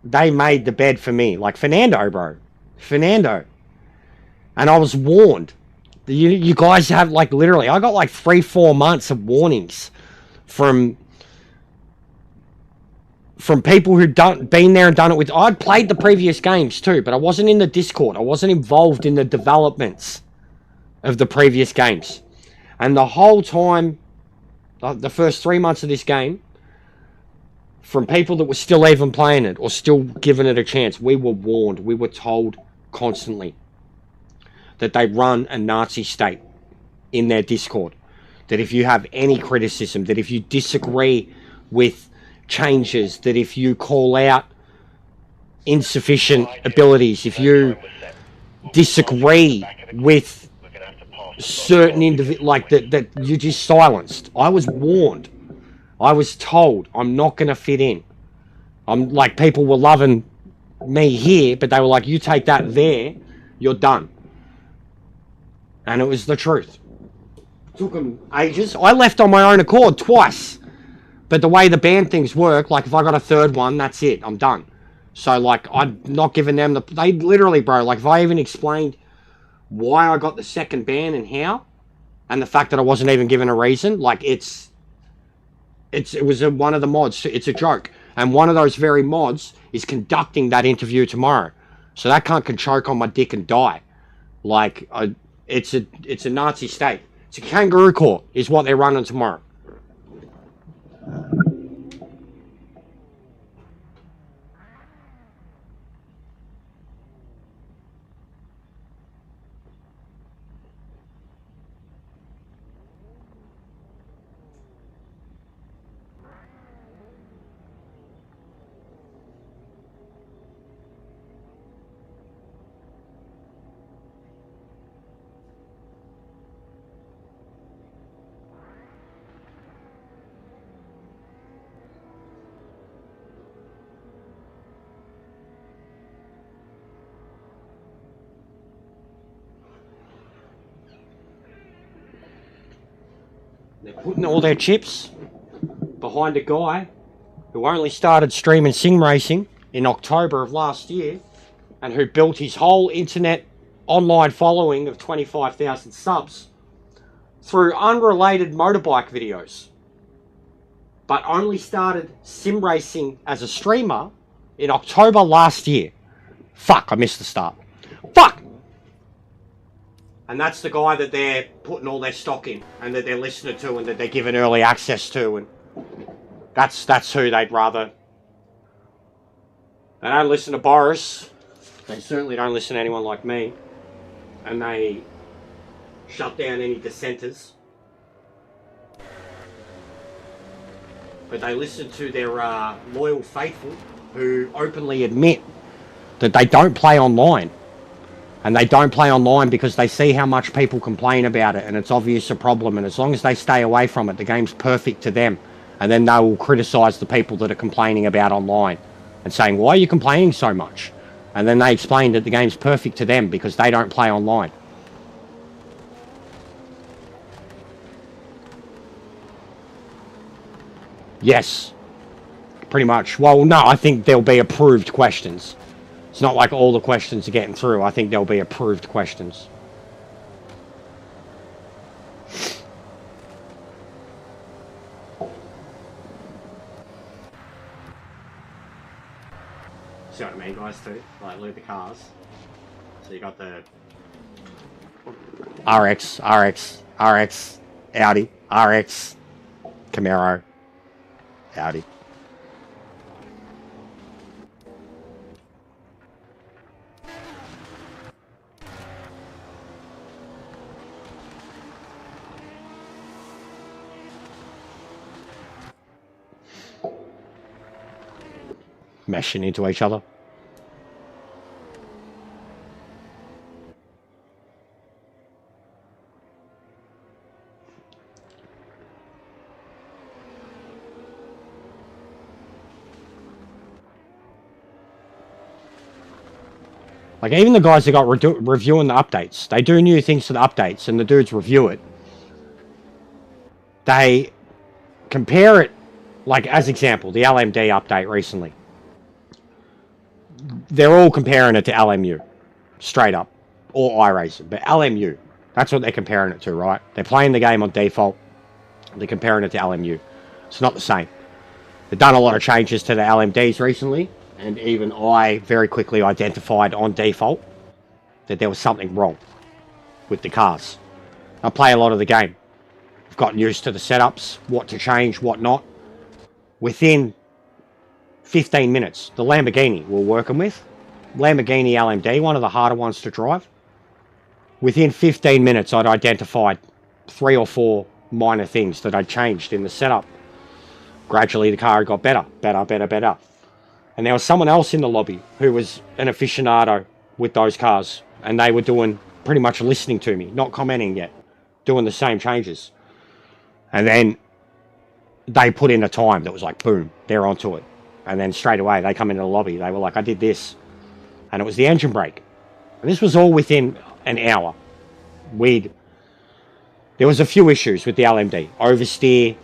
they made the bed for me. Like Fernando, bro. Fernando. And I was warned. You guys have, like, literally, I got like 3-4 months of warnings from people who'd been there and done it with. I'd played the previous games too, but I wasn't in the Discord. I wasn't involved in the developments of the previous games. And the whole time, the first 3 months of this game, from people that were still even playing it or still giving it a chance, we were warned. We were told constantly that they run a Nazi state in their Discord. That if you have any criticism, that if you disagree with changes, that if you call out insufficient abilities, if you disagree with certain individuals, like that you're just silenced. I was warned. I was told I'm not going to fit in. I'm like, people were loving me here, but they were like, you take that there, you're done. And it was the truth. Took them ages. I left on my own accord twice. But the way the ban things work, like if I got a third one, that's it. I'm done. So like, I'm not giving them the... They literally, bro, like if I even explained why I got the second ban and how, and the fact that I wasn't even given a reason, like it was one of the mods. It's a joke, and one of those very mods is conducting that interview tomorrow, so that cunt can choke on my dick and die. Like it's a Nazi state. It's a kangaroo court is what they're running tomorrow. They're putting all their chips behind a guy who only started streaming sim racing in October of last year and who built his whole internet online following of 25,000 subs through unrelated motorbike videos, but only started sim racing as a streamer in October last year. Fuck, I missed the start. Fuck! And that's the guy that they're putting all their stock in, and that they're listening to, and that they're giving early access to, and that's who they'd rather. They don't listen to Boris. They certainly don't listen to anyone like me, and they shut down any dissenters. But they listen to their loyal faithful who openly admit that they don't play online. And they don't play online because they see how much people complain about it, and it's obvious a problem, and as long as they stay away from it, the game's perfect to them. And then they will criticise the people that are complaining about online and saying, why are you complaining so much? And then they explain that the game's perfect to them because they don't play online. Yes, pretty much. Well, no, I think there'll be approved questions. It's not like all the questions are getting through. I think there'll be approved questions. See what I mean, guys, too? Like, look at the cars. So you got the RX, Audi, RX, Camaro, Audi. Meshing into each other. Like, even the guys that got reviewing the updates, they do new things to the updates, and the dudes review it. They compare it, like, as example, the LMD update recently. They're all comparing it to LMU, straight up, or iRacing, but LMU, that's what they're comparing it to, right? They're playing the game on default, they're comparing it to LMU. It's not the same. They've done a lot of changes to the LMDs recently, and even I very quickly identified on default that there was something wrong with the cars. I play a lot of the game. I've gotten used to the setups, what to change, what not. Within 15 minutes, the Lamborghini we're working with, Lamborghini LMD, one of the harder ones to drive. Within 15 minutes, I'd identified 3 or 4 minor things that I'd changed in the setup. Gradually, the car got better. And there was someone else in the lobby who was an aficionado with those cars, and they were doing pretty much listening to me, not commenting yet, doing the same changes. And then they put in a time that was like, boom, they're onto it. And then straight away, they come into the lobby. They were like, I did this. And it was the engine brake. And this was all within an hour. There was a few issues with the LMD. Oversteer.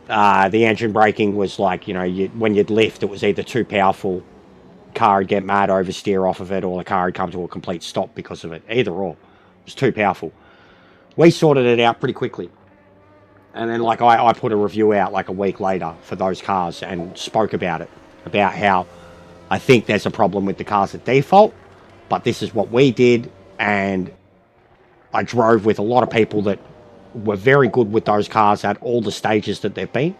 The engine braking was like, you know, when you'd lift, it was either too powerful. Car would get mad, oversteer off of it, or the car would come to a complete stop because of it. Either or. It was too powerful. We sorted it out pretty quickly. And then like I put a review out like a week later for those cars and spoke about it. About how I think there's a problem with the cars at default, but this is what we did, and I drove with a lot of people that were very good with those cars at all the stages that they've been,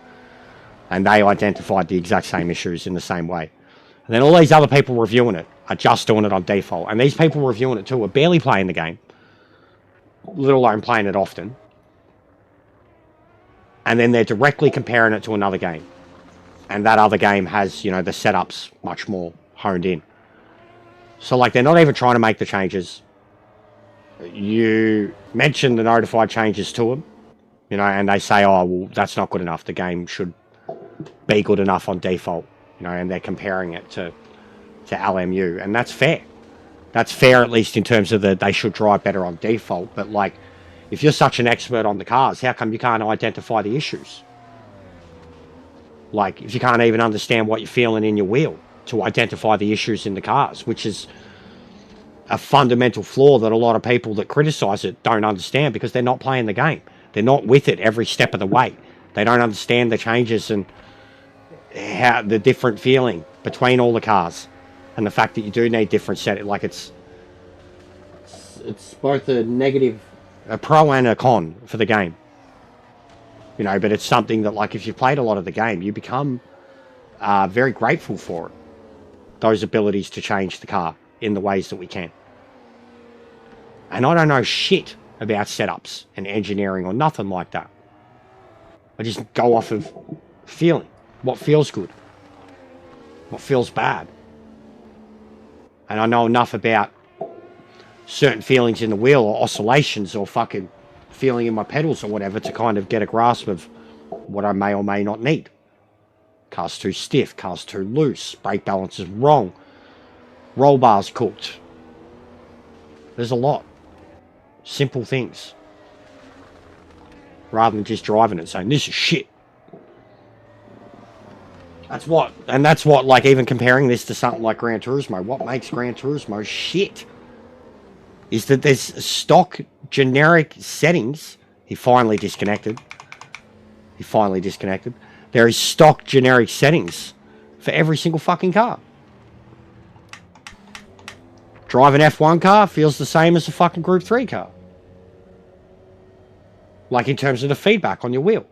and they identified the exact same issues in the same way. And then all these other people reviewing it are just doing it on default, and these people reviewing it too are barely playing the game, let alone playing it often, and then they're directly comparing it to another game, and that other game has, you know, the setups much more honed in. So like they're not even trying to make the changes. You mention the notified changes to them, you know, and they say, oh, well, that's not good enough. The game should be good enough on default, you know, and they're comparing it to LMU, and that's fair. That's fair, at least in terms of that they should drive better on default. But like, if you're such an expert on the cars, how come you can't identify the issues? Like, if you can't even understand what you're feeling in your wheel to identify the issues in the cars, which is a fundamental flaw that a lot of people that criticize it don't understand because they're not playing the game. They're not with it every step of the way. They don't understand the changes and how the different feeling between all the cars, and the fact that you do need different settings. Like it's both a negative, a pro and a con for the game. You know, but it's something that, like, if you've played a lot of the game, you become very grateful for it. Those abilities to change the car in the ways that we can. And I don't know shit about setups and engineering or nothing like that. I just go off of feeling. What feels good. What feels bad. And I know enough about certain feelings in the wheel or oscillations or fucking feeling in my pedals or whatever to kind of get a grasp of what I may or may not need. Car's too stiff, car's too loose, brake balance is wrong, roll bars cooked. There's a lot. Simple things. Rather than just driving it saying, this is shit. That's what, like, even comparing this to something like Gran Turismo, what makes Gran Turismo shit is that there's stock generic settings. He finally disconnected. There is stock generic settings for every single fucking car. Drive an F1 car feels the same as a fucking Group 3 car. Like in terms of the feedback on your wheel.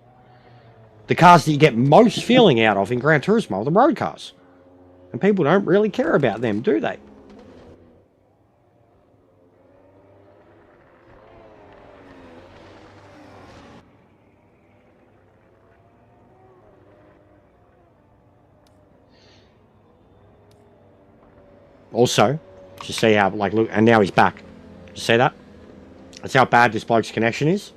The cars that you get most feeling out of in Gran Turismo are the road cars. And people don't really care about them, do they? Also, just see how, like, look, and now he's back. You see that? That's how bad this bloke's connection is.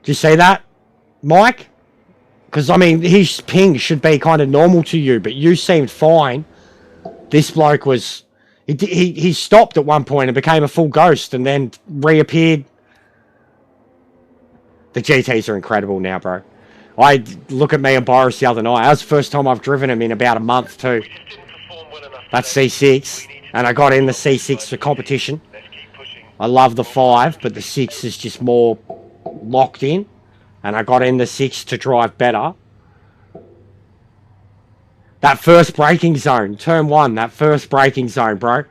Do you see that, Mike? Because, I mean, his ping should be kind of normal to you, but you seemed fine. This bloke was... He stopped at one point and became a full ghost and then reappeared. The GTs are incredible now, bro. I look at me and Boris the other night. That was the first time I've driven him in about a month too. That's C6, and I got in the C6 for competition. I love the 5, but the 6 is just more locked in, and I got in the 6 to drive better. That first braking zone, turn 1, that first braking zone, bro.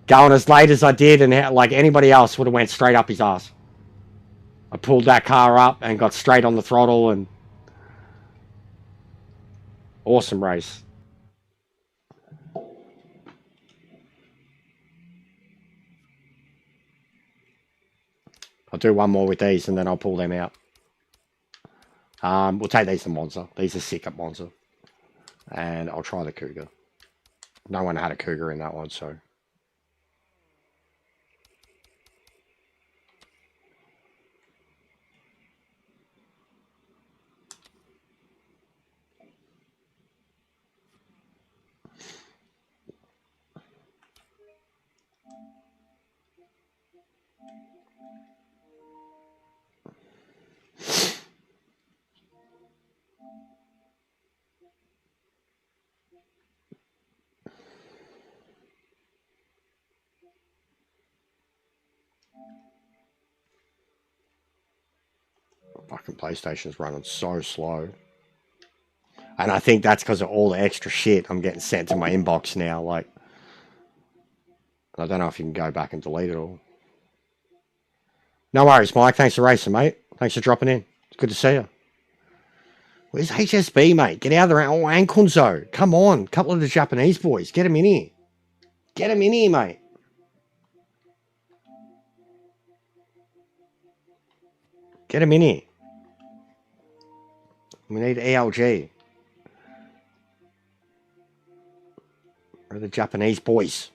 Going as late as I did, and like anybody else would have went straight up his ass. I pulled that car up and got straight on the throttle, and awesome race. I'll do one more with these and then I'll pull them out. We'll take these to Monza. These are sick at Monza. And I'll try the Cougar. No one had a Cougar in that one, so... Fucking PlayStation's running so slow. And I think that's because of all the extra shit I'm getting sent to my inbox now. Like, I don't know if you can go back and delete it all. No worries, Mike. Thanks for racing, mate. Thanks for dropping in. It's good to see you. Where's HSB, mate? Get out of there. Oh, and Kunzo. Come on. A couple of the Japanese boys. Get them in here. Get them in here, mate. Get them in here. We need ELG. Where are the Japanese boys?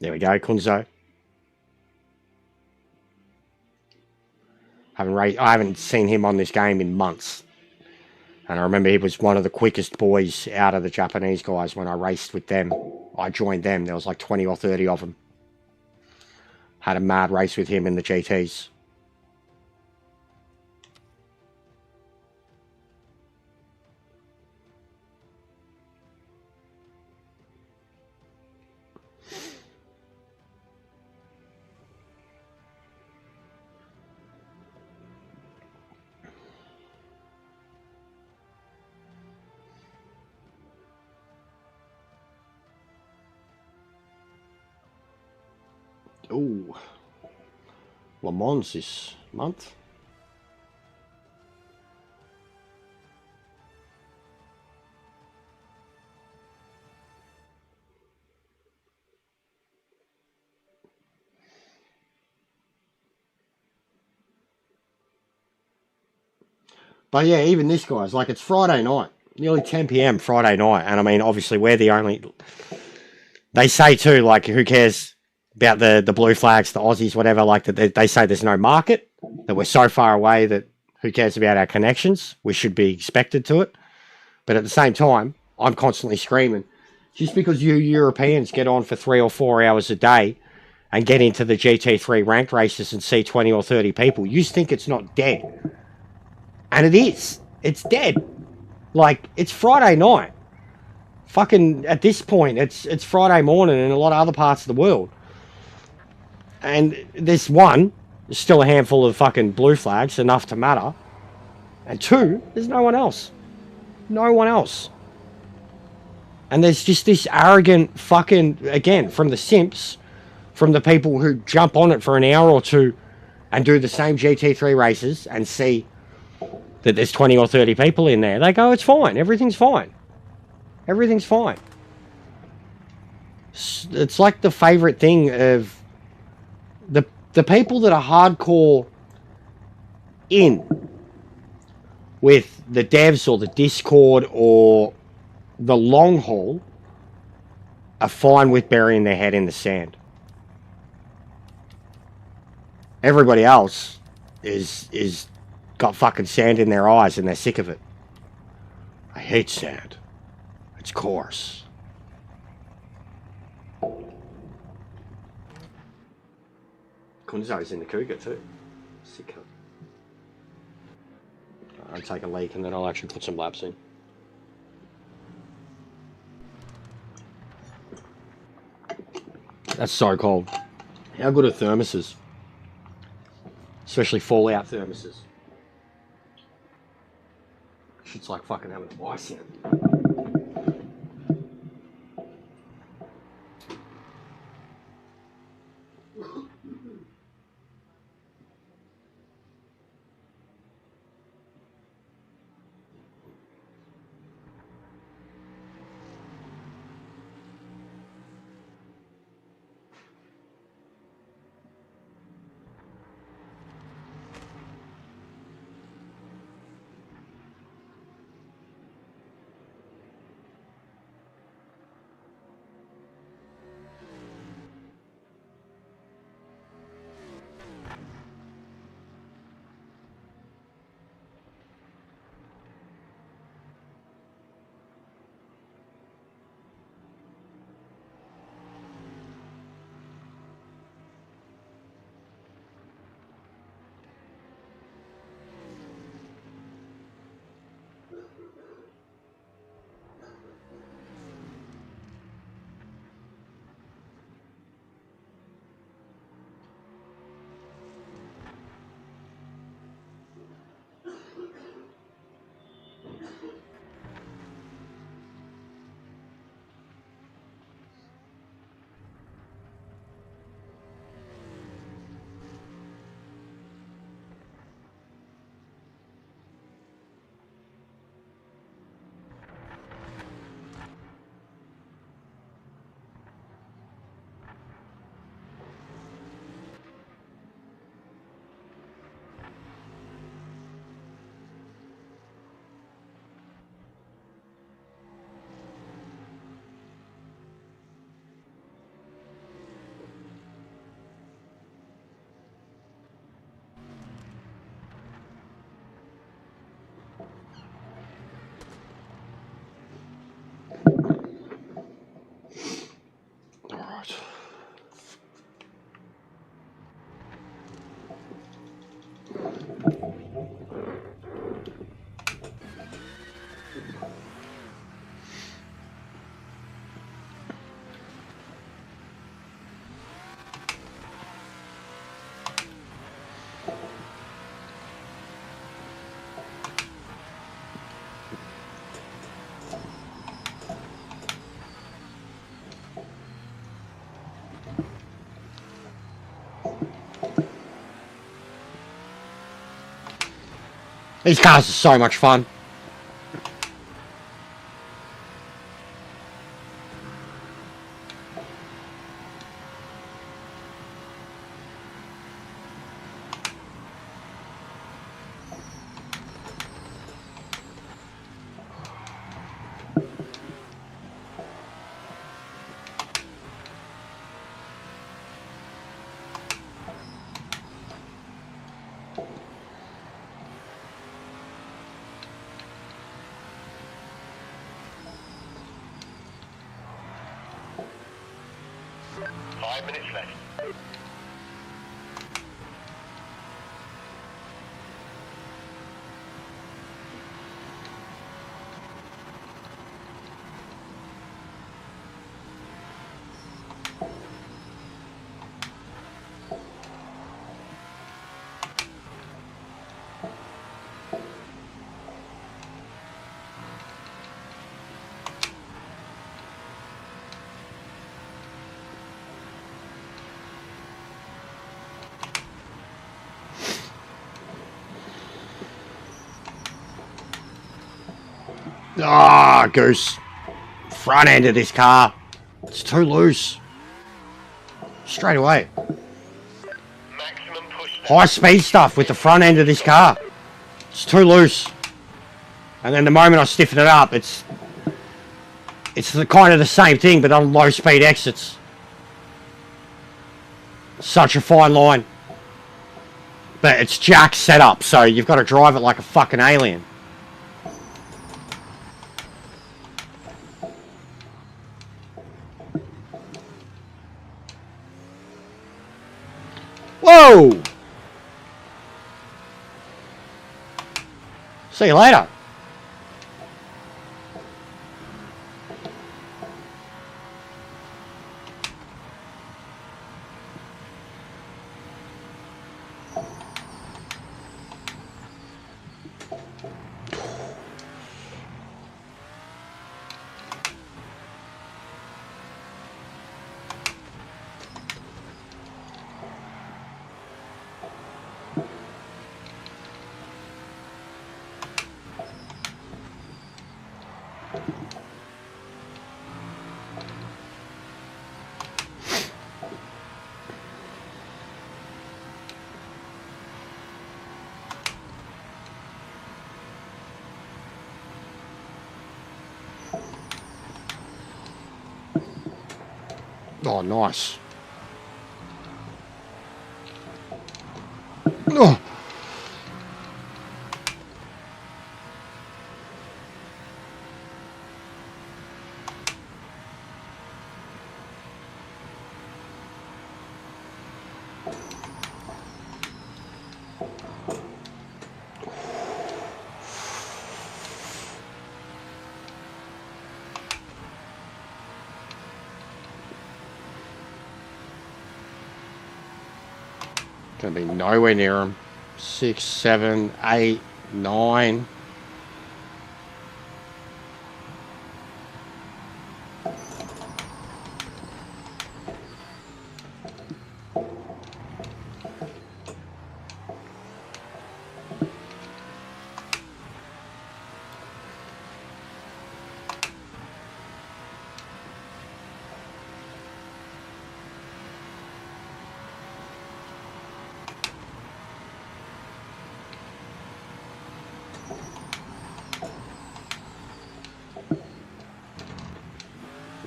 There we go, Kunzo. I haven't seen him on this game in months. And I remember he was one of the quickest boys out of the Japanese guys when I raced with them. I joined them. There was like 20 or 30 of them. Had a mad race with him in the GTs. Ooh. Le Mans this month. But yeah, even this guy's like, it's Friday night, nearly 10 p.m. Friday night. And I mean, obviously, we're the only. They say too, like, who cares about the blue flags, the Aussies, whatever. Like, that they say there's no market, that we're so far away that who cares about our connections? We should be expected to it. But at the same time, I'm constantly screaming, just because you Europeans get on for 3 or 4 hours a day and get into the GT3 ranked races and see 20 or 30 people, you think it's not dead. And it is. It's dead. Like, it's Friday night. Fucking, at this point, it's Friday morning in a lot of other parts of the world. And there's still a handful of fucking blue flags, enough to matter. And 2, there's no one else. No one else. And there's just this arrogant fucking, again, from the simps, from the people who jump on it for an hour or 2 and do the same GT3 races and see that there's 20 or 30 people in there. They go, it's fine. Everything's fine. Everything's fine. It's like the favorite thing of the people that are hardcore in with the devs or the Discord or the long haul are fine with burying their head in the sand. Everybody else is got fucking sand in their eyes and they're sick of it. I hate sand. It's coarse. Kunzo's in the Cougar too. Sick. I'll take a leak and then I'll actually put some laps in. That's so cold. How good are thermoses? Especially Fallout thermoses. Shit's like fucking having ice in it. These cars are so much fun. Five minutes left. Ah, goose. Front end of this car. It's too loose. Straight away. Maximum push. High speed stuff with the front end of this car. It's too loose. And then the moment I stiffen it up, it's the kind of the same thing, but on low speed exits. Such a fine line. But it's jack setup, so you've got to drive it like a fucking alien. Whoa! See you later. Oh, nice. Oh. Gonna be nowhere near them. 6, 7, 8, 9.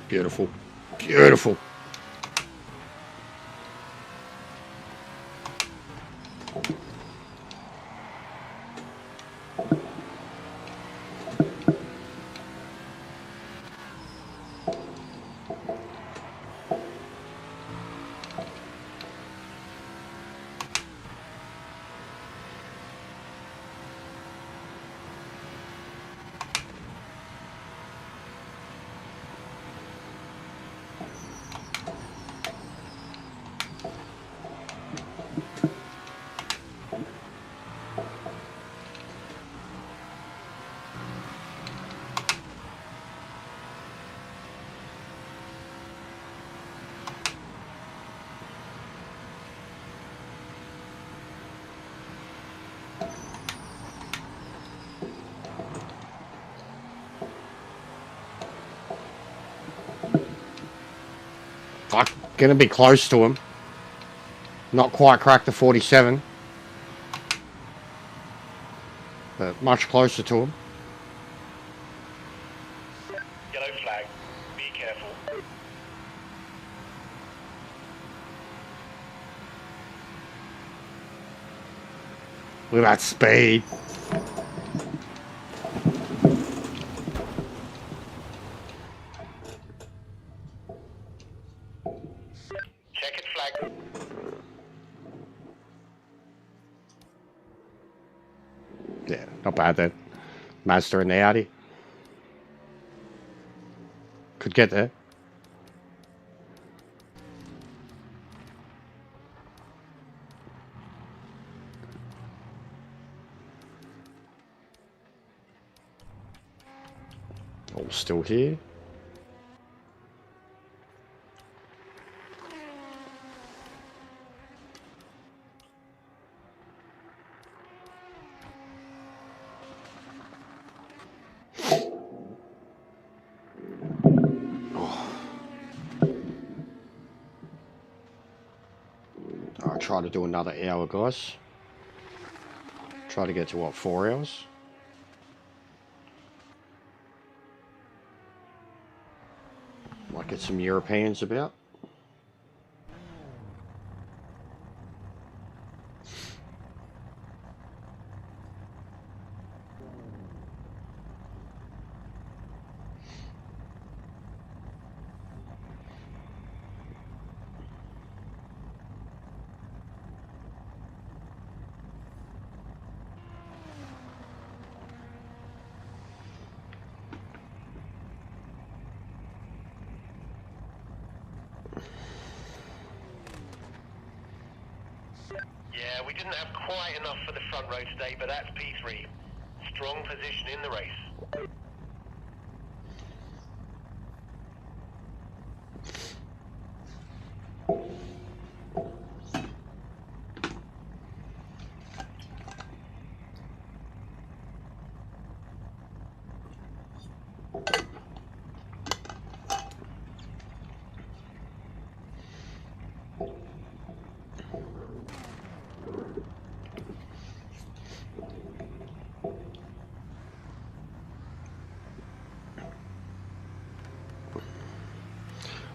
Beautiful. Beautiful. Gonna be close to him. Not quite cracked the 47. But much closer to him. Yellow flag. Be careful. Look at that speed. Checkered flag. Yeah, not bad then. Mazda and the Audi. Could get there. All still here. I'll try to do another hour, guys. Try to get to what, 4 hours? Might get some Europeans about. Yeah, we didn't have quite enough for the front row today, but that's P3. Strong position in the race.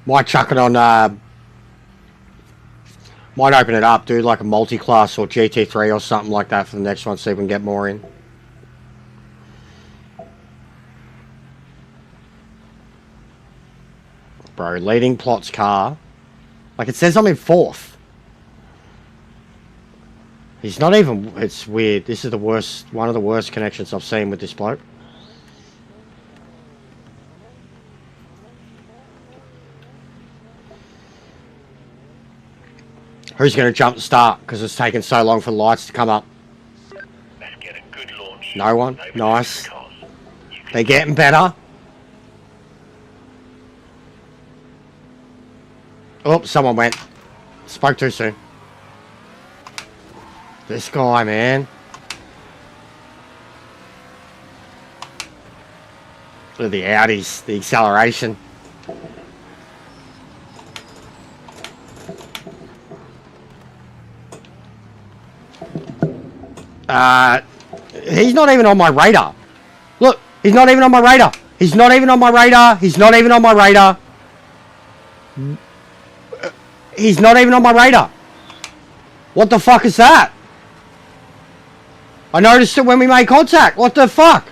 Might chuck it on, might open it up, do like a multi-class or GT3 or something like that for the next one, see if we can get more in. Bro, leading Plot's car. Like, it says I'm in 4th. He's not even, it's weird. This is the worst, one of the worst connections I've seen with this bloke. Who's going to jump the start? Because it's taken so long for the lights to come up. Let's get a good launch. No one. Over Nice. the cars. You can They're getting better. Oh, someone went. Spoke too soon. This guy, man. Look at the Audis, the acceleration. He's not even on my radar. Look, he's not even on my radar. He's not even on my radar. He's not even on my radar. He's not even on my radar. What the fuck is that? I noticed it when we made contact. What the fuck?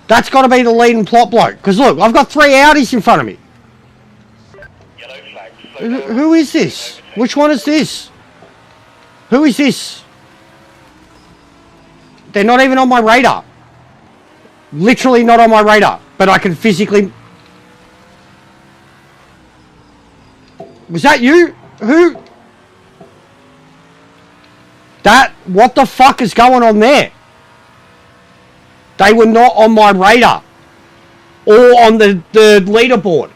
That's got to be the leading Plot bloke. Because look, I've got 3 Audis in front of me. Yellow flag. Slow down. Who is this? Which one is this? Who is this? They're not even on my radar. Literally not on my radar. But I can physically... Was that you? Who? That... What the fuck is going on there? They were not on my radar. Or on the leaderboard.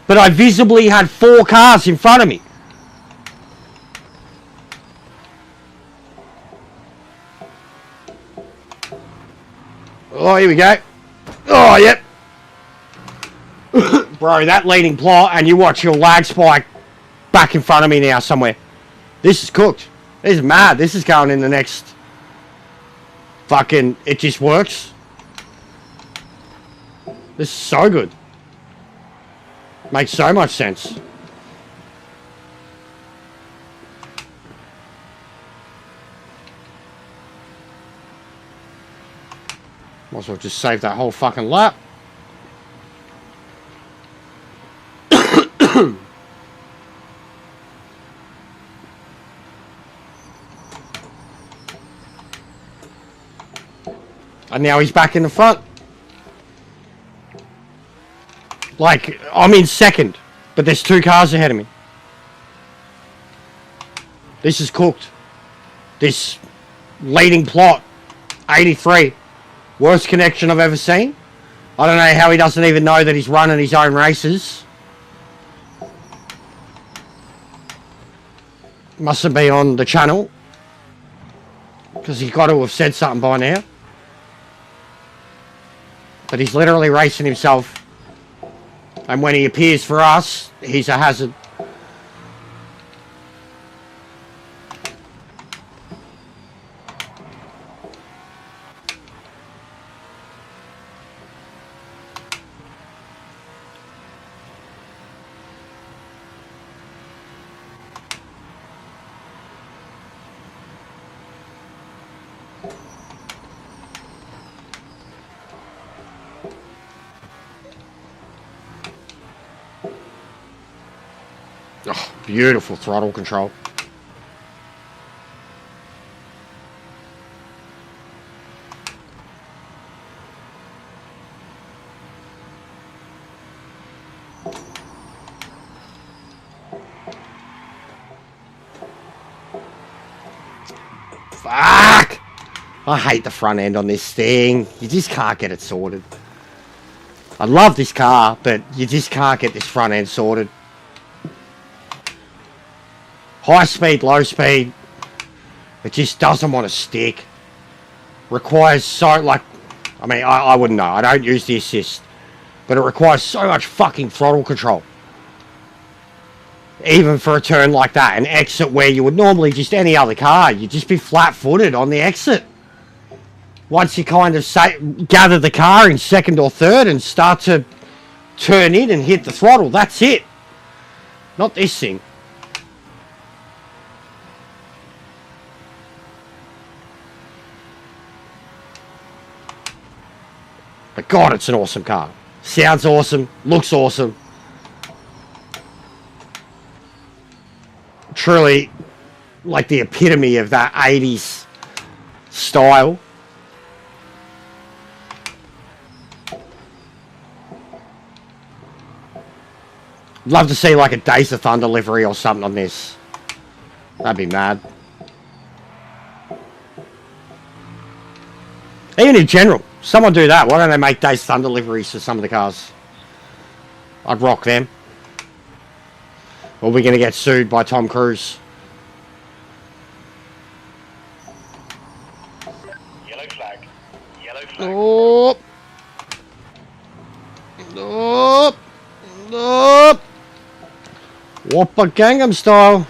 But I visibly had 4 cars in front of me. Oh, here we go. Oh, yep. Bro, that leading plot, and you watch your lag spike back in front of me now somewhere. This is cooked. This is mad. This is going in the next... Fucking... It just works. This is so good. Makes so much sense. Might as well just save that whole fucking lap. And now he's back in the front. Like, I'm in second, but there's 2 cars ahead of me. This is cooked. This leading plot, 83. Worst connection I've ever seen. I don't know how he doesn't even know that he's running his own races. Mustn't be on the channel. Because he's got to have said something by now. But he's literally racing himself. And when he appears for us, he's a hazard. Oh, beautiful throttle control. Fuck! I hate the front end on this thing. You just can't get it sorted. I love this car, but you just can't get this front end sorted. High speed, low speed. It just doesn't want to stick. Requires so, like... I mean, I wouldn't know. I don't use the assist. But it requires so much fucking throttle control. Even for a turn like that. An exit where you would normally just any other car. You'd just be flat-footed on the exit. Once you kind of gather the car in second or third and start to turn in and hit the throttle. That's it. Not this thing. But God, it's an awesome car. Sounds awesome. Looks awesome. Truly, like the epitome of that 80s style. Love to see like a Days of Thunder livery or something on this. That'd be mad. Even in general, someone do that. Why don't they make Days of Thunder liveries for some of the cars? I'd rock them. Or we're going to get sued by Tom Cruise. Yellow flag. Yellow flag. Nope. Nope. Nope. Whopper Gangnam Style.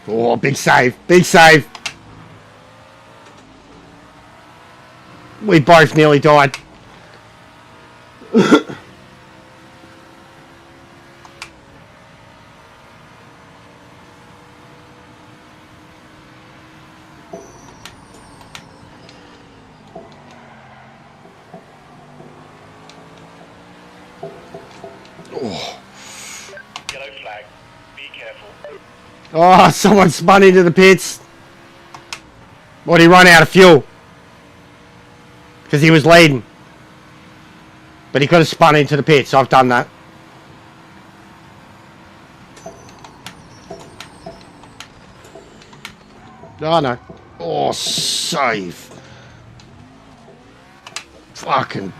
Oh, big save. Big save. We both nearly died. Yellow flag. Be careful. Oh, someone spun into the pits. What, he run out of fuel? Because he was leading. But he could have spun into the pits. I've done that. Oh, no. Oh, save. Fucking.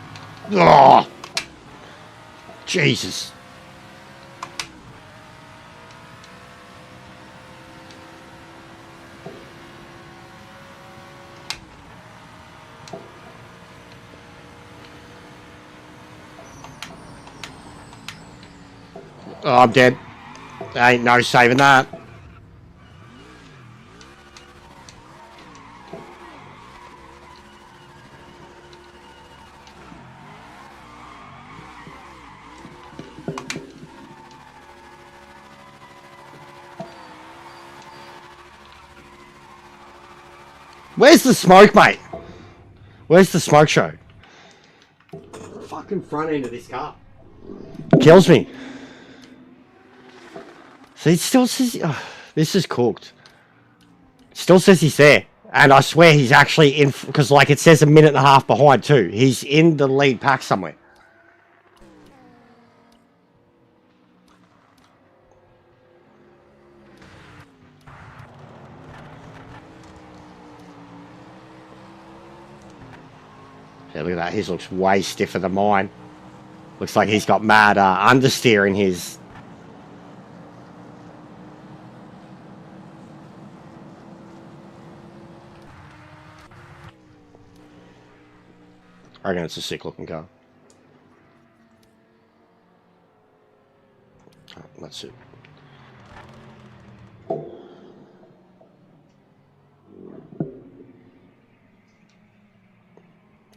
Oh. Jesus. Oh, I'm dead. Ain't no saving that. Where's the smoke, mate? Where's the smoke show? Fucking front end of this car. Kills me. So he still says... Oh, this is cooked. Still says he's there. And I swear he's actually in... Because, like, it says a minute and a half behind, too. He's in the lead pack somewhere. Yeah, look at that. His looks way stiffer than mine. Looks like he's got mad understeer in his... I reckon it's a sick looking car. Oh, that's it.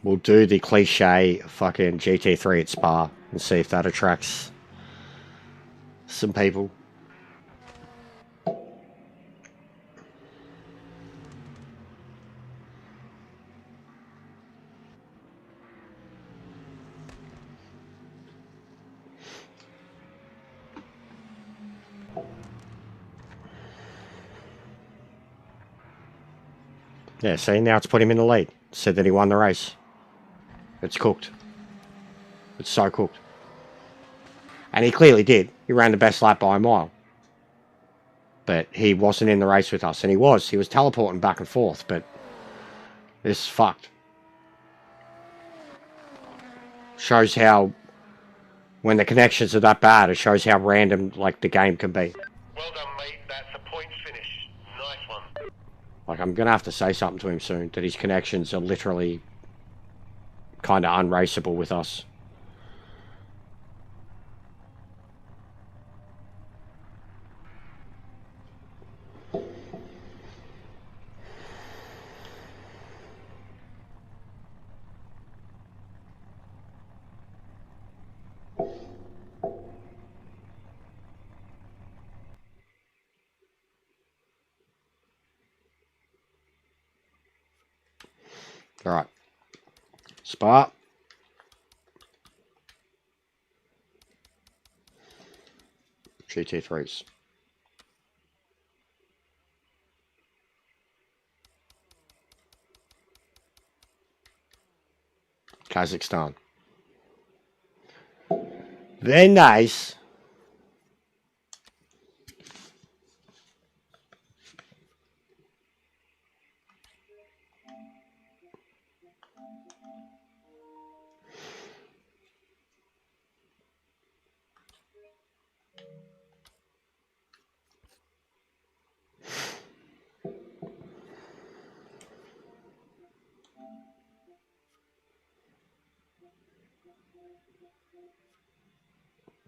We'll do the cliche fucking GT3 at Spa and see if that attracts some people. Yeah, see, now it's put him in the lead. Said that he won the race. It's cooked. It's so cooked. And he clearly did. He ran the best lap by a mile. But he wasn't in the race with us. And he was. He was teleporting back and forth. But this is fucked. Shows how, when the connections are that bad, it shows how random, like, the game can be. Well done, mate. That's a point finish. Nice one. Like, I'm going to have to say something to him soon. That his connections are literally kind of unraceable with us. Alright. Spa. GT3s. Kazakhstan. Very nice.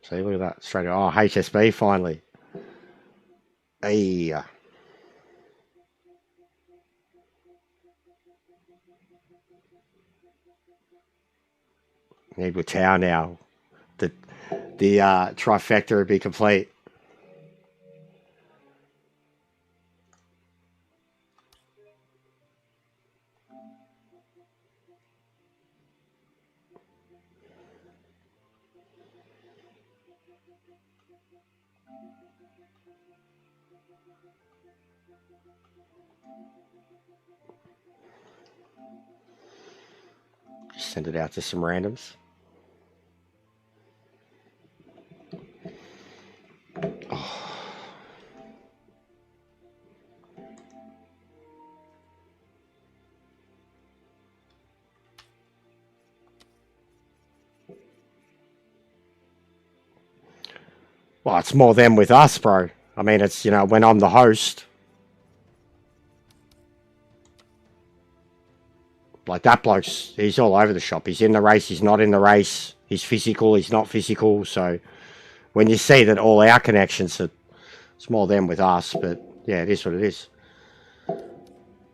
See, look at that. Straight. Oh, HSB finally. Hey. Need with tower now. The trifecta would be complete. Just send it out to some randoms. Oh. Well, it's more them with us, bro. I mean, it's, you know, when I'm the host. Like, that bloke's, he's all over the shop. He's in the race, he's not in the race. He's physical, he's not physical. So, when you see that all our connections are, it's more them with us. But, yeah, it is what it is.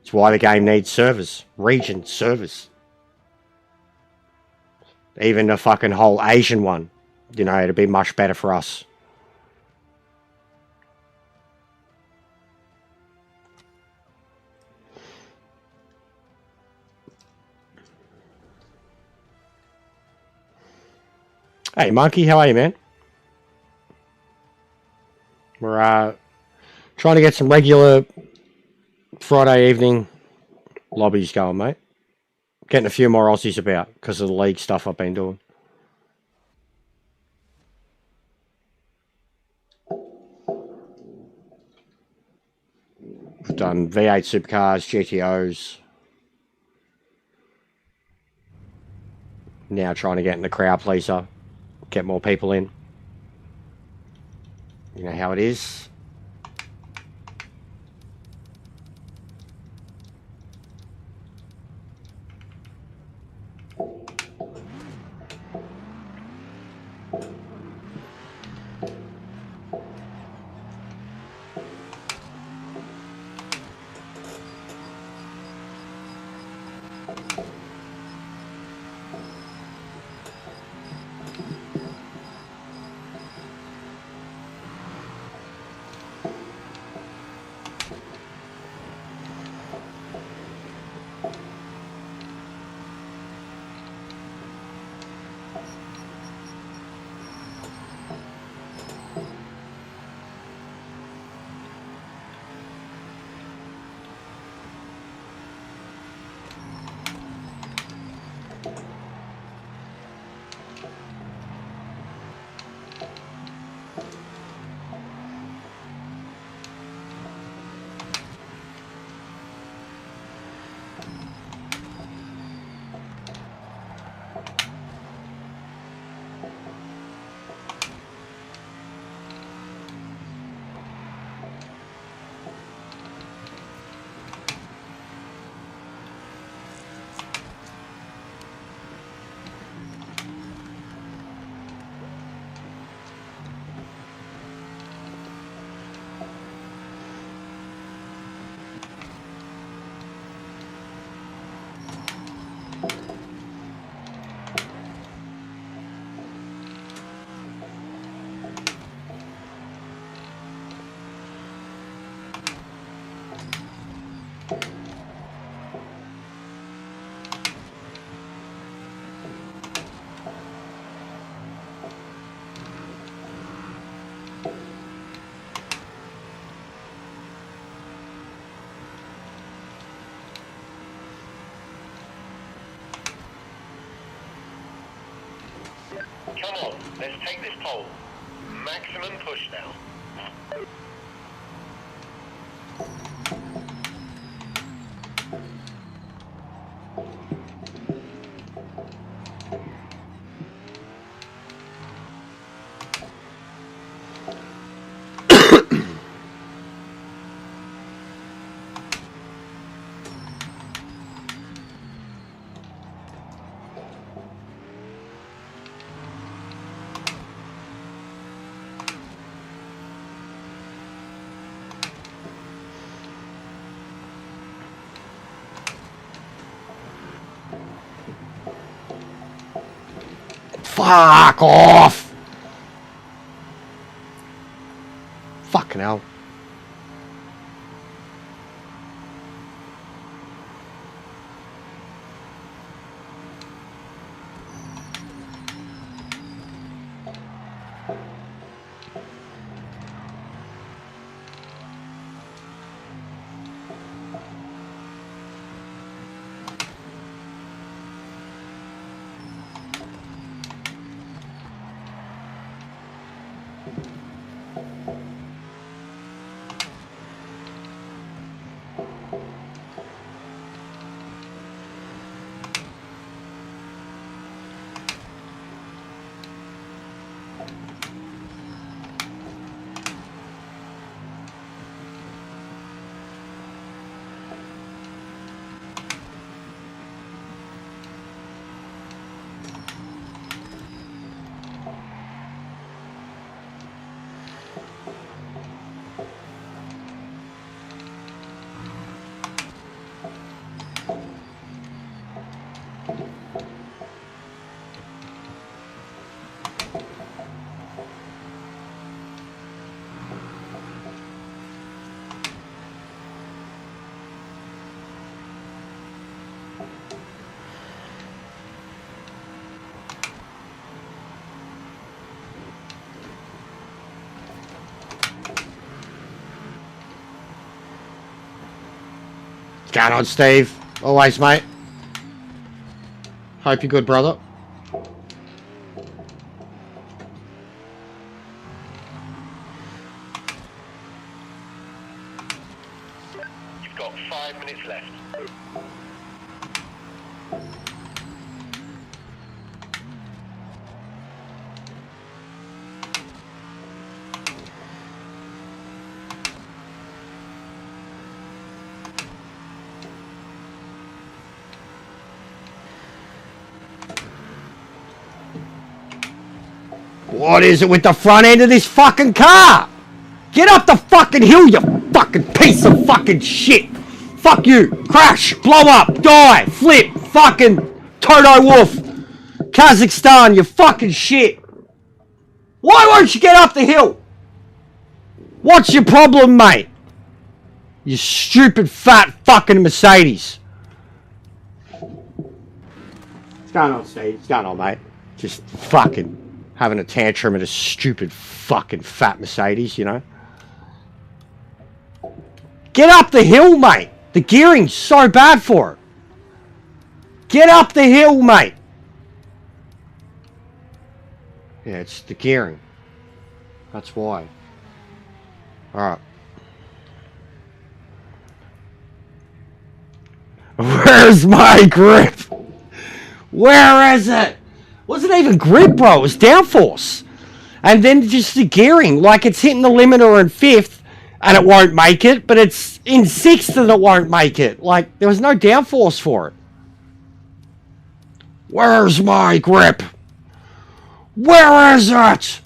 It's why the game needs servers. Region servers. Even a fucking whole Asian one. You know, it'd be much better for us. Hey, Monkey, how are you, man? We're trying to get some regular Friday evening lobbies going, mate. Getting a few more Aussies about because of the league stuff I've been doing. We've done V8 supercars, GTOs. Now trying to get in the crowd pleaser. Get more people in. You know how it is. Come on, let's take this pole. Maximum push now. Fuck off! Fucking hell. What's going on, Steve? Always, mate. Hope you're good, brother. You've got 5 minutes left. What is it with the front end of this fucking car? Get up the fucking hill, you fucking piece of fucking shit. Fuck you. Crash. Blow up. Die. Flip. Fucking Toto Wolf. Kazakhstan, you fucking shit. Why won't you get up the hill? What's your problem, mate? You stupid fat fucking Mercedes. What's going on, Steve? What's going on, mate? Just fucking having a tantrum at a stupid fucking fat Mercedes, you know? Get up the hill, mate. The gearing's so bad for it. Get up the hill, mate. Yeah, it's the gearing. That's why. Alright. Where's my grip? Where is it? Wasn't even grip, bro. It was downforce. And then just the gearing. Like, it's hitting the limiter in 5th and it won't make it, but it's in 6th and it won't make it. Like, there was no downforce for it. Where's my grip? Where is it?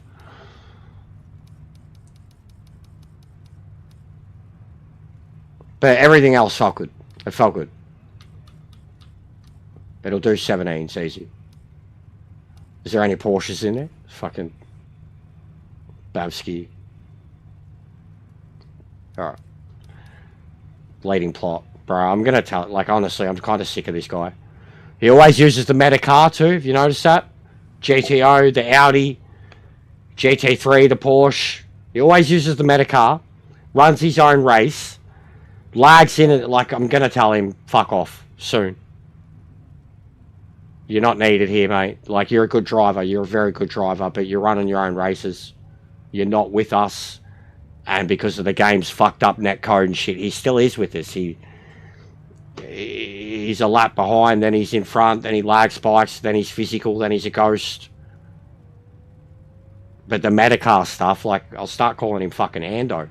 But everything else felt good. It felt good. It'll do 17, it's easy. Is there any Porsches in there? Fucking Babsky. Alright. Leading plot. Bro, I'm gonna tell, like, honestly, I'm kind of sick of this guy. He always uses the meta car too, if you notice that. GTO, the Audi, GT3, the Porsche. He always uses the meta car. Runs his own race. Lags in it, like, I'm gonna tell him, fuck off, soon. You're not needed here, mate. Like, you're a good driver. You're a very good driver, but you're running your own races. You're not with us. And because of the game's fucked up netcode and shit, he still is with us. He's a lap behind, then he's in front, then he lag spikes, then he's physical, then he's a ghost. But the Metacar stuff, like, I'll start calling him fucking Ando.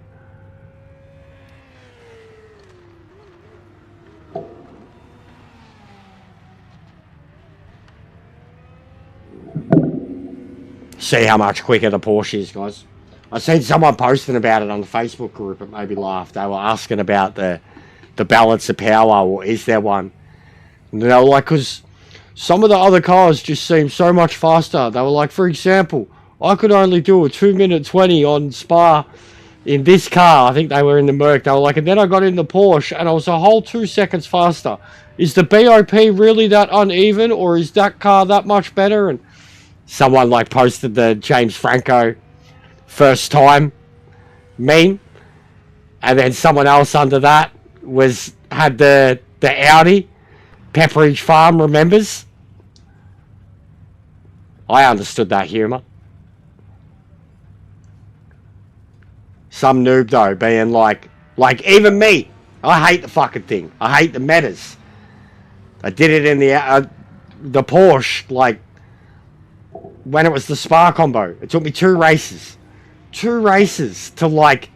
See how much quicker the Porsche is, guys. I seen someone posting about it on the Facebook group. It made me laugh. They were asking about the balance of power, or is there one? You know, like, because some of the other cars just seemed so much faster. They were like, for example, I could only do a 2-minute 20 on Spa in this car. I think they were in the Merc. They were like, and then I got in the Porsche and I was a whole 2 seconds faster. Is the BOP really that uneven, or is that car that much better? And someone like posted the James Franco first time meme, and then someone else under that had the Audi Pepperidge Farm remembers. I understood that humour. Some noob though being like even me, I hate the fucking thing. I hate the metas. I did it in the Porsche, like when it was the Spa combo. It took me 2 races to like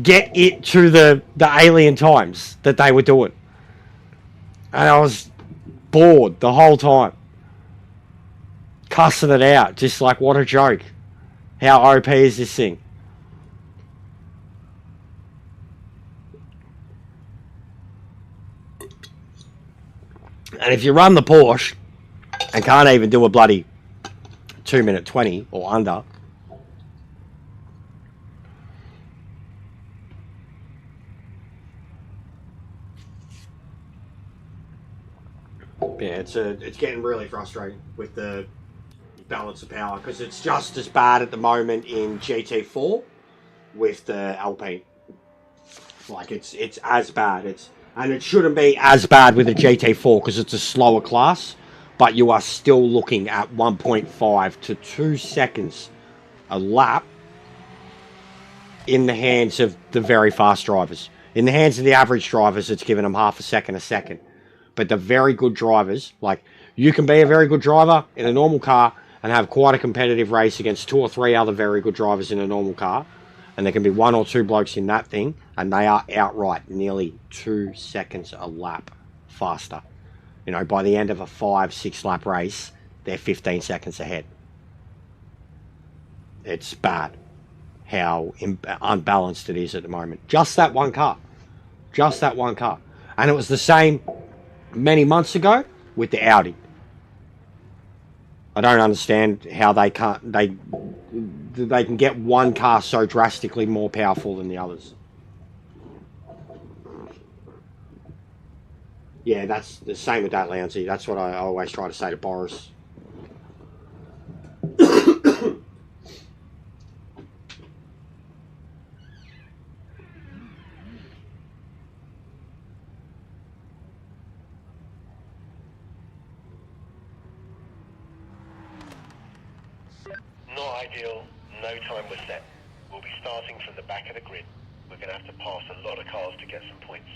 get it to the alien times that they were doing, and I was bored the whole time, cussing it out, just like, what a joke. How OP is this thing? And if you run the Porsche and can't even do a bloody 2-minute 20 or under, yeah, it's getting really frustrating with the balance of power, because it's just as bad at the moment in GT4 with the Alpine. Like it's as bad. And it shouldn't be as bad with a GT4 because it's a slower class, but you are still looking at 1.5 to 2 seconds a lap in the hands of the very fast drivers. In the hands of the average drivers, it's giving them half a second. But the very good drivers, like, you can be a very good driver in a normal car and have quite a competitive race against 2 or 3 other very good drivers in a normal car, and there can be 1 or 2 blokes in that thing, and they are outright nearly 2 seconds a lap faster. You know, by the end of a 5-6 lap race, they're 15 seconds ahead. It's bad how unbalanced it is at the moment. Just that one car. And it was the same many months ago with the Audi. I don't understand how they can get one car so drastically more powerful than the others. Yeah, that's the same with that, Louncy. That's what I always try to say to Boris. Not ideal, no time was set. We'll be starting from the back of the grid. We're going to have to pass a lot of cars to get some points.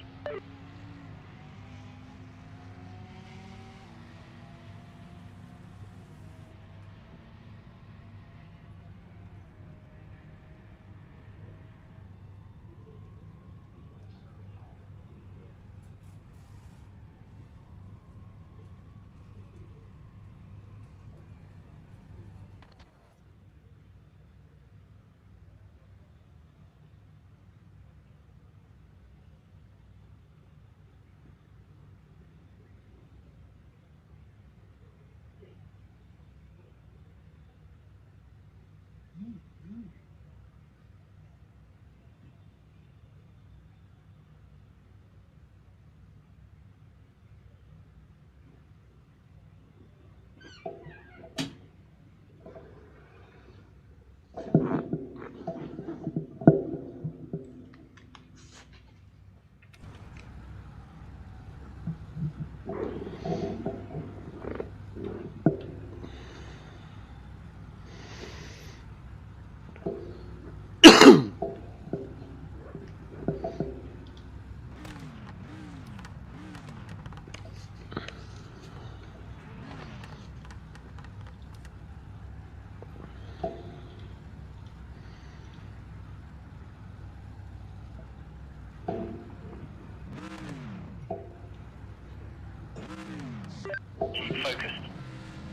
Keep focused.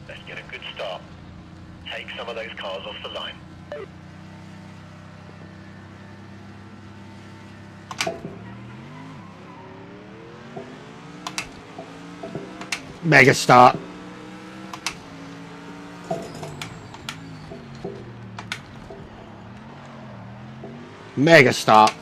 Let's get a good start. Take some of those cars off the line. Mega start. Mega start.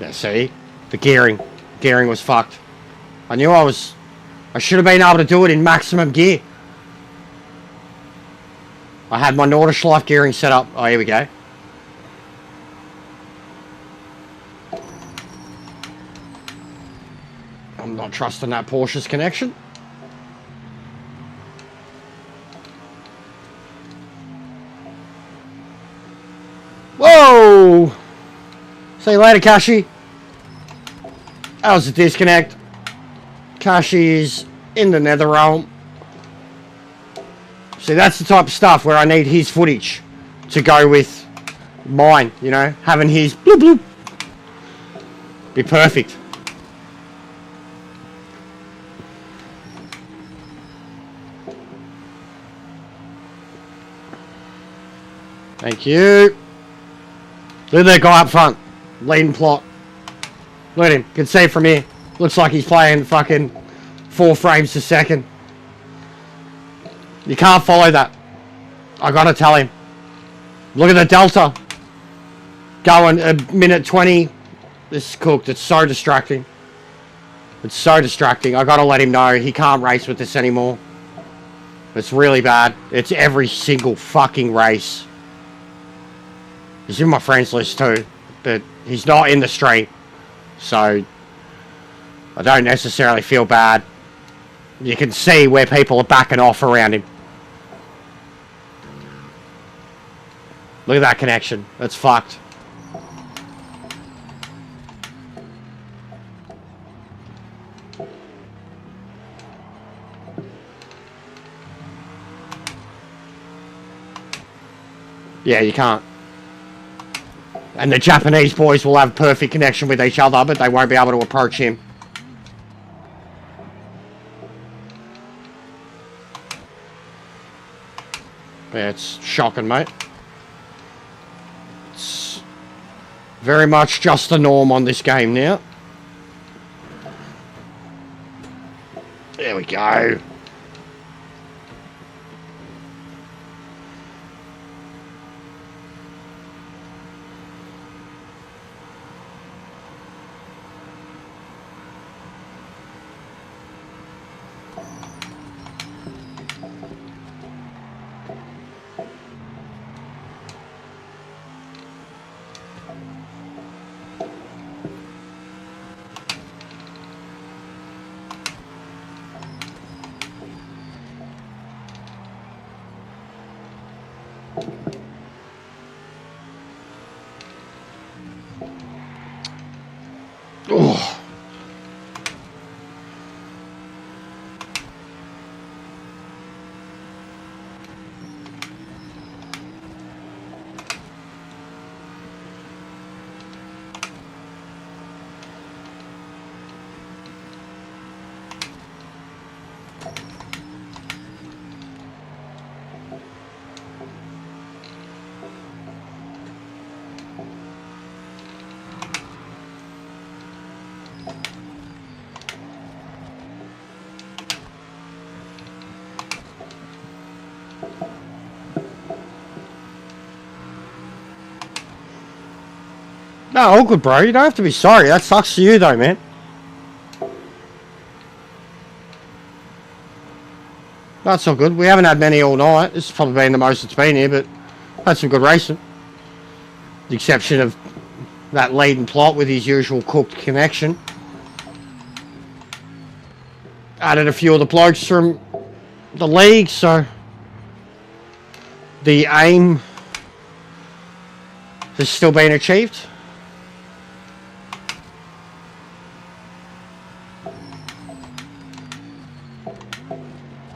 Yeah, see? The gearing. Gearing was fucked. I knew I should have been able to do it in maximum gear. I had my Nordschleife gearing set up. Oh, here we go. I'm not trusting that Porsche's connection. Whoa! See you later, Kashi. That was a disconnect. Kashi is in the nether realm. See, that's the type of stuff where I need his footage to go with mine, you know, having his bloop bloop be perfect. Thank you. Look at that guy up front, leading plot. Look at him, can see from here. Looks like he's playing fucking 4 frames a second. You can't follow that. I gotta tell him. Look at the delta. Going a minute 20. This is cooked. It's so distracting. It's so distracting. I gotta let him know he can't race with this anymore. It's really bad. It's every single fucking race. He's in my friends list too, but he's not in the stream. So I don't necessarily feel bad. You can see where people are backing off around him. Look at that connection. That's fucked. Yeah, you can't. And the Japanese boys will have perfect connection with each other, but they won't be able to approach him. Yeah, it's shocking, mate. It's very much just the norm on this game now. There we go. Oh. No, all good, bro. You don't have to be sorry. That sucks for you, though, man. That's all good. We haven't had many all night. This has probably been the most it's been here, but had some good racing. The exception of that leading plot with his usual cooked connection. Added a few of the blokes from the league, so the aim has still been achieved.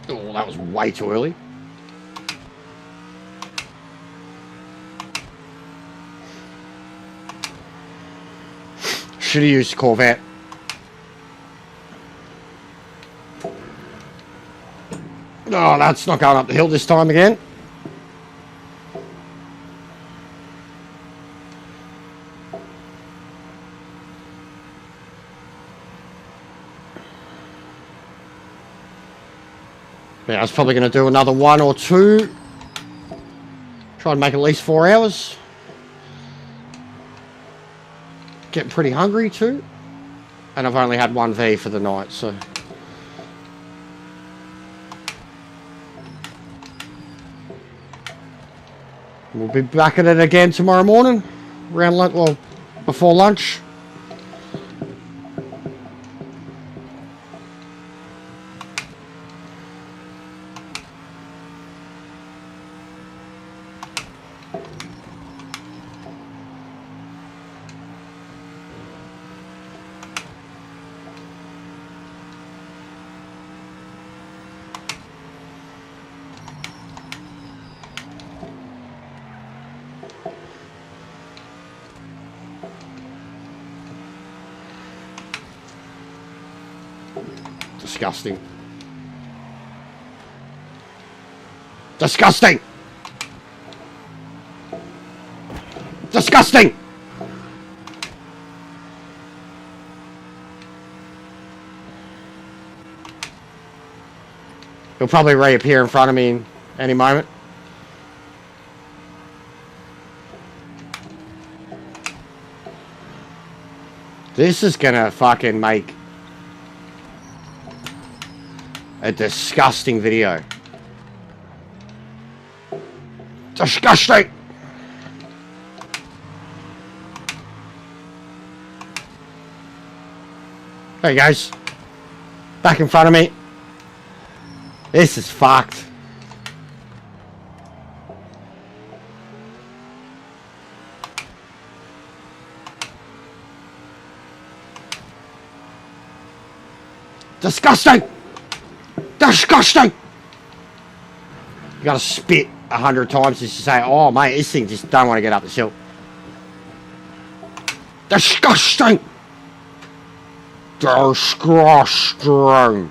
Oh, that was way too early. Should have used Corvette. Oh, Oh, that's not going up the hill this time again. Yeah, I was probably going to do another 1 or 2. Try and make at least 4 hours. Getting pretty hungry too. And I've only had 1 V for the night, so... We'll be back at it again tomorrow morning. Around lunch, well, before lunch. Disgusting. Disgusting! Disgusting! He'll probably reappear in front of me in any moment. This is gonna fucking make a disgusting video. Disgusting! There he goes. Back in front of me. This is fucked. Disgusting! Disgusting! You gotta spit 100 times just to say, oh mate, this thing just don't want to get up this hill. Disgusting! Disgusting!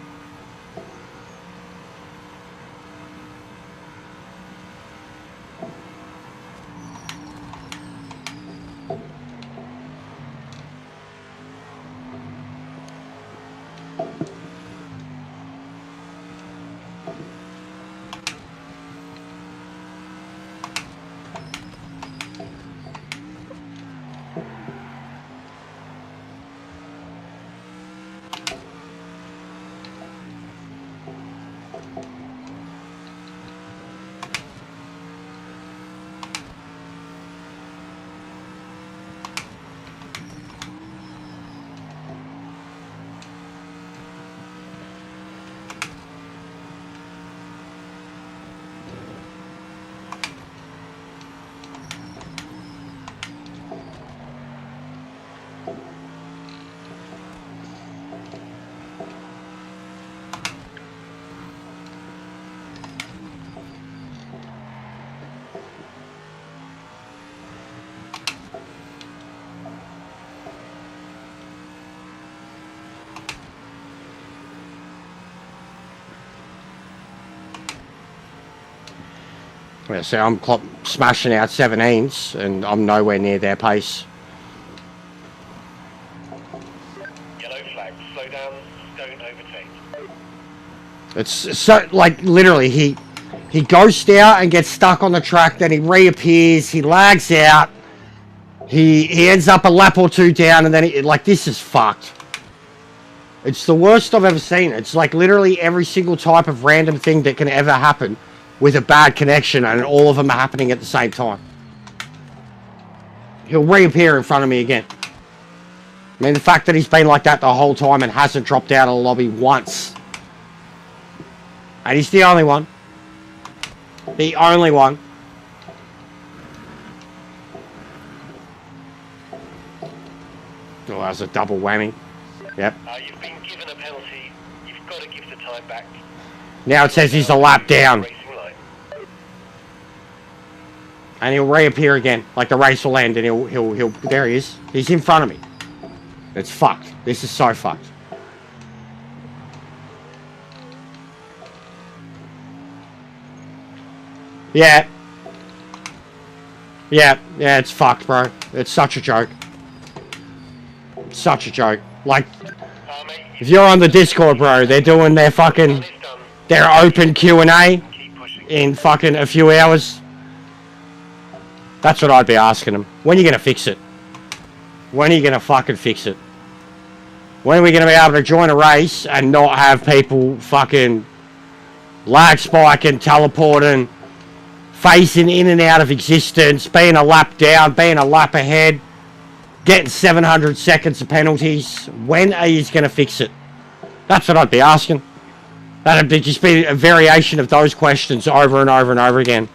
Yeah, so I'm smashing out 17s and I'm nowhere near their pace. Yellow flag. Slow down. Don't overtake. It's so, like, literally, he ghosts out and gets stuck on the track, then he reappears, he lags out, he ends up a lap or 2 down, and then, like, this is fucked. It's the worst I've ever seen. It's like literally every single type of random thing that can ever happen with a bad connection, and all of them are happening at the same time. He'll reappear in front of me again. I mean, the fact that he's been like that the whole time and hasn't dropped out of the lobby once. And he's the only one. The only one. Oh, that was a double whammy. Yep. You've been given a penalty. You've got to give the time back. Now it says he's a lap down. Racing line. And he'll reappear again. Like the race will end and he'll there he is. He's in front of me. It's fucked. This is so fucked. Yeah. Yeah, it's fucked, bro. It's such a joke. Such a joke. Like, Mate, if you're on the Discord, bro, they're doing their fucking, their open Q&A keep pushing. in fucking a few hours. That's what I'd be asking them. When are you gonna fix it? When are you gonna fucking fix it? When are we gonna be able to join a race and not have people fucking lag spiking, teleporting, phasing in and out of existence, being a lap down, being a lap ahead, getting 700 seconds of penalties? When are you going to fix it? That's what I'd be asking. That'd just be a variation of those questions over and over and over again.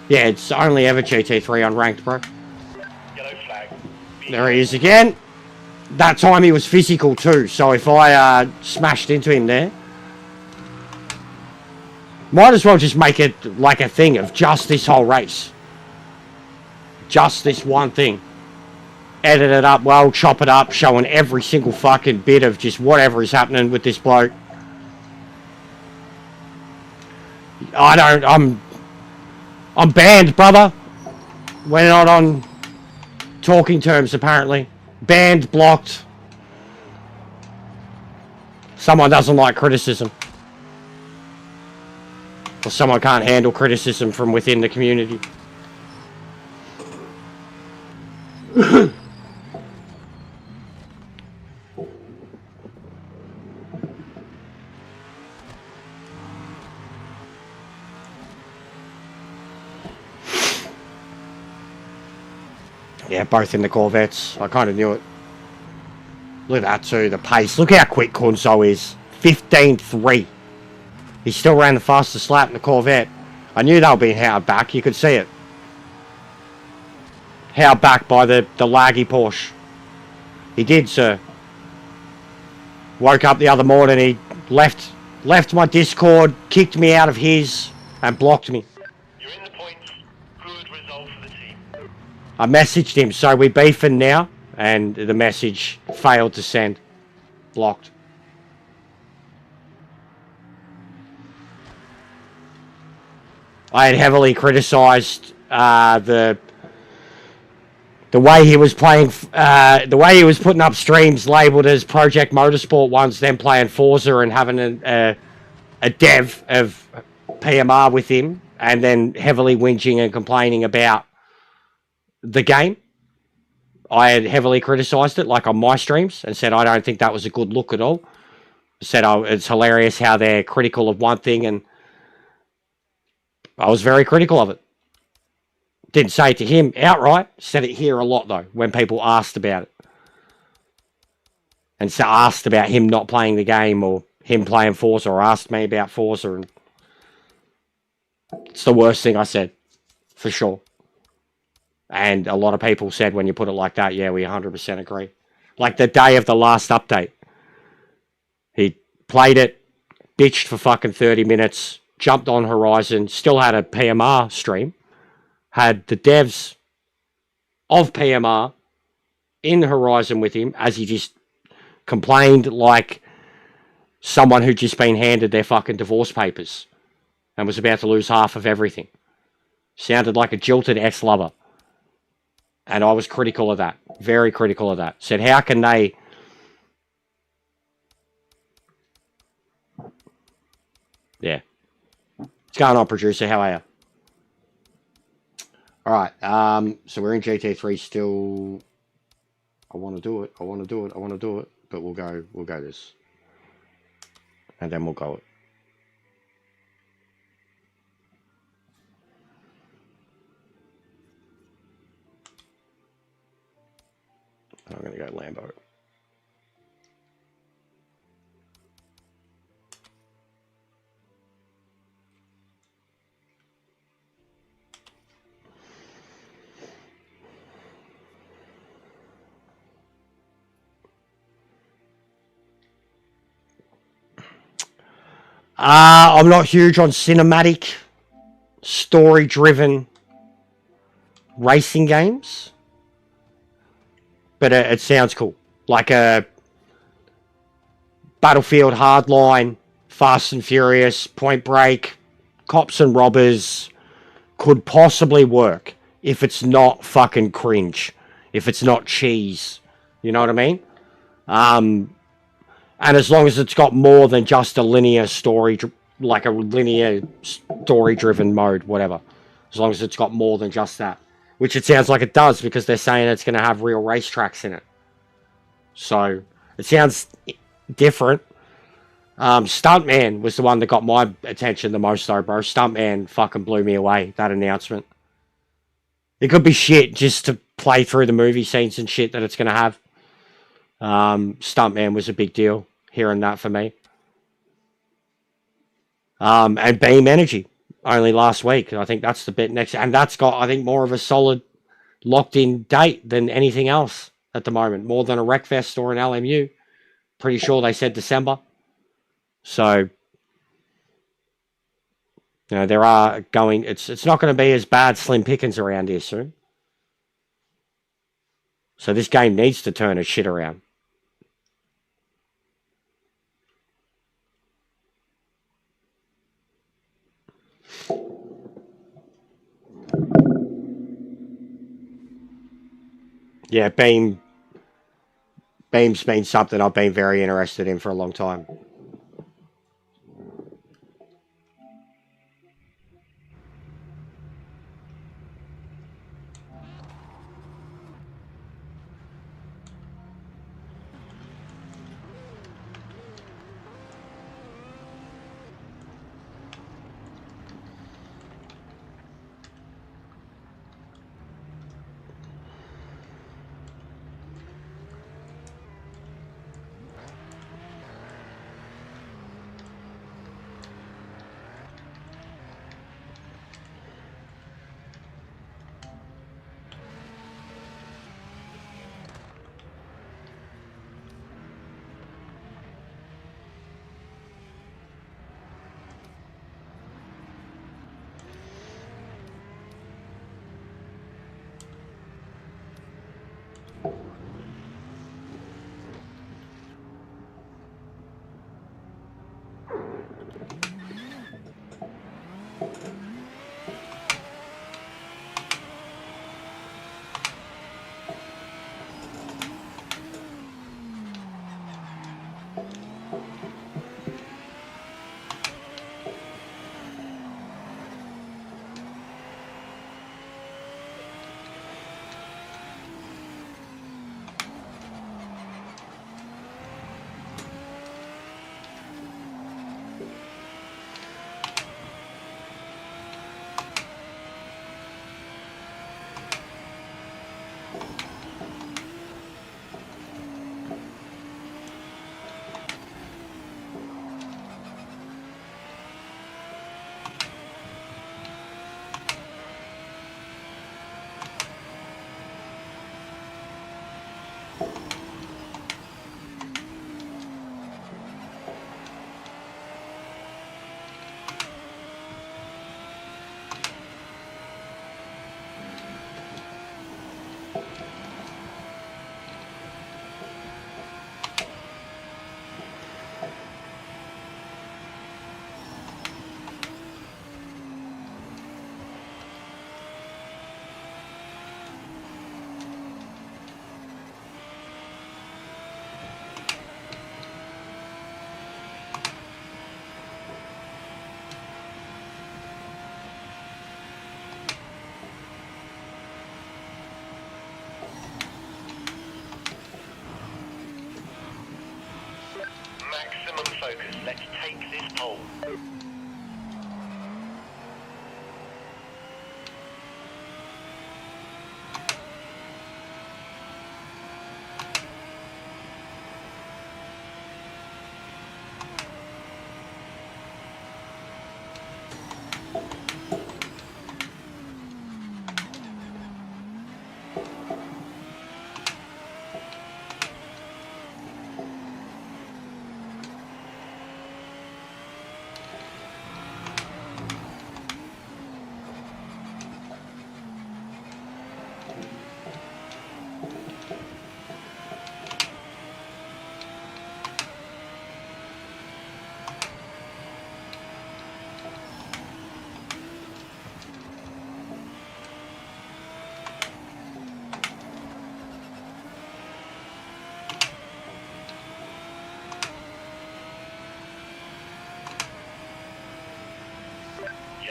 Yeah, it's only ever GT3 unranked, bro. Yellow flag. There he is again. That time he was physical too, so if I smashed into him there, might as well just make it like a thing of just this whole race. Just this one thing. Edit it up well, chop it up, showing every single fucking bit of just whatever is happening with this bloke. I'm banned, brother. We're not on talking terms, apparently. Banned, blocked. Someone doesn't like criticism. Or someone can't handle criticism from within the community. Yeah, both in the Corvettes. I kind of knew it. Look at that too, the pace. Look how quick Kunzo is. 15.3. He still ran the fastest lap in the Corvette. I knew they were being held back. You could see it. Held back by the laggy Porsche. He did, sir. Woke up the other morning. He left my Discord, kicked me out of his, and blocked me. You're in the points. Good result for the team. I messaged him, so we beefing now, and the message failed to send. Blocked. I had heavily criticised the way he was playing, the way he was putting up streams labelled as Project Motorsport ones, then playing Forza and having a dev of PMR with him, and then heavily whinging and complaining about the game. I had heavily criticised it, like on my streams, and said I don't think that was a good look at all. Said it's hilarious how they're critical of one thing, and I was very critical of it. Didn't say it to him outright. Said it here a lot, though, when people asked about it. And so asked about him not playing the game or him playing Forza, or asked me about Forza. And it's the worst thing I said, for sure. And a lot of people said when you put it like that, yeah, we 100% agree. Like the day of the last update. He played it, bitched for fucking 30 minutes, jumped on Horizon, still had a PMR stream, had the devs of PMR in Horizon with him as he just complained like someone who'd just been handed their fucking divorce papers and was about to lose half of everything. Sounded like a jilted ex-lover. And I was critical of that. Very critical of that. Said, how can they... Yeah. What's going on, producer? How are you? Alright, so we're in GT3 still. I want to do it. But we'll go this. And then we'll go it. I'm going to go Lambo. I'm not huge on cinematic, story-driven racing games. But it sounds cool. Like a Battlefield Hardline, Fast and Furious, Point Break, Cops and Robbers, could possibly work if it's not fucking cringe, if it's not cheese. You know what I mean? And as long as it's got more than just a linear story, like a linear story-driven mode, whatever. As long as it's got more than just that. Which it sounds like it does, because they're saying it's going to have real racetracks in it. So, it sounds different. Stuntman was the one that got my attention the most, though, bro. Stuntman fucking blew me away, that announcement. It could be shit just to play through the movie scenes and shit that it's going to have. Stuntman was a big deal, hearing that for me. And Beam Energy, only last week. I think that's the bit next. And that's got, I think, more of a solid, locked-in date than anything else at the moment. More than a Wreckfest or an LMU. Pretty sure they said December. So, you know, there are going... It's not going to be as bad slim pickings around here soon. So this game needs to turn its shit around. Yeah, Beam's been something I've been very interested in for a long time. Maximum focus. Let's take this pole.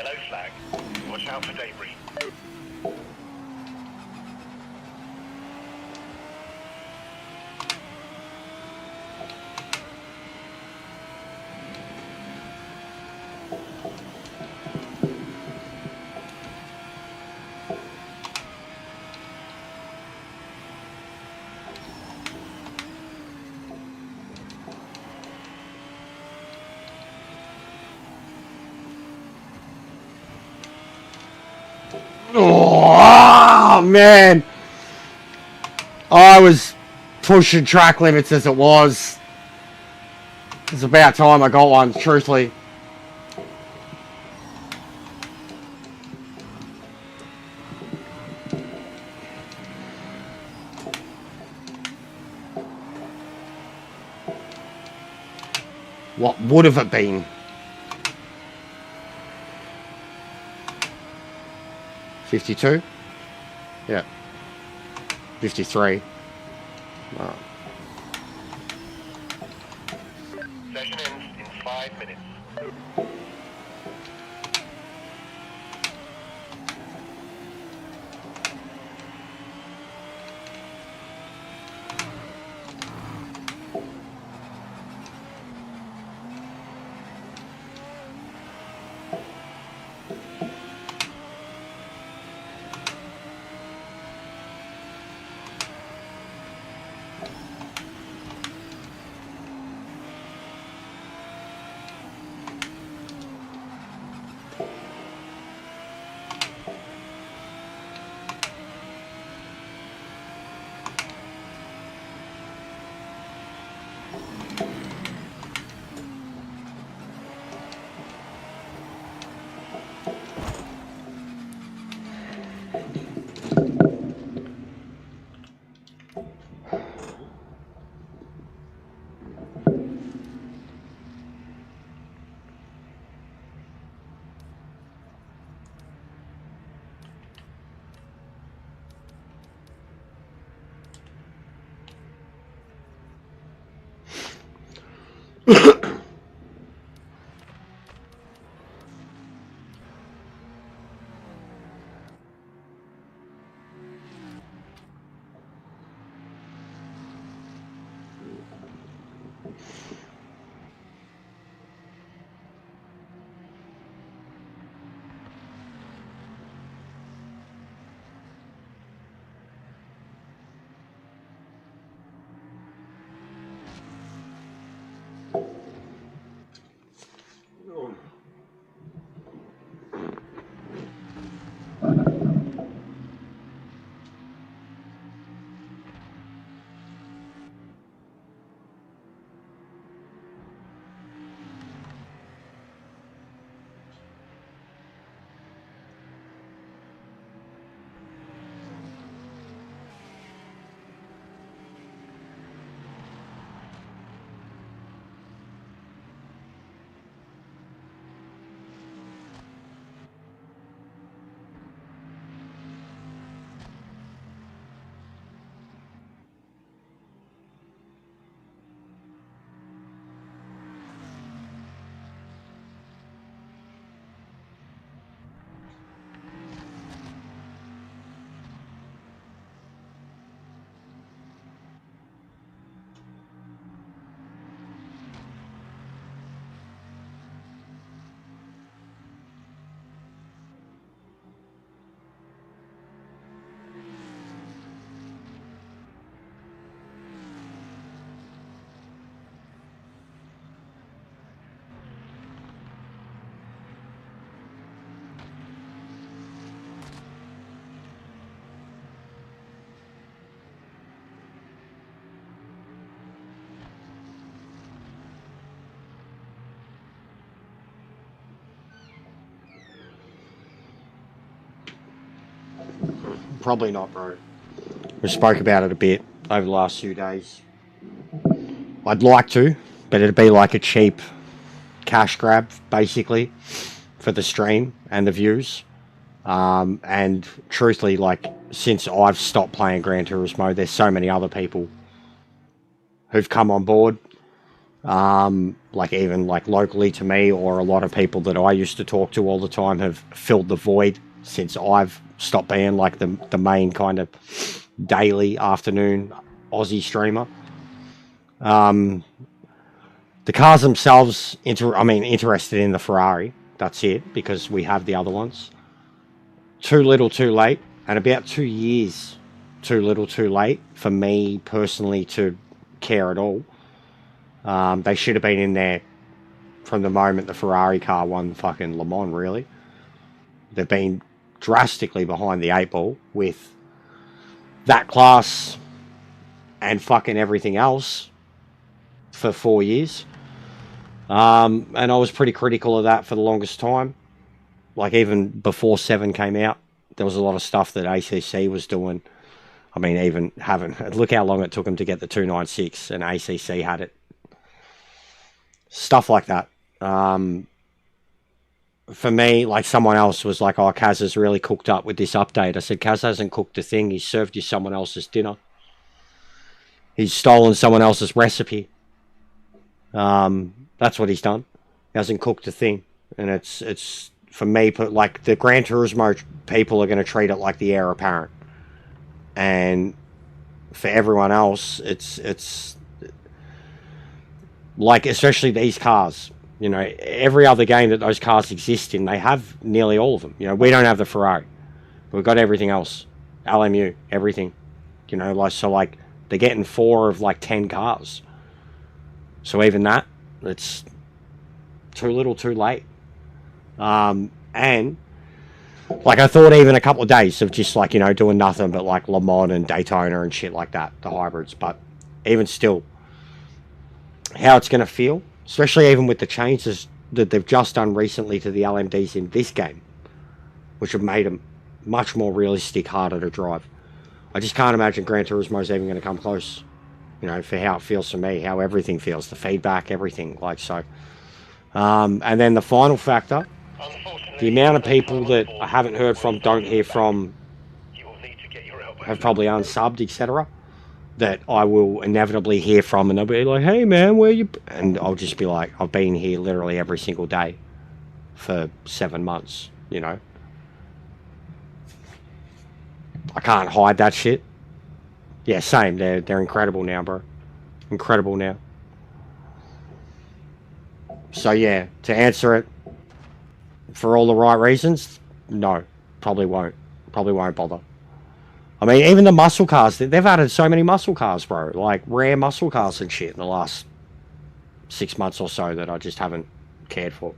Yellow flag. Watch out for debris. Oh, man. I was pushing track limits as it was. It's about time I got one, truthfully. What would have it been? $52? Yeah. 53. Oh. Session ends in 5 minutes. Probably not, bro. We spoke about it a bit over the last few days. I'd like to, but it'd be like a cheap cash grab, basically, for the stream and the views. And truthfully, like, since I've stopped playing Gran Turismo, there's so many other people who've come on board Like even like locally to me, or a lot of people that I used to talk to all the time have filled the void since I've stopped being like the main kind of daily afternoon Aussie streamer. The cars themselves, interested in the Ferrari. That's it, because we have the other ones. Too little, too late, and about 2 years too little, too late for me personally to care at all. They should have been in there from the moment the Ferrari car won fucking Le Mans, really. They've been drastically behind the 8 ball with that class and fucking everything else for 4 years. And I was pretty critical of that for the longest time. Like even before 7 came out, there was a lot of stuff that ACC was doing. I mean, even look how long it took them to get the 296, and ACC had it. Stuff like that. For me, like someone else was like, oh, Kaz has really cooked up with this update. I said, Kaz hasn't cooked a thing. He's served you someone else's dinner. He's stolen someone else's recipe. That's what he's done. He hasn't cooked a thing. And it's for me, like the Gran Turismo people are going to treat it like the heir apparent. And for everyone else, it's like, especially these cars, you know, every other game that those cars exist in, they have nearly all of them. You know, we don't have the Ferrari. We've got everything else. LMU, everything. You know, like, so like they're getting 4 of like 10 cars. So even that, it's too little, too late. And like I thought even a couple of days of just like, you know, doing nothing but like Le Mans and Daytona and shit like that, the hybrids. But even still, how it's going to feel, especially even with the changes that they've just done recently to the LMDs in this game, which have made them much more realistic, harder to drive. I just can't imagine Gran Turismo's even going to come close, you know, for how it feels for me, how everything feels, the feedback, everything, like so. And then the final factor, the amount of people that I haven't heard from, don't hear from, have probably unsubbed, etc., that I will inevitably hear from, and they'll be like, hey man, where you... And I'll just be like, I've been here literally every single day for 7 months, you know. I can't hide that shit. Yeah, same. They're incredible now, bro. Incredible now. So yeah, to answer it, for all the right reasons, no, probably won't. Probably won't bother. I mean, even the muscle cars, they've added so many muscle cars, bro. Like rare muscle cars and shit in the last 6 months or so that I just haven't cared for.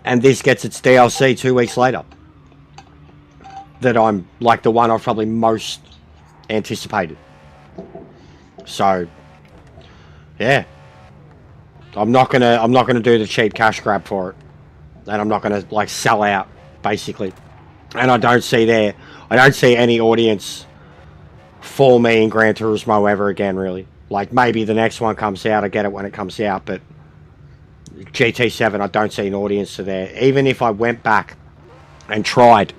And this gets its DLC 2 weeks later. That I'm like the one I've probably most anticipated. So yeah. I'm not gonna do the cheap cash grab for it. And I'm not gonna like sell out, basically. And I don't see any audience for me in Gran Turismo ever again, really. Like maybe the next one comes out, I get it when it comes out, but GT7, I don't see an audience to there. Even if I went back and tried,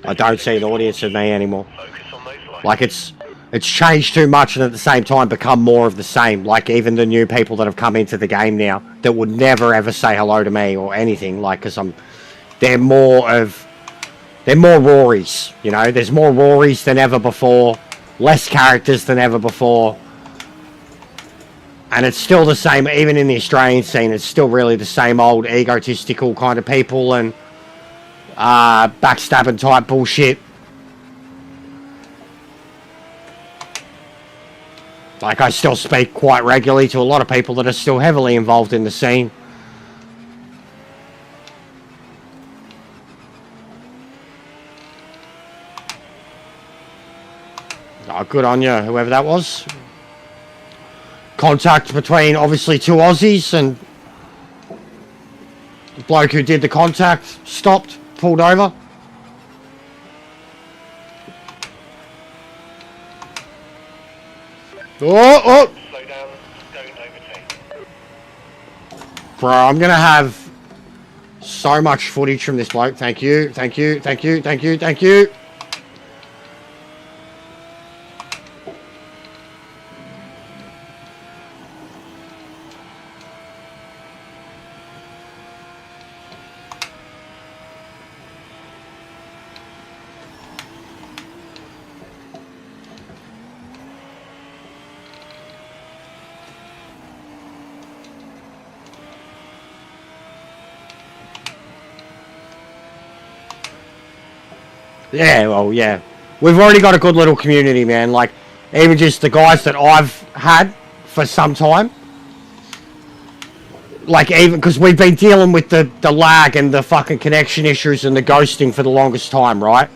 I don't see an audience for me anymore. Like it's changed too much, and at the same time become more of the same. Like even the new people that have come into the game now that would never ever say hello to me or anything, like, because they're more Rorys, you know. There's more Rorys than ever before, less characters than ever before. And it's still the same, even in the Australian scene, it's still really the same old egotistical kind of people and backstabbing type bullshit. Like, I still speak quite regularly to a lot of people that are still heavily involved in the scene. Oh, good on you, whoever that was. Contact between, obviously, 2 Aussies, and the bloke who did the contact stopped, pulled over. Oh! Slow down, don't overtake. Bro, I'm gonna have so much footage from this bloke. Thank you, thank you, thank you, thank you, thank you. Yeah, well, yeah. We've already got a good little community, man. Like, even just the guys that I've had for some time. Like, even because we've been dealing with the lag and the fucking connection issues and the ghosting for the longest time, right?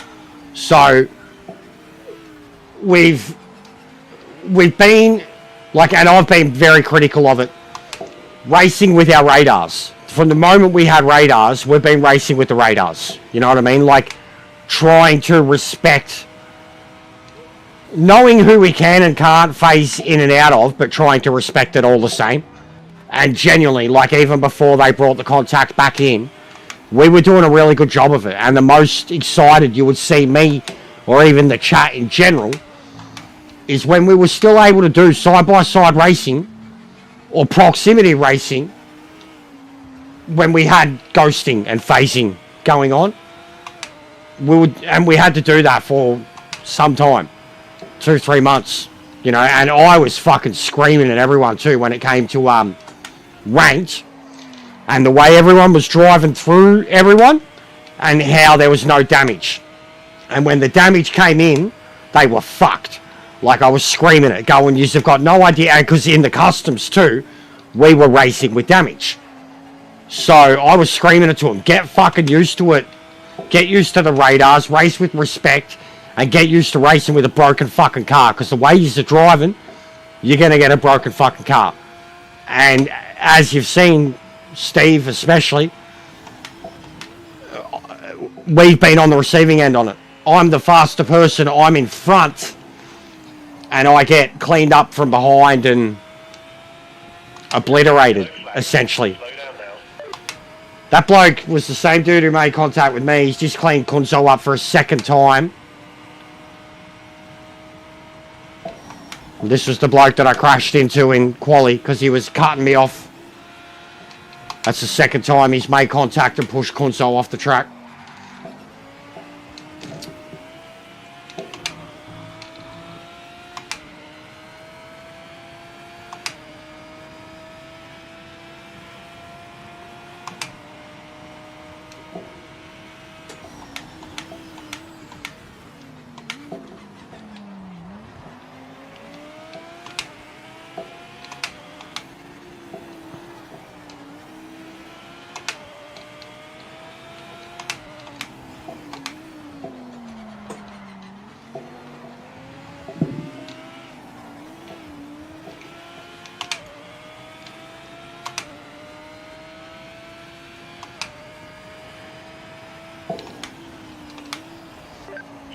So, we've been, like, and I've been very critical of it, racing with our radars. From the moment we had radars, we've been racing with the radars. You know what I mean? Like, trying to respect, knowing who we can and can't phase in and out of, but trying to respect it all the same. And genuinely, like, even before they brought the contact back in, we were doing a really good job of it. And the most excited you would see me, or even the chat in general, is when we were still able to do side-by-side racing, or proximity racing, when we had ghosting and phasing going on. We had to do that for some time, 2-3 months, you know, and I was fucking screaming at everyone too when it came to ranked, and the way everyone was driving through everyone, and how there was no damage. And when the damage came in, they were fucked. Like, I was screaming it, going, you've got no idea, because in the customs too, we were racing with damage. So I was screaming it to them, get fucking used to it, get used to the radars, race with respect, and get used to racing with a broken fucking car, because the way you're driving, you're going to get a broken fucking car. And as you've seen, Steve especially, we've been on the receiving end on it. I'm the faster person, I'm in front, and I get cleaned up from behind and obliterated, essentially. That bloke was the same dude who made contact with me. He's just cleaned Kunzo up for a second time. This was the bloke that I crashed into in quali because he was cutting me off. That's the second time he's made contact and pushed Kunzo off the track.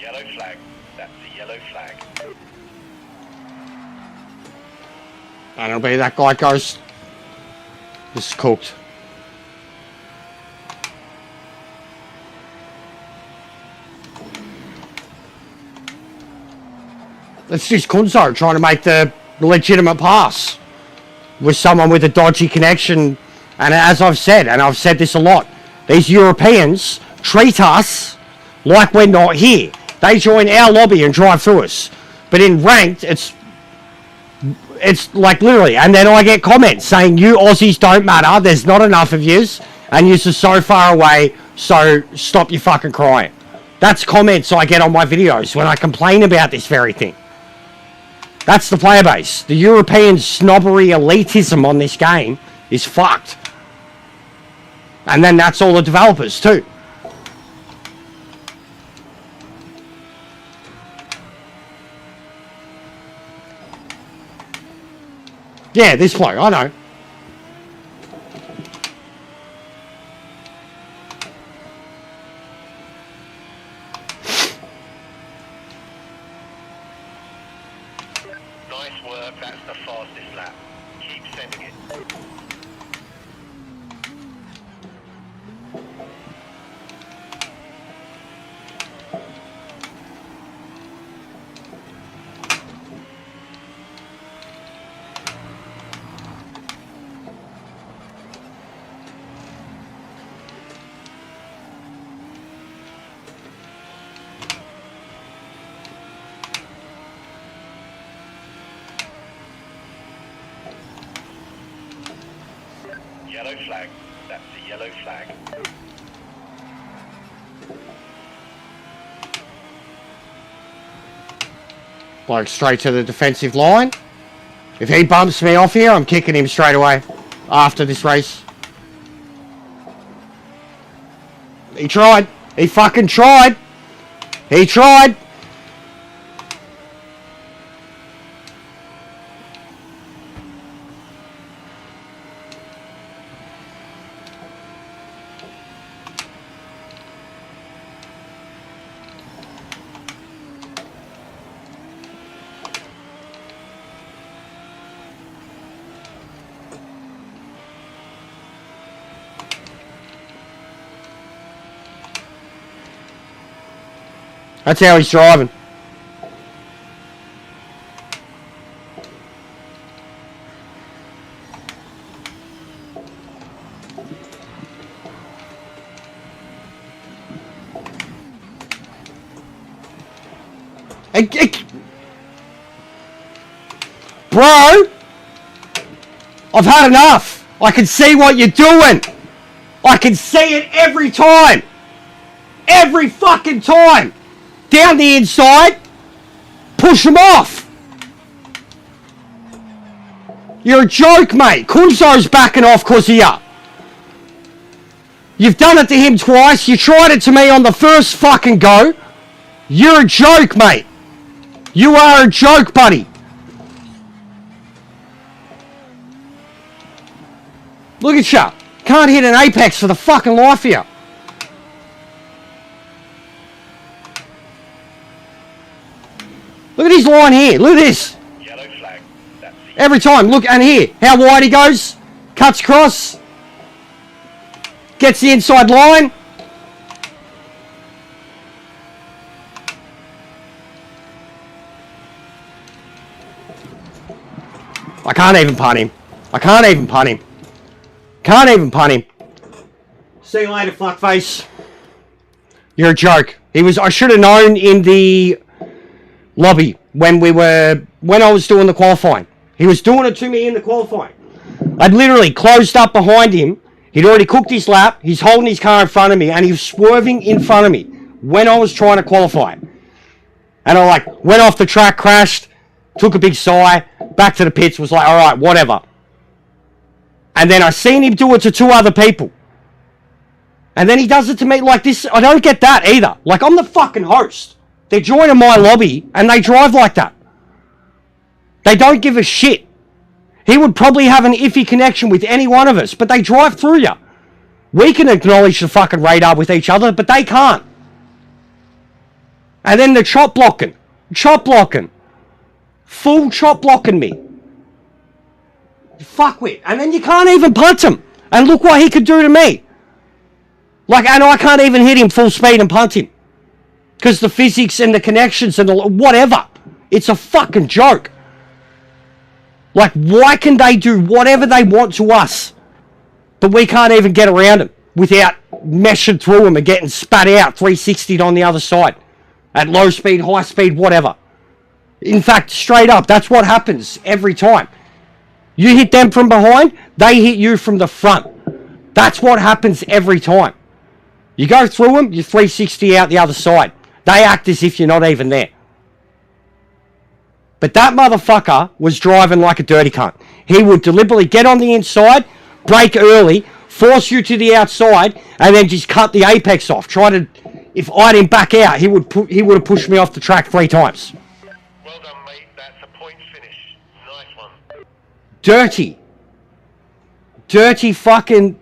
Yellow flag. That's the yellow flag. And it'll be that guy goes. This is cooked. It's just Kunzo trying to make the legitimate pass with someone with a dodgy connection. And as I've said, and I've said this a lot, these Europeans treat us like we're not here. They join our lobby and drive through us. But in ranked, it's like literally, and then I get comments saying, you Aussies don't matter, there's not enough of yous, and yous are so far away, so stop your fucking crying. That's comments I get on my videos when I complain about this very thing. That's the player base. The European snobbery elitism on this game is fucked. And then that's all the developers too. Yeah, this bloke, I know. Nice work, that's the fastest lap. Keep sending it. Yellow flag. That's the yellow flag. Like straight to the defensive line. If he bumps me off here, I'm kicking him straight away after this race. He tried. He fucking tried. He tried. That's how he's driving. Bro, I've had enough. I can see what you're doing. I can see it every time. Every fucking time. Down the inside. Push him off. You're a joke, mate. Kunzo's backing off because of you. You've done it to him twice. You tried it to me on the first fucking go. You're a joke, mate. You are a joke, buddy. Look at you. Can't hit an apex for the fucking life of you. Look at his line here. Look at this. Yellow flag. That's it. Every time. Look, and here. How wide he goes. Cuts across. Gets the inside line. I can't even punt him. I can't even punt him. Can't even punt him. See you later, fuckface. You're a joke. He was. I should have known in the lobby when I was doing the qualifying. He was doing it to me in the qualifying. I'd literally closed up behind him. He'd already cooked his lap. He's holding his car in front of me, and he was swerving in front of me when I was trying to qualify. And I went off the track, crashed, took a big sigh, back to the pits, was like, all right, whatever. And then I seen him do it to two other people. And then he does it to me like this. I don't get that either. Like, I'm the fucking host. They're joining my lobby, and they drive like that. They don't give a shit. He would probably have an iffy connection with any one of us, but they drive through you. We can acknowledge the fucking radar with each other, but they can't. And then the chop blocking. Chop blocking. Full chop blocking me. Fuckwit. And then you can't even punt him. And look what he could do to me. Like, and I can't even hit him full speed and punt him. Because the physics and the connections and the whatever. It's a fucking joke. Like, why can they do whatever they want to us, but we can't even get around them without meshing through them and getting spat out 360'd on the other side at low speed, high speed, whatever. In fact, straight up, that's what happens every time. You hit them from behind, they hit you from the front. That's what happens every time. You go through them, you 360 out the other side. They act as if you're not even there. But that motherfucker was driving like a dirty cunt. He would deliberately get on the inside, brake early, force you to the outside, and then just cut the apex off. If I didn't back out, he would have pushed me off the track 3 times. Well done, mate. That's a point finish. Nice one. Dirty. Dirty fucking...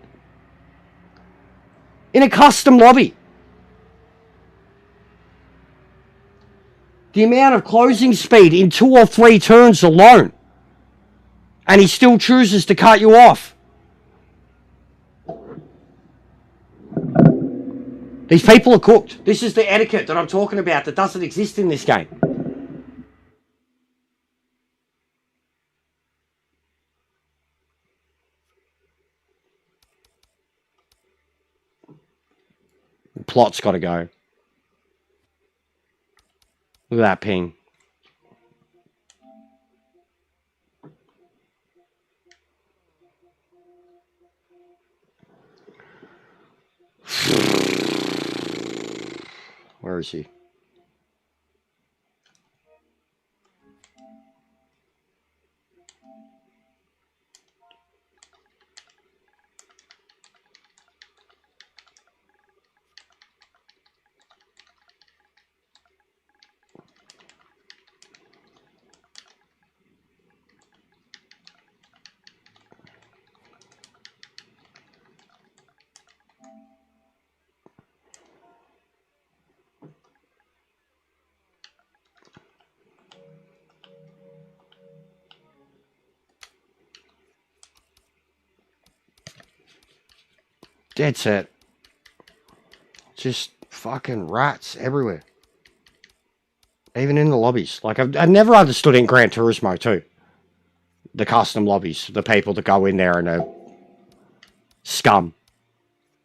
in a custom lobby. The amount of closing speed in 2 or 3 turns alone. And he still chooses to cut you off. These people are cooked. This is the etiquette that I'm talking about that doesn't exist in this game. The plot's got to go. Look at that ping. Where is he? Dead set. Just fucking rats everywhere. Even in the lobbies. Like, I've never understood in Gran Turismo, too. The custom lobbies. The people that go in there and are scum.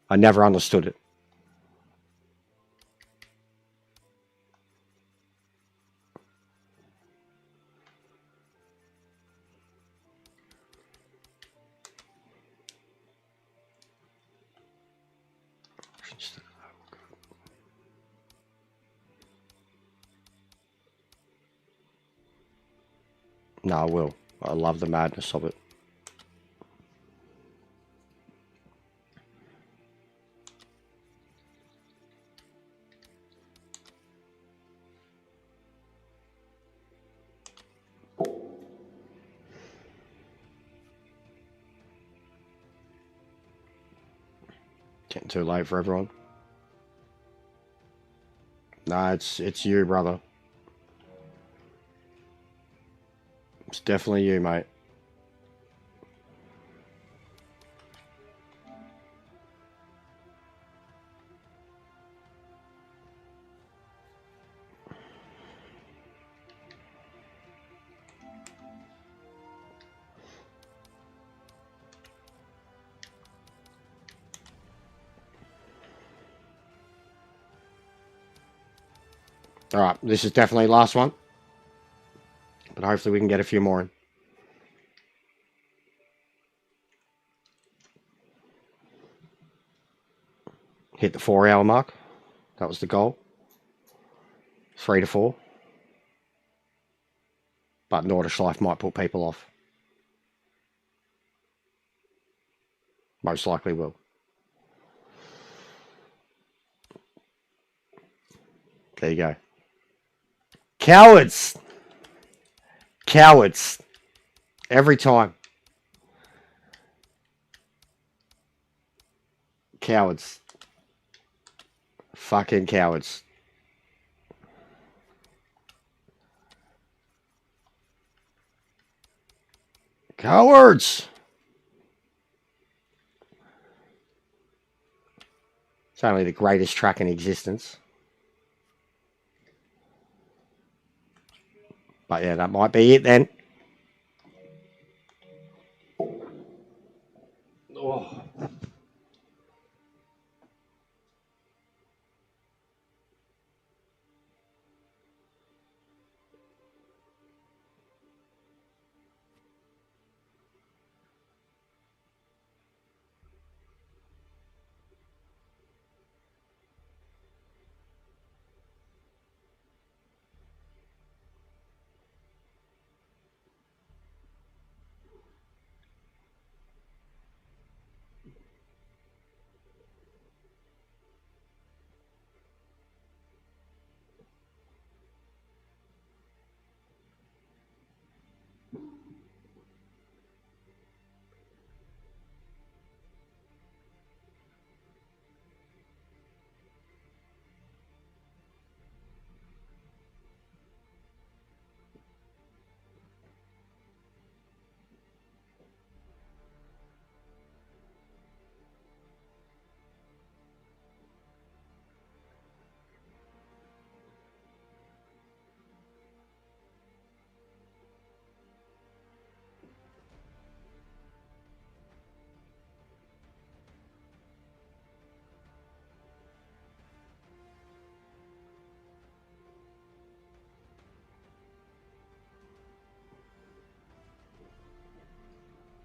I never understood it. No, I will. I love the madness of it. Getting too late for everyone. Nah, it's you, brother. It's definitely you, mate. Alright, this is definitely the last one. But hopefully we can get a few more in. Hit the 4-hour mark. That was the goal. 3 to 4. But Nordschleife might put people off. Most likely will. There you go. Cowards! Cowards. Every time. Cowards. Fucking cowards. Cowards! It's only the greatest track in existence. But yeah, that might be it then. Oh.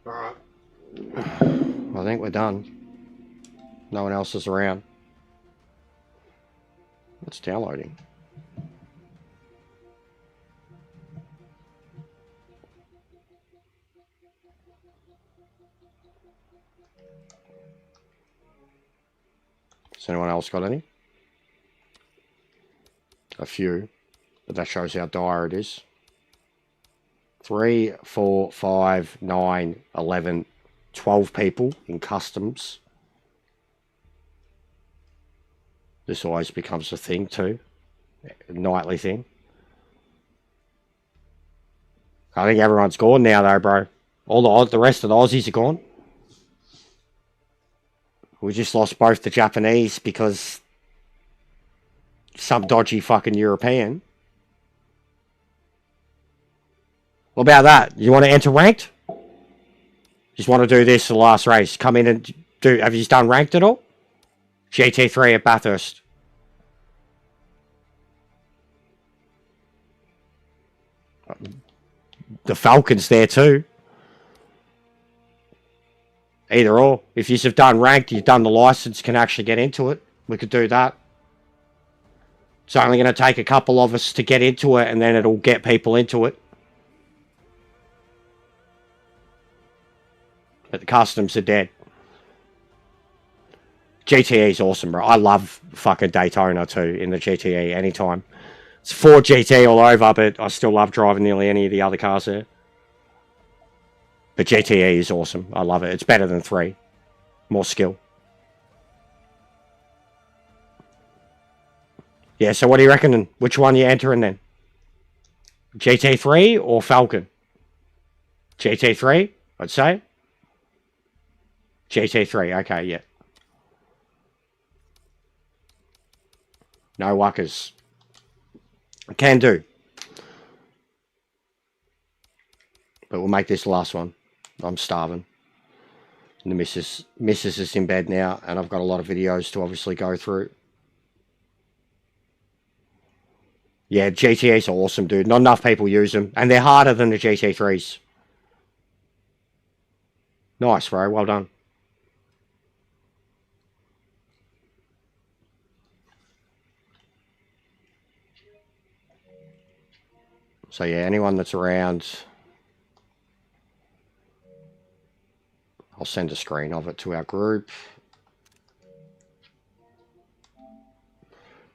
Alright. I think we're done. No one else is around. It's downloading. Has anyone else got any? A few. But that shows how dire it is. 3, 4, 5, 9, 11, 12 people in customs. This always becomes a thing too. A nightly thing. I think everyone's gone now though, bro. All the rest of the Aussies are gone. We just lost both the Japanese because some dodgy fucking European. What about that? You want to enter ranked? Just want to do this for the last race. Come in and do... Have you done ranked at all? GT3 at Bathurst. The Falcon's there too. Either or. If you've done ranked, you've done the license, can actually get into it. We could do that. It's only going to take a couple of us to get into it, and then it'll get people into it. But the customs are dead. GTE is awesome, bro. I love fucking Daytona too in the GTE anytime. It's Ford GT all over, but I still love driving nearly any of the other cars there. But GTE is awesome. I love it. It's better than 3. More skill. Yeah, so what are you reckoning? Which one are you entering then? GT3 or Falcon? GT3, I'd say. GT3, okay, yeah. No wuckers. Can do. But we'll make this the last one. I'm starving. And the missus is in bed now, and I've got a lot of videos to obviously go through. Yeah, GTAs are awesome, dude. Not enough people use them, and they're harder than the GT3s. Nice, bro. Well done. So yeah, anyone that's around, I'll send a screen of it to our group.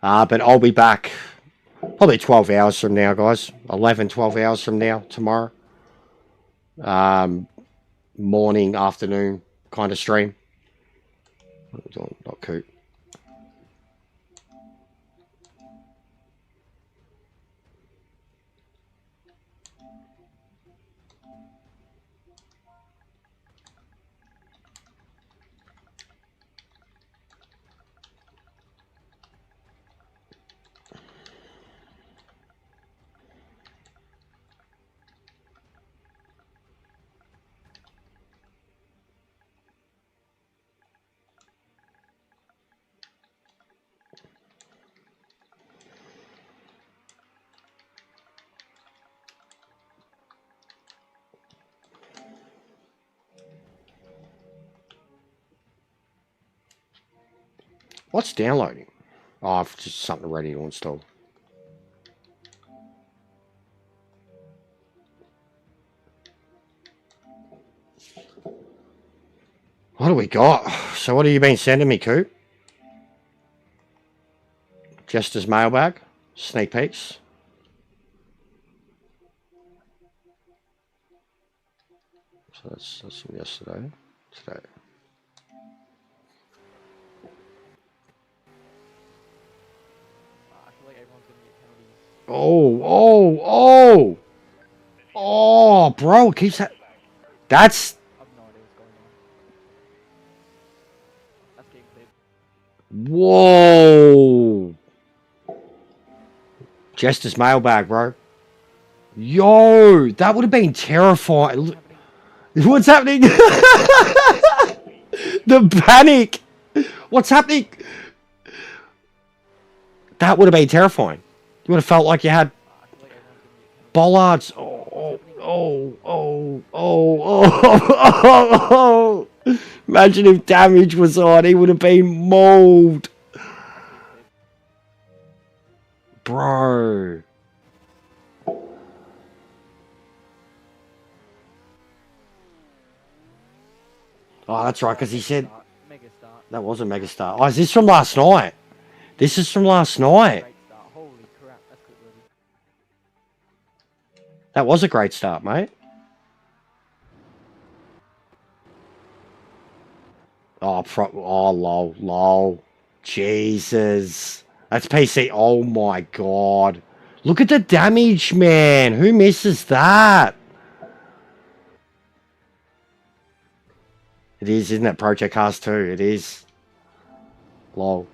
But I'll be back probably 12 hours from now, guys. 11, 12 hours from now, tomorrow. Morning, afternoon kind of stream. Not coot. What's downloading? Oh, I've just something ready to install. What do we got? So what have you been sending me, Coop? Jester's mailbag? Sneak peeks? So that's from yesterday. Today. Oh, bro, keeps that. That's. Whoa. Jester's mailbag, bro. Yo, that would have been terrifying. What's happening? The panic. What's happening? That would have been terrifying. You would have felt like you had bollards. Oh. Imagine if damage was on. He would have been mauled. Bro. Oh, that's right, because he said... That was a mega start. Oh, is this from last night? This is from last night. That was a great start, mate. Oh, lol. Jesus. That's PC. Oh, my God. Look at the damage, man. Who misses that? It is, isn't it? Project Cars 2. It is. Lol.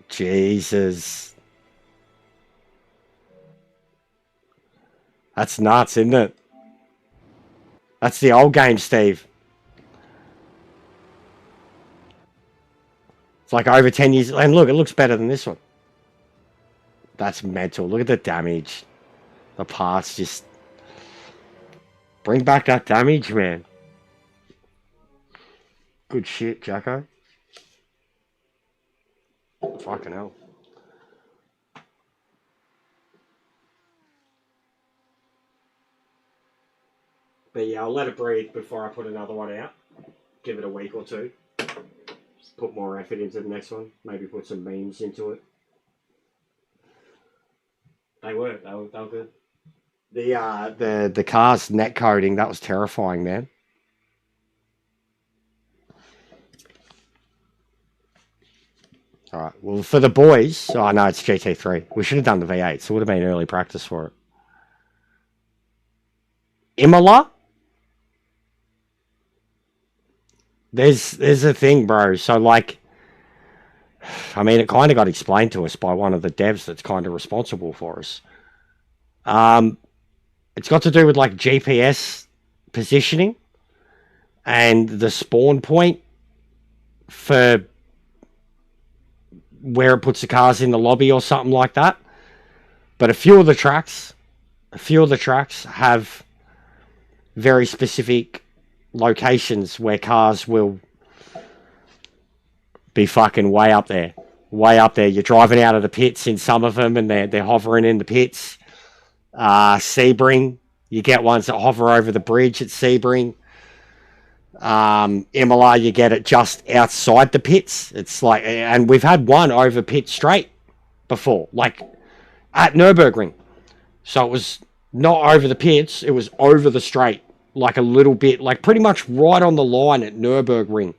Jesus. That's nuts, isn't it? That's the old game, Steve. It's like over 10 years. And look, it looks better than this one. That's mental. Look at the damage. The parts just... Bring back that damage, man. Good shit, Jacko. Fucking hell. But yeah, I'll let it breathe before I put another one out. Give it a week or two. Just put more effort into the next one. Maybe put some memes into it. They were good. The car's net coding, that was terrifying, man. Alright, well for the boys, oh no, it's GT3. We should have done the V8, so it would have been early practice for it. Imola? There's a thing, bro. So like, I mean, it kind of got explained to us by one of the devs that's kind of responsible for us. It's got to do with like GPS positioning and the spawn point for where it puts the cars in the lobby or something like that. But a few of the tracks have very specific locations where cars will be fucking way up there. Way up there. You're driving out of the pits in some of them and they're hovering in the pits. Sebring, you get ones that hover over the bridge at Sebring. Imola, you get it just outside the pits. It's like, and we've had one over pit straight before, like at Nürburgring. So it was not over the pits, it was over the straight, like a little bit, like pretty much right on the line at Nürburgring,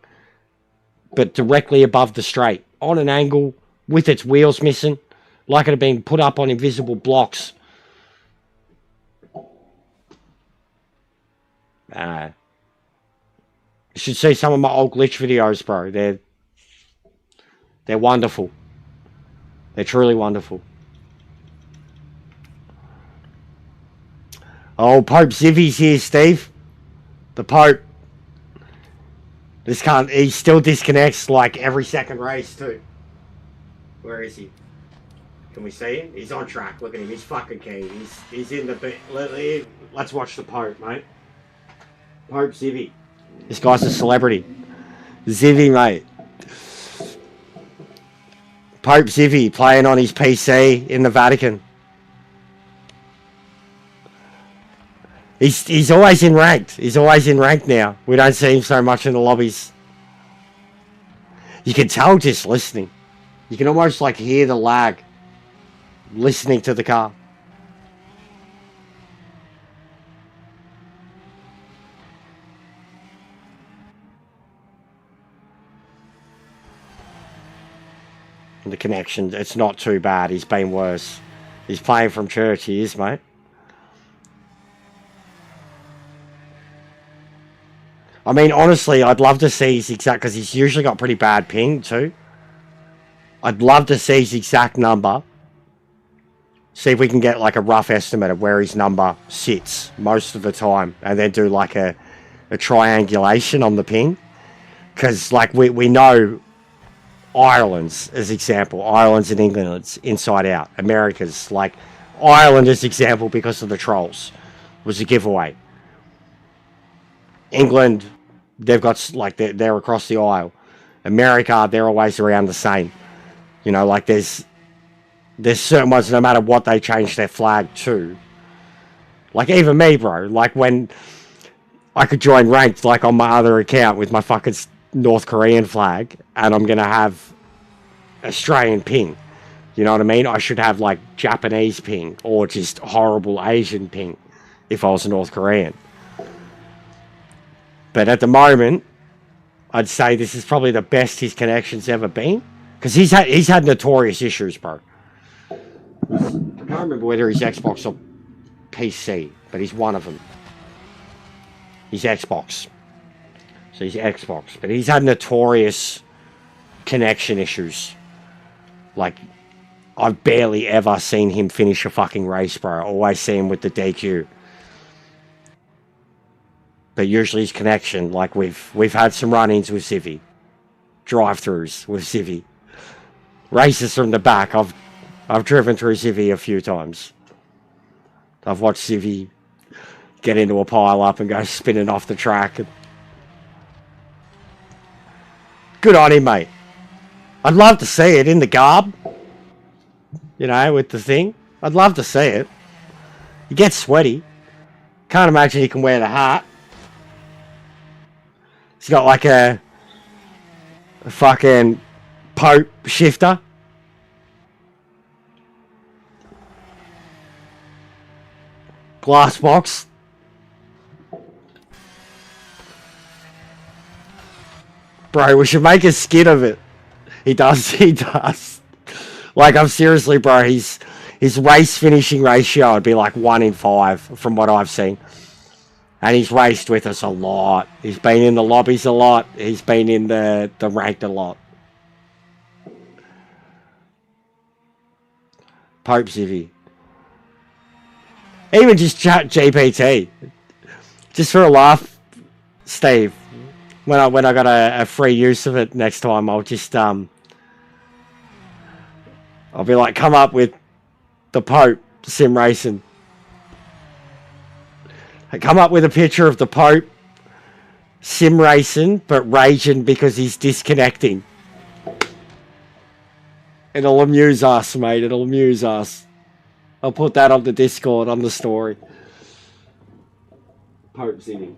but directly above the straight, on an angle, with its wheels missing, like it had been put up on invisible blocks. You should see some of my old glitch videos, bro. They're wonderful. They're truly wonderful. Oh, Pope Zivvy's here, Steve. The Pope. He still disconnects like every second race too. Where is he? Can we see him? He's on track. Look at him. He's fucking keen. He's in the... Let's watch the Pope, mate. Pope Zivvy. This guy's a celebrity. Zivvy, mate. Pope Zivvy playing on his PC in the Vatican. He's always in ranked. He's always in ranked now. We don't see him so much in the lobbies. You can tell just listening. You can almost like hear the lag listening to the car. And the connection, it's not too bad. He's been worse. He's playing from church. He is, mate. I mean, honestly, I'd love to see his exact, because he's usually got pretty bad ping too. I'd love to see his exact number. See if we can get like a rough estimate of where his number sits most of the time. And then do like a triangulation on the ping. Because like we know Ireland's as example. Ireland's and England's inside out. America's like Ireland as example because of the trolls. Was a giveaway. England, they've got like they're across the aisle. America, they're always around the same. You know, like there's certain ones, no matter what they change their flag to. Like even me, bro. Like when I could join ranked, like on my other account with my fucking North Korean flag, and I'm gonna have Australian ping. You know what I mean? I should have like Japanese ping or just horrible Asian ping if I was a North Korean. But at the moment, I'd say this is probably the best his connection's ever been. Because he's had notorious issues, bro. I can't remember whether he's Xbox or PC, but he's one of them. He's Xbox. So he's Xbox. But he's had notorious connection issues. Like, I've barely ever seen him finish a fucking race, bro. I always see him with the DQ. But usually his connection, like we've had some run-ins with Civvy. Drive-throughs with Civvy. Races from the back. I've driven through Civvy a few times. I've watched Civvy get into a pile-up and go spinning off the track. Good on him, mate. I'd love to see it in the garb. You know, with the thing. I'd love to see it. He gets sweaty. Can't imagine he can wear the hat. He's got like a fucking Pope shifter. Glass box. Bro, we should make a skit of it. He does. Like, I'm seriously, bro, his race finishing ratio would be like 1 in 5 from what I've seen. And he's raced with us a lot. He's been in the lobbies a lot. He's been in the ranked a lot. Pope Civvy. Even just chat GPT. Just for a laugh, Steve. When I got a free use of it next time, I'll just I'll be like, come up with the Pope sim racing. Come up with a picture of the Pope sim racing, but raging because he's disconnecting. It'll amuse us, mate. It'll amuse us. I'll put that on the Discord, on the story. Pope singing.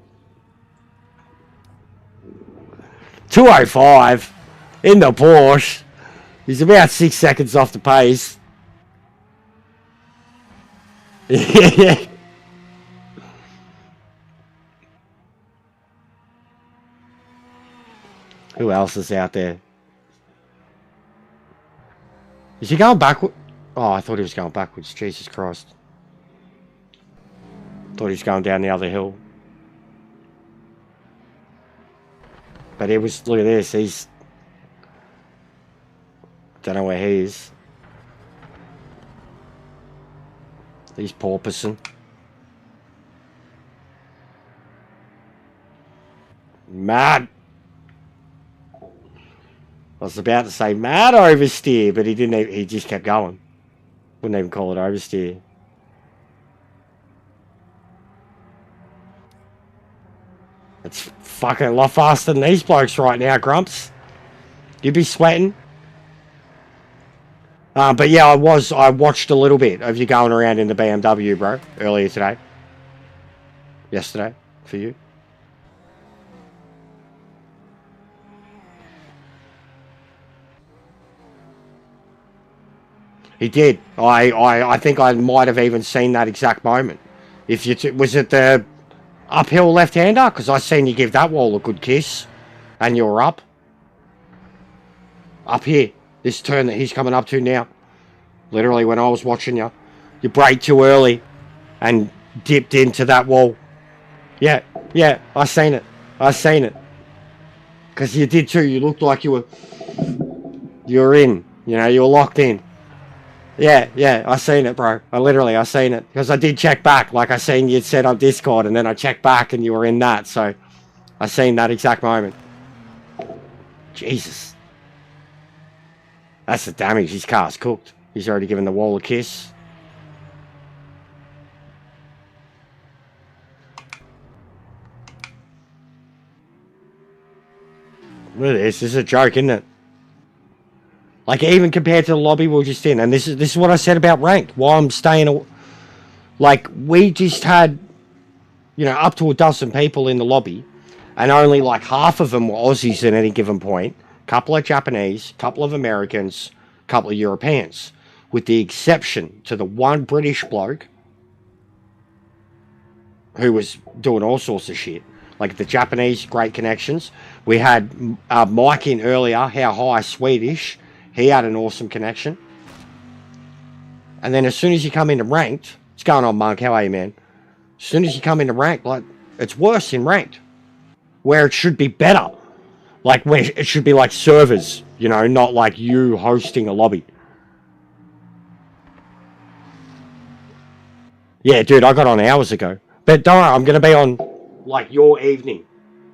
205 in the Porsche. He's about 6 seconds off the pace. Yeah. Who else is out there? Is he going backward? Oh, I thought he was going backwards. Jesus Christ. Thought he was going down the other hill. But it was, look at this, he's... Don't know where he is. He's porpoising. Mad. I was about to say mad oversteer, but he didn't even, he just kept going. Wouldn't even call it oversteer. It's fucking a lot faster than these blokes right now, Grumps. You'd be sweating. But yeah, I watched a little bit of you going around in the BMW, bro, earlier today. Yesterday, for you. He did. I think I might have even seen that exact moment. If you was it the uphill left-hander? Because I seen you give that wall a good kiss, and you're up. Up here, this turn that he's coming up to now. Literally, when I was watching you, you braked too early, and dipped into that wall. Yeah, I seen it. Because you did too. You looked like you were in. You know, you were locked in. Yeah, I seen it, bro. I seen it. Because I did check back, like I seen you'd said on Discord, and then I checked back and you were in that, so I seen that exact moment. Jesus. That's the damage. His car's cooked. He's already given the wall a kiss. Look at this. This is a joke, isn't it? Like, even compared to the lobby we were just in. And this is what I said about ranked. Why I'm staying... Like, we just had, you know, up to a dozen people in the lobby. And only like half of them were Aussies at any given point. Couple of Japanese, couple of Americans, couple of Europeans. With the exception to the one British bloke who was doing all sorts of shit. Like the Japanese, great connections. We had Mike in earlier, How High, Swedish. He had an awesome connection. And then as soon as you come into ranked, what's going on, Monk? How are you, man? As soon as you come into ranked, like, it's worse in ranked. where it should be better. Like, where it should be like servers, you know, not like you hosting a lobby. Yeah, dude, I got on hours ago. But don't worry, I'm going to be on, like, your evening.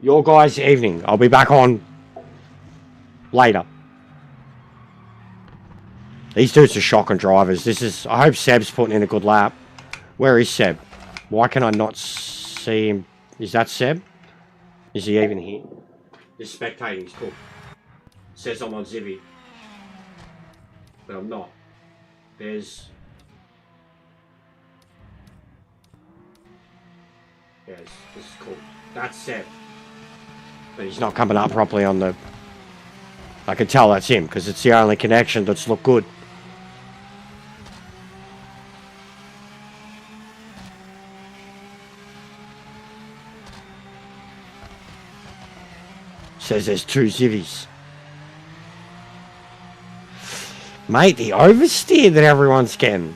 Your guys' evening. I'll be back on later. These dudes are shocking drivers. I hope Seb's putting in a good lap. Where is Seb? Why can I not see him? Is that Seb? Is he even here? This spectating's cool. Says I'm on Zivvy. But I'm not. Yes, this is cool. That's Seb. But he's not coming up properly on the... I can tell that's him, because it's the only connection that's looked good. Says there's 2 Zivvies. Mate, the oversteer that everyone's getting.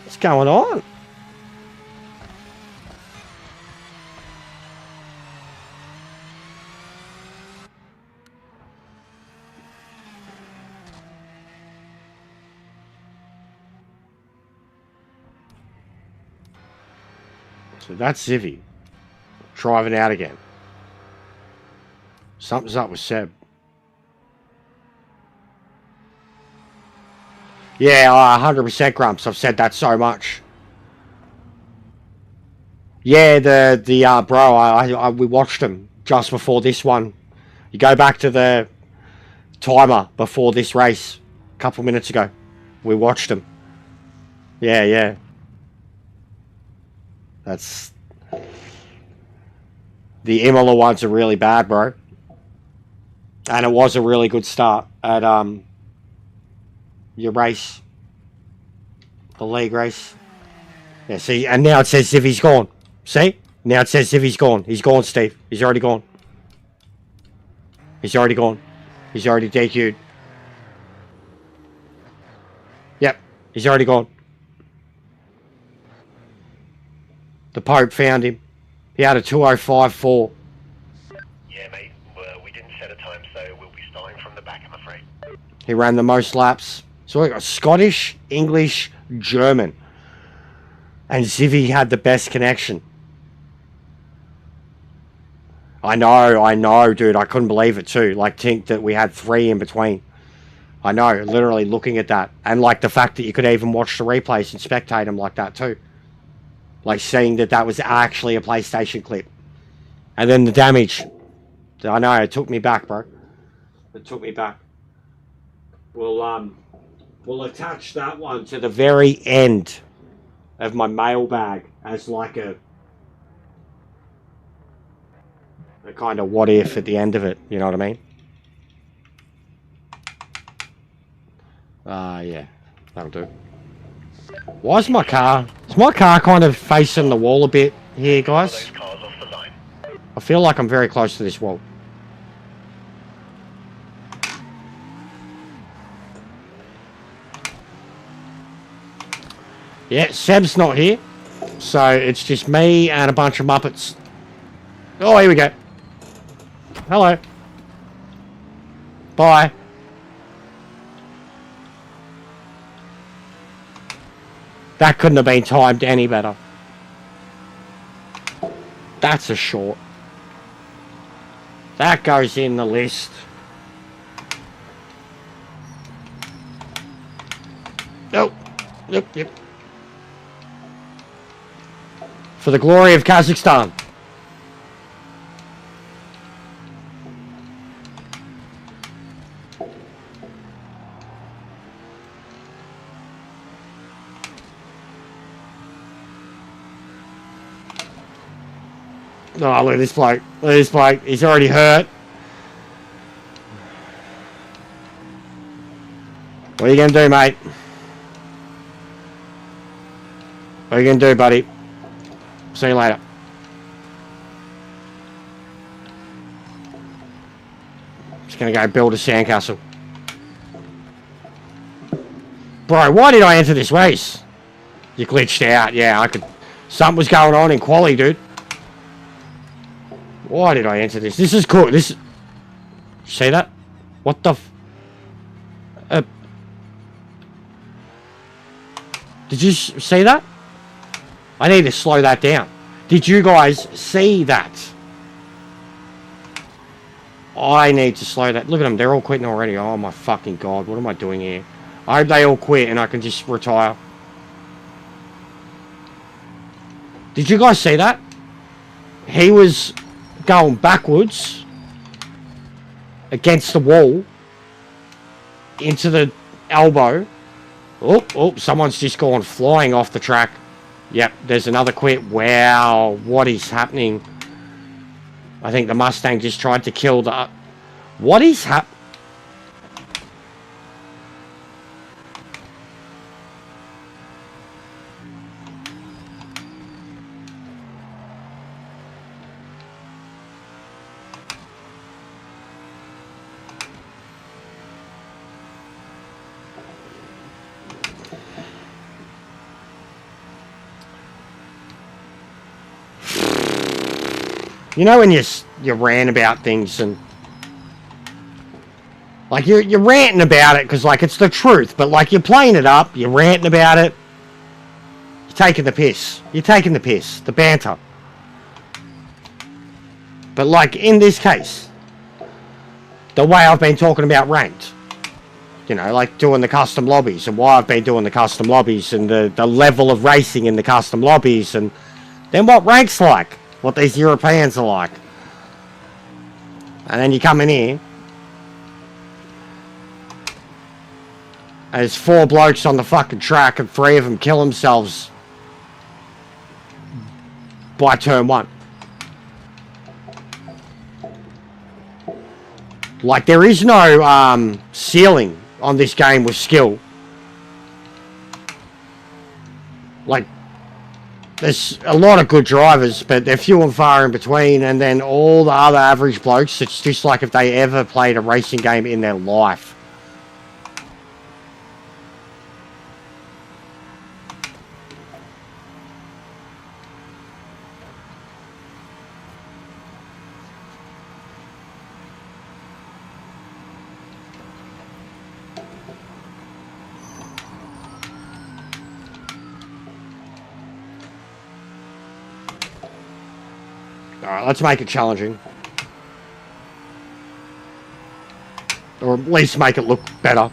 What's going on? So that's Zivvy. Driving out again. Something's up with Seb. Yeah, 100% Grumps. I've said that so much. Yeah, bro, we watched him just before this one. You go back to the timer before this race a couple minutes ago. We watched him. Yeah. That's... The Imola ones are really bad, bro. And it was a really good start at your race. The league race. Yeah, see, and now it says Zivvy's gone. See? Now it says Zivvy's gone. He's gone, Steve. He's already gone. He's already gone. He's already DQ'd. Yep, he's already gone. The Pope found him. He had a 2:05.4. Yeah, mate. We didn't set a time, so we'll be starting from the back, I'm afraid. He ran the most laps. So we got Scottish, English, German. And Zivvy had the best connection. I know, dude. I couldn't believe it too. Like, think that we had 3 in between. I know, literally looking at that. And like the fact that you could even watch the replays and spectate them like that too. Like seeing that was actually a PlayStation clip. And then the damage. I know, it took me back, bro. It took me back. We'll attach that one to the very end of my mailbag as like a kind of what if at the end of it, you know what I mean? Yeah, that'll do. Why is my car kind of facing the wall a bit here, guys? I feel like I'm very close to this wall. Yeah, Seb's not here, so it's just me and a bunch of Muppets. Oh, here we go. Hello. Bye. That couldn't have been timed any better. That's a short. That goes in the list. Nope. Yep. For the glory of Kazakhstan. Oh, look at this bloke. Look at this bloke. He's already hurt. What are you going to do, mate? What are you going to do, buddy? See you later. Just going to go build a sandcastle. Bro, why did I enter this race? You glitched out. Yeah, I could... Something was going on in quali, dude. Why did I enter this? This is cool. This. See that? What the? Did you see that? I need to slow that down. Did you guys see that? I need to slow that. Look at them. They're all quitting already. Oh my fucking god. What am I doing here? I hope they all quit and I can just retire. Did you guys see that? He was going backwards against the wall into the elbow. Oh, someone's just gone flying off the track. Yep, there's another quit. Wow, what is happening? I think the Mustang just tried to kill the... What is happening? You know when you rant about things and like you're ranting about it because like it's the truth, but like you're playing it up, you're ranting about it, you're taking the piss, the banter. But like in this case, the way I've been talking about ranked, you know, like doing the custom lobbies and why I've been doing the custom lobbies and the level of racing in the custom lobbies and then what rank's like. What these Europeans are like. And then you come in here. And there's 4 blokes on the fucking track and 3 of them kill themselves by turn 1. Like there is no ceiling on this game with skill. Like there's a lot of good drivers, but they're few and far in between, and then all the other average blokes, it's just like if they ever played a racing game in their life. Alright, let's make it challenging. Or at least make it look better.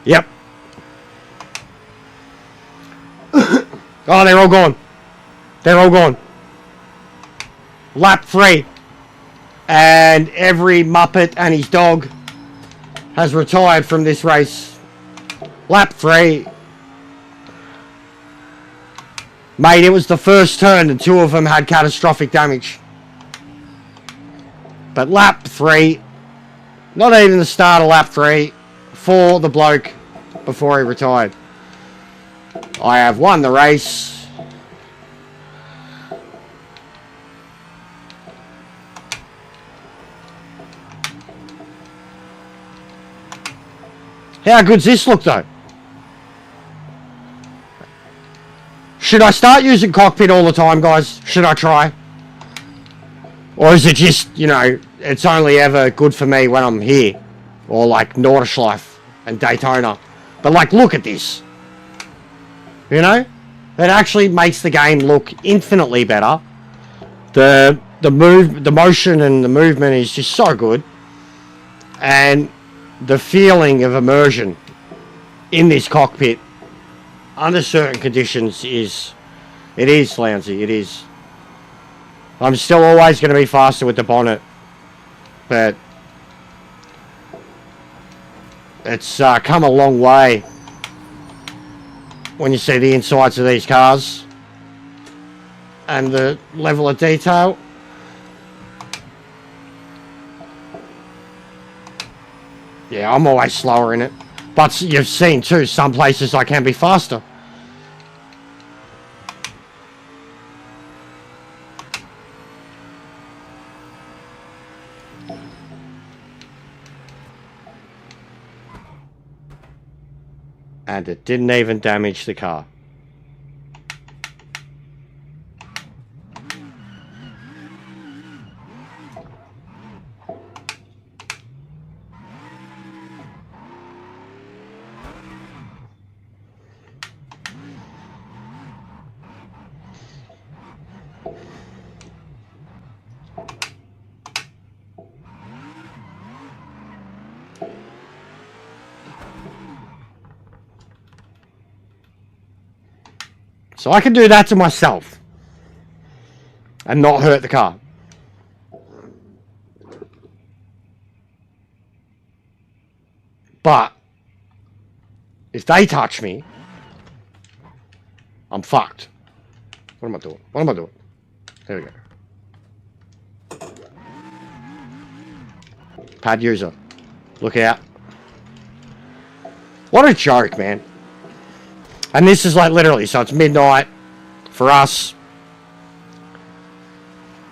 Yep. Oh, they're all gone. They're all gone. Lap 3. And every Muppet and his dog has retired from this race. Lap 3. Mate, it was the first turn and 2 of them had catastrophic damage. But lap 3. Not even the start of lap 3. For the bloke before he retired. I have won the race. How good's this look though? Should I start using cockpit all the time, guys? Should I try? Or is it just, you know, it's only ever good for me when I'm here? Or like Nordschleife and Daytona. But like, look at this. You know? It actually makes the game look infinitely better. The motion and the movement is just so good. And the feeling of immersion in this cockpit under certain conditions is lousy. It is. I'm still always going to be faster with the bonnet. But it's come a long way when you see the insides of these cars and the level of detail. Yeah, I'm always slower in it. But you've seen too, some places I can be faster. And it didn't even damage the car. So I can do that to myself and not hurt the car. But if they touch me, I'm fucked. What am I doing? What am I doing? There we go. Pad user. Look out. What a joke, man. And this is like literally, so it's midnight for us.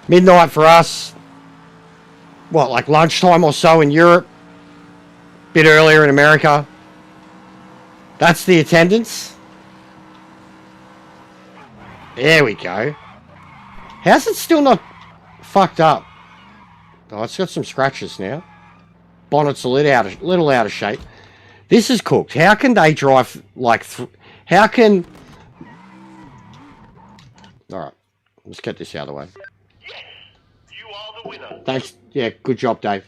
Midnight for us. What, like lunchtime or so in Europe? Bit earlier in America. That's the attendance. There we go. How's it still not fucked up? Oh, it's got some scratches now. Bonnet's a little out of shape. This is cooked. How can they drive like... how can... Alright. Let's get this out of the way. Yes, you are the winner. Thanks. Yeah, good job, Dave.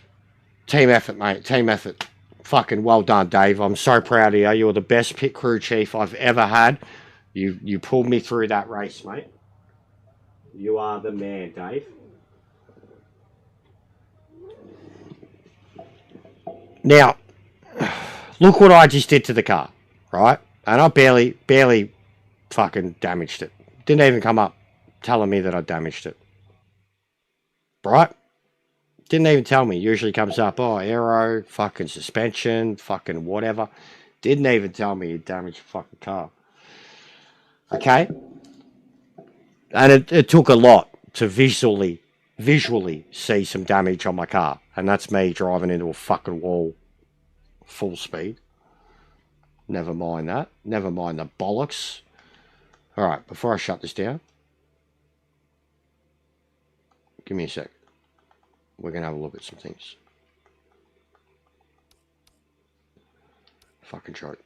Team effort, mate. Team effort. Fucking well done, Dave. I'm so proud of you. You're the best pit crew chief I've ever had. You pulled me through that race, mate. You are the man, Dave. Now, look what I just did to the car, right? And I barely fucking damaged it. Didn't even come up telling me that I damaged it. Right? Didn't even tell me. Usually comes up, oh, aero, fucking suspension, fucking whatever. Didn't even tell me you damaged the fucking car. Okay? And it took a lot to visually see some damage on my car. And that's me driving into a fucking wall full speed. Never mind that. Never mind the bollocks. Alright, before I shut this down, give me a sec. We're going to have a look at some things. Fucking joke.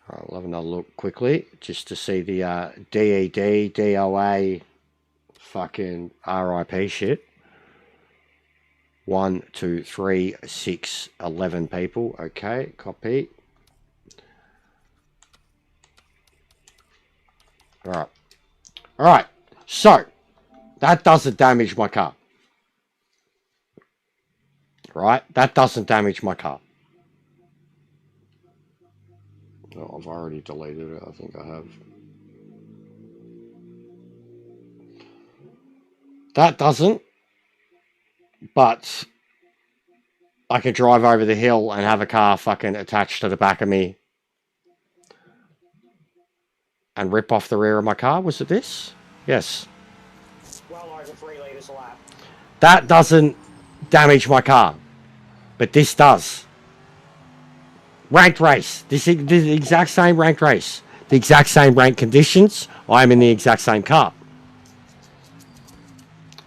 Alright, we'll have another look quickly, just to see the DED, DOA, fucking RIP shit. 1, 2, 3, 6, 11 people. Okay, copy. Alright. Alright, so, that doesn't damage my car. Right? That doesn't damage my car. Oh, I've already deleted it. I think I have. That doesn't. But I can drive over the hill and have a car fucking attached to the back of me and rip off the rear of my car. Was it this? Yes. Well over 3 litres a lap. That doesn't damage my car. But this does. Ranked race. This is the exact same ranked race. The exact same rank conditions. I'm in the exact same car.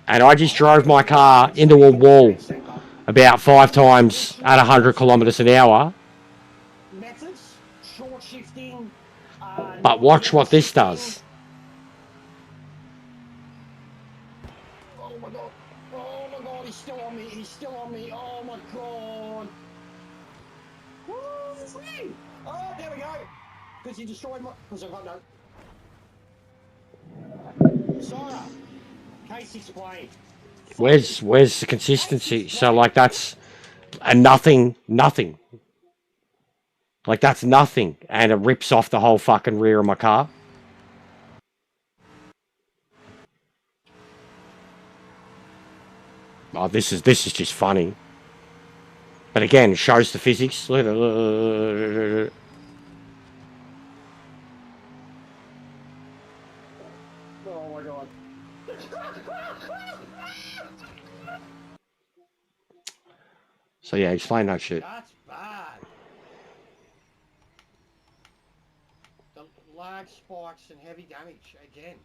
And I just drove my car into a wall about 5 times at 100 kilometres an hour. Methods, short shifting. But watch what this does. Oh my god. Oh my god, he's still on me. He's still on me. Oh my god. Woo, it's me. Oh, there we go. Because he destroyed my... Because I've got no... Sora. Case explained. Where's the consistency? So like that's a nothing. Like that's nothing. And it rips off the whole fucking rear of my car. Oh, this is just funny. But again, it shows the physics. Oh my god. So yeah, explain that shit. That's bad. The lag spikes and heavy damage again.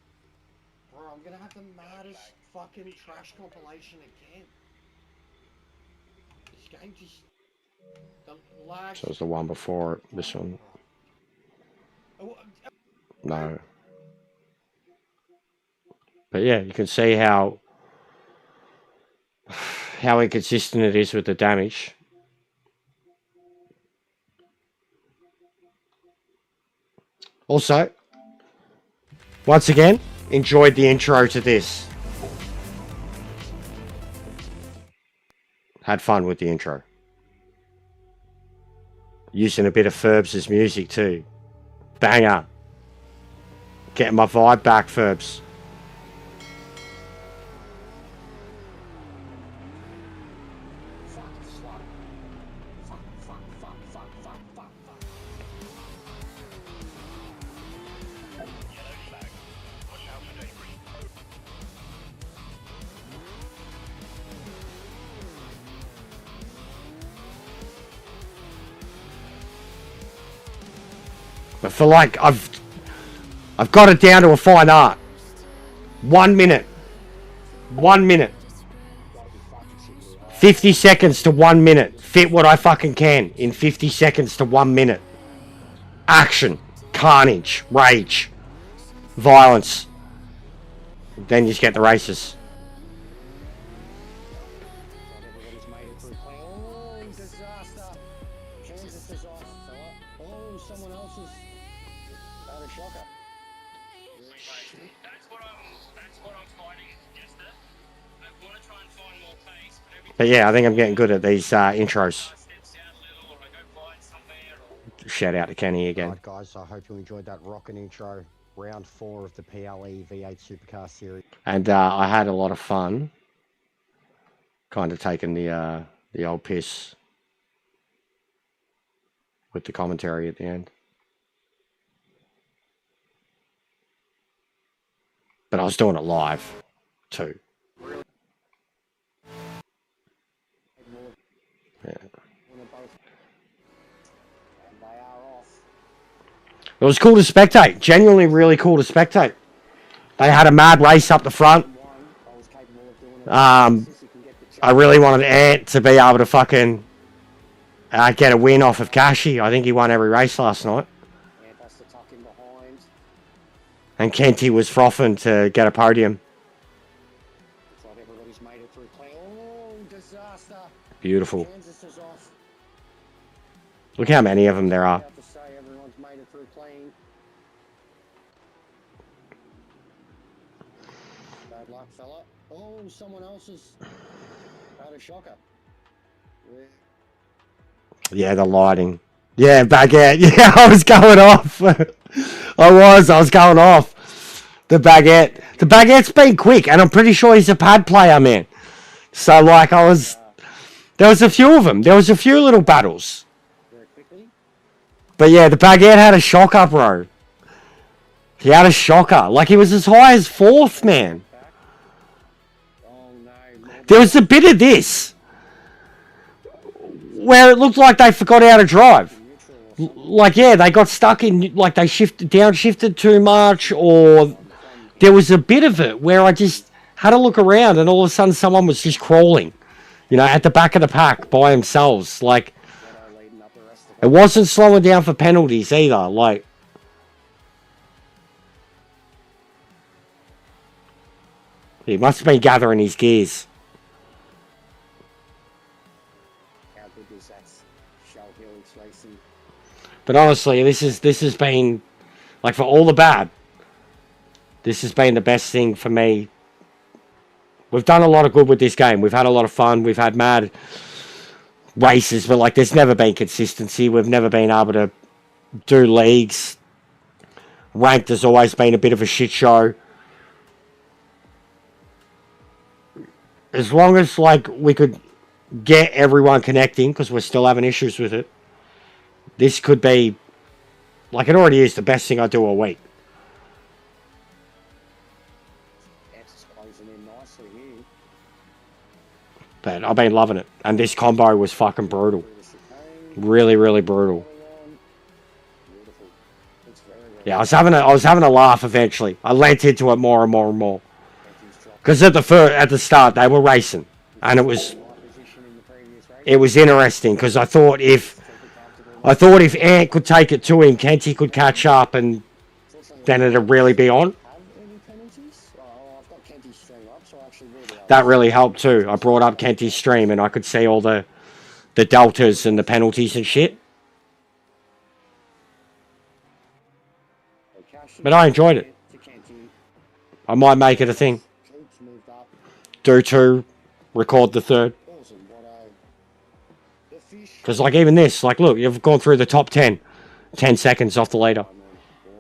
Bro, I'm gonna have the maddest fucking trash compilation again. This game just... The lag... So it's the one before this one. No. But yeah, you can see how inconsistent it is with the damage. Also, once again, enjoyed the intro to this. Had fun with the intro. Using a bit of Ferbs' music too. Banger. Getting my vibe back, Ferbs. But for like, I've got it down to a fine art. 1 minute. 1 minute. 50 seconds to 1 minute. Fit what I fucking can in 50 seconds to 1 minute. Action. Carnage. Rage. Violence. Then you just get the races. Everybody's made it through play. Oh, disaster. Kansas is off, fella. Oh, someone else is... Had a shocker. That's what I'm finding, Jester. I want to try and find more pace, but every But yeah, I think I'm getting good at these intros. steps out a little, or I go blind somewhere, or Shout out to Kenny again. Right, guys, I hope you enjoyed that rockin' intro. Round 4 of the PLE V8 Supercar Series. And I had a lot of fun. Kind of taking the old piss with the commentary at the end. But I was doing it live too. Yeah. And they are off. It was cool to spectate. Genuinely really cool to spectate. They had a mad race up the front. I was capable of doing it. I really wanted Ant to be able to fucking get a win off of Kashi. I think he won every race last night. Ant has to tuck in behind. And Kenty was frothing to get a podium. Looks like everybody's made it through play. Oh, disaster. Beautiful. Kansas is off. Look how many of them there are. About to say everyone's made it through clean. Bad luck, fella. Oh, someone else has had a shocker. Yeah. Yeah, the lighting. Yeah, baguette. Yeah, I was going off. I was going off. The baguette. The baguette's been quick, and I'm pretty sure he's a pad player, man. So, like, there was a few of them. There was a few little battles. Very quickly. But yeah, the baguette had a shocker, bro. He had a shocker. Like, he was as high as 4th, man. Back. Oh, no. More There was a bit of this where it looked like they forgot how to drive. neutral or Like, yeah, they got stuck in, like, they downshifted too much, or there was a bit of it where I just had to look around and all of a sudden someone was just crawling, you know, at the back of the pack by themselves. Like, Shadow leading up the rest of it wasn't slowing down for penalties either. Like, he must have been gathering his gears. How good is that Shell Helix racing? But honestly, this has been, like, for all the bad, this has been the best thing for me. We've done a lot of good with this game. We've had a lot of fun. We've had mad races, but, like, there's never been consistency. We've never been able to do leagues. Ranked has always been a bit of a shit show. As long as, like, we could get everyone connecting, because we're still having issues with it, this could be, like, it already is the best thing I do all week. X is closing in nicely here. But I've been loving it. And this combo was fucking brutal. Really, really brutal. Yeah, I was having a laugh eventually. I leant into it more and more and more. Because at the start they were racing, and it was interesting because I thought if Ant could take it to him, Kenty could catch up, and then it'd really be on. That really helped too. I brought up Kenty's stream and I could see all the deltas and the penalties and shit. But I enjoyed it. I might make it a thing. Do 2, record the 3rd. Because like even this, like look, you've gone through the top 10 seconds off the leader.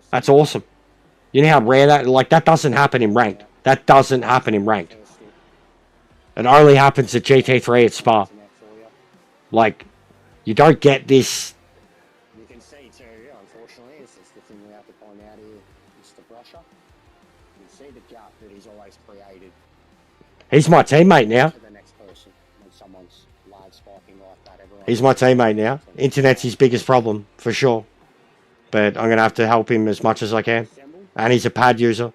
That's awesome. You know how rare that doesn't happen in ranked. That doesn't happen in ranked. It only happens at GT3 at Spa. Like, you don't get this. You can see too, unfortunately, it's the thing we have to point out here, it's the brusher. You can see the gap that he's always created. He's my teammate now. To the next person, when someone's lag spiking like that, He's my teammate now. Internet's his biggest problem, for sure. But I'm going to have to help him as much as I can. And he's a pad user.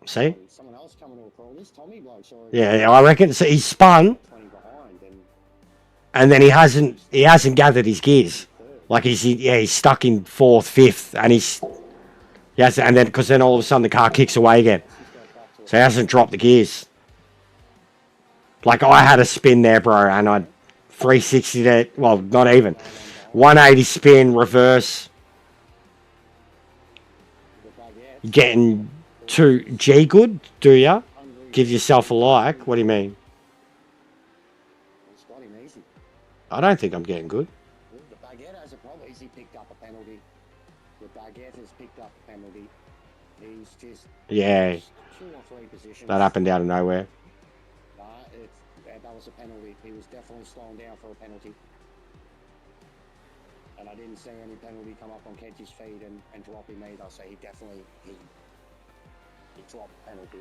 See? Someone else coming to a crawl. This Tommy bloke's already Yeah, I reckon. So he's spun, 20 behind, and then he hasn't gathered his gears. Like he's stuck in 4th, 5th, and and then because then all of a sudden the car kicks away again, so he hasn't dropped the gears. Like I had a spin there, bro, and I 360 that. Well, not even 180 spin reverse, getting to G good, do ya? Give yourself a like. What do you mean? it's got him easy. I don't think I'm getting good. The Baguette has a problem. He picked up a penalty. The Baguette has picked up a penalty. He's just Yeah, 2 or 3 positions. that happened out of nowhere. That was a penalty. He was definitely slowing down for a penalty. And I didn't see any penalty come up on Kenty's feet and drop him either. So he definitely he dropped penalty.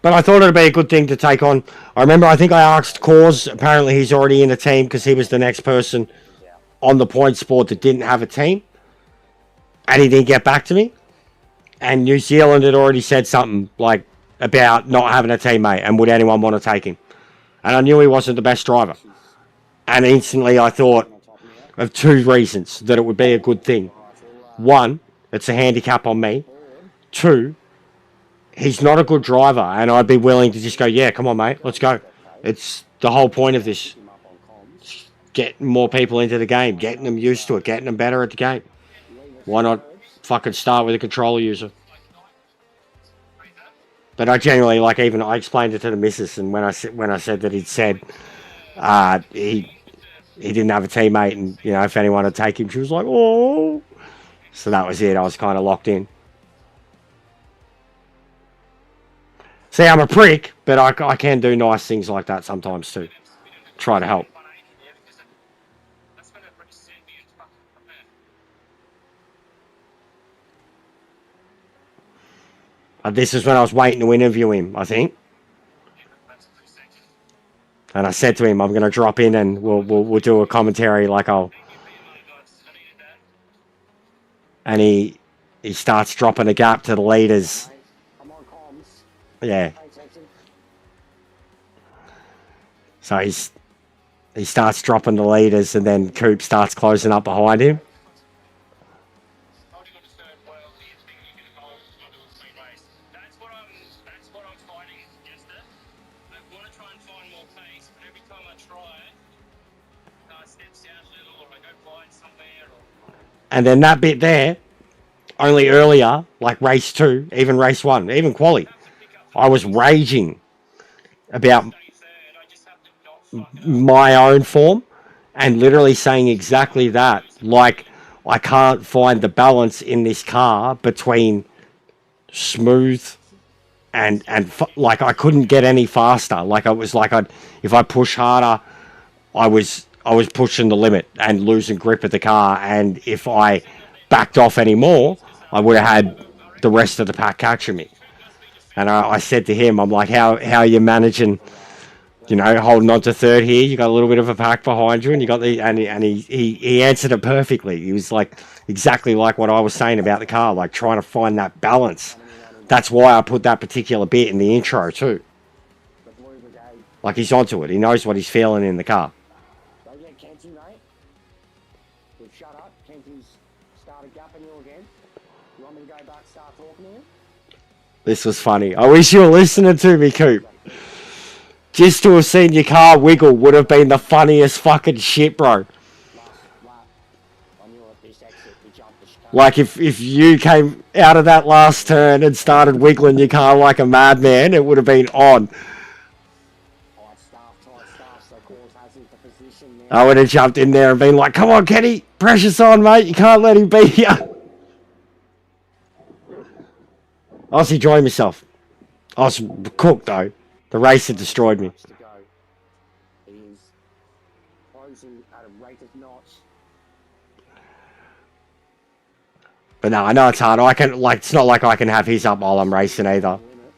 But I thought it'd be a good thing to take on. I think I asked Cause. Apparently he's already in a team because he was the next person on the points board that didn't have a team. And he didn't get back to me. And New Zealand had already said something like about not having a teammate and would anyone want to take him. And I knew he wasn't the best driver. And instantly I thought of 2 reasons that it would be a good thing. 1, it's a handicap on me. 2, he's not a good driver, and I'd be willing to just go, yeah, come on, mate, let's go. It's the whole point of this. Getting more people into the game, getting them used to it, getting them better at the game. Why not fucking start with a controller user? But I genuinely, like, even I explained it to the missus, and when I said that he'd said he didn't have a teammate, and, you know, if anyone would take him, she was like, oh. So that was it. I was kind of locked in. See, I'm a prick, but I can do nice things like that sometimes too. Try to help. This is when I was waiting to interview him, I think. And I said to him, I'm going to drop in and we'll do a commentary like I'll... And he starts dropping a gap to the leaders. Yeah. So he starts dropping the leaders and then Coop starts closing up behind him. And then that bit there, only earlier, like race 2, even race 1, even quali, I was raging about my own form and literally saying exactly that. Like, I can't find the balance in this car between smooth and like I couldn't get any faster. Like it was like if I push harder, I was pushing the limit and losing grip of the car, and if I backed off any more, I would have had the rest of the pack catching me. And I said to him, I'm like, how are you managing, holding on to third here? You got a little bit of a pack behind you, and you got he answered it perfectly. He was like exactly like what I was saying about the car, like trying to find that balance. That's why I put that particular bit in the intro too. Like he's onto it. He knows what he's feeling in the car. Don't get Kenty, mate. We've shut up. Kenty's started gapping you again. You want me to go back and start talking to you? This was funny. I wish you were listening to me, Coop. Just to have seen your car wiggle would have been the funniest fucking shit, bro. Last lap, I knew at this exit we jumped the chicane. Like if you came out of that last turn and started wiggling your car like a madman, it would have been on. Tight staff, so Cause has him for position now. I would have jumped in there and been like, come on, Kenny, pressure's on, mate. You can't let him beat you. I was enjoying myself. I was cooked, though. The race had destroyed me. To go. He's closing at a rate of knots. But no, I know it's hard. It's not like I can have his up while I'm racing either. Limit.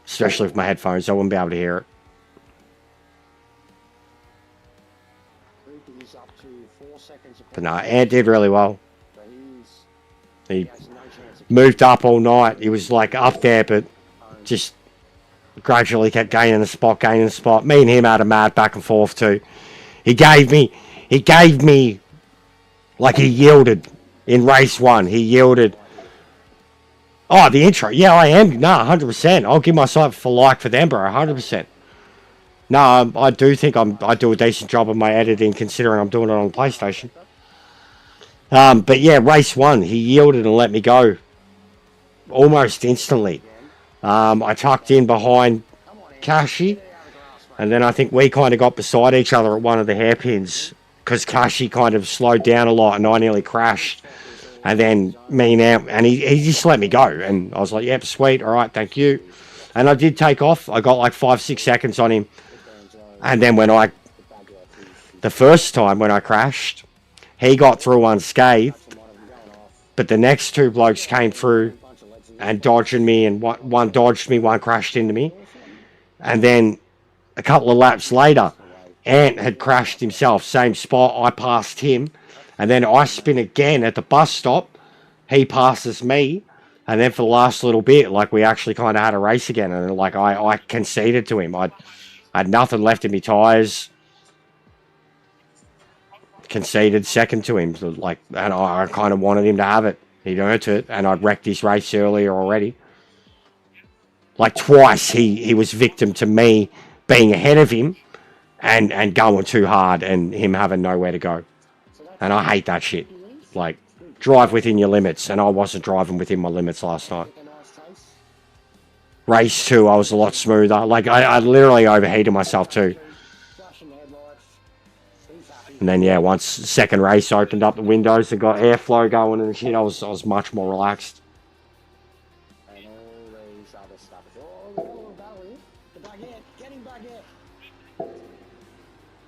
Especially with my headphones. I wouldn't be able to hear it. Luke is up to 4 seconds. But no, Ant did really well. So He he has no chance of moved up all night. He was like up there, but just gradually kept gaining the spot. Me and him had a mad back and forth too. He gave me, like he yielded in race 1. He yielded. Oh, the intro. Yeah, I am. No, 100%. I'll give myself for them, bro. 100%. No, I do think I do a decent job of my editing considering I'm doing it on PlayStation. But yeah, race 1, he yielded and let me go almost instantly. I tucked in behind Kashi, and then I think we kind of got beside each other at one of the hairpins because Kashi kind of slowed down a lot and I nearly crashed. And then he just let me go, and I was like, yep, sweet, all right, thank you. And I did take off. I got like 5-6 seconds on him. And then the first time when I crashed, he got through unscathed, but the next 2 blokes came through and dodging me, and one dodged me, one crashed into me. And then a couple of laps later, Ant had crashed himself, same spot, I passed him, and then I spin again at the bus stop, he passes me, and then for the last little bit, like we actually kind of had a race again, and like I conceded to him. I had nothing left in my tyres, conceded second to him, so like, and I kind of wanted him to have it. He'd earned it, and I'd wrecked his race earlier already. Like twice, he was victim to me being ahead of him and going too hard and him having nowhere to go. And I hate that shit. Like, drive within your limits, and I wasn't driving within my limits last night. Race 2, I was a lot smoother. Like, I literally overheated myself too. And then, yeah, once second race opened up the windows and got airflow going and shit, I was much more relaxed. And all these other stuff. Oh, Valerie, the baguette, get him baguette.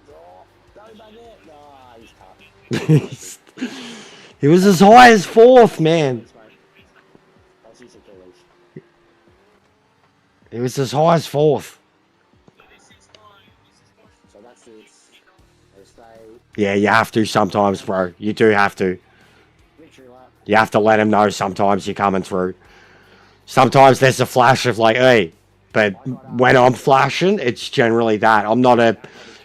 Oh, go baguette. No, he's tough. He was as high as 4th, man. That's his Achilles. He was as high as 4th. So that's it. They stay Yeah, you have to sometimes, bro. You do have to. victory lap. You have to let him know sometimes you're coming through. Sometimes there's a flash of like, hey, but when I'm flashing, it's generally that. I'm not a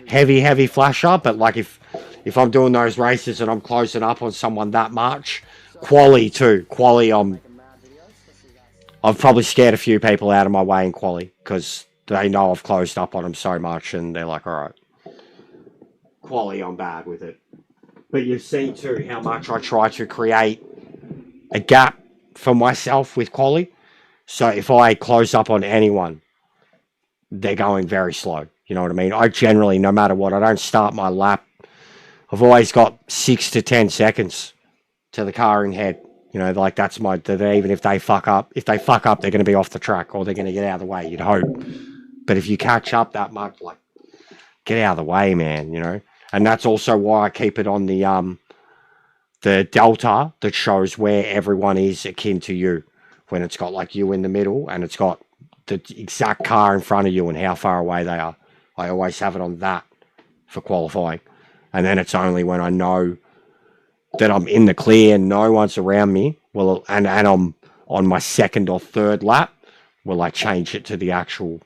heavy flasher, but like if I'm doing those races and I'm closing up on someone that much, quali too. Quali, I've probably scared a few people out of my way in quali because they know I've closed up on them so much and they're like, all right. Quali, I'm bad with it. But you've seen too how much I try to create a gap for myself with quali. So if I close up on anyone, they're going very slow. You know what I mean? I generally, no matter what, I don't start my lap. I've always got 6 to 10 seconds to the car in head. You know, like that's even if they fuck up, they're going to be off the track or they're going to get out of the way, you'd hope. But if you catch up that much, like, get out of the way, man, you know? And that's also why I keep it on the delta that shows where everyone is akin to you. When it's got like you in the middle and it's got the exact car in front of you and how far away they are. I always have it on that for qualifying. And then it's only when I know that I'm in the clear, no one's around me, well, and I'm on my second or third lap, will I change it to the actual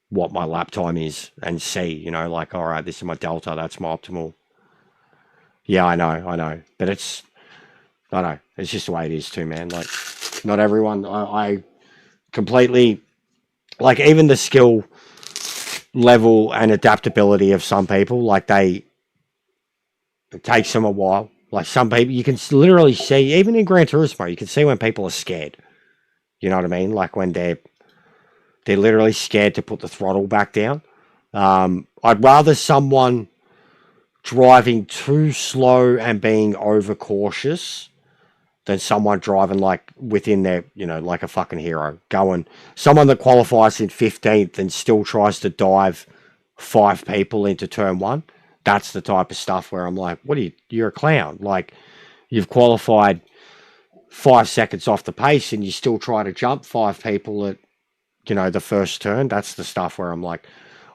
what my lap time is and see, you know, like, all right, this is my delta, that's my optimal. Yeah, I know. But it's, I know, it's just the way it is too, man. Like, not everyone, I completely, like, even the skill level and adaptability of some people, like, it takes them a while. Like, some people, you can literally see, even in Gran Turismo, you can see when people are scared. You know what I mean? Like, when they're literally scared to put the throttle back down. I'd rather someone driving too slow and being overcautious than someone driving like within their, you know, like a fucking hero. Someone that qualifies in 15th and still tries to dive 5 people into turn 1. That's the type of stuff where I'm like, you're a clown. Like, you've qualified 5 seconds off the pace and you still try to jump 5 people at, you know, the first turn. That's the stuff where I'm like,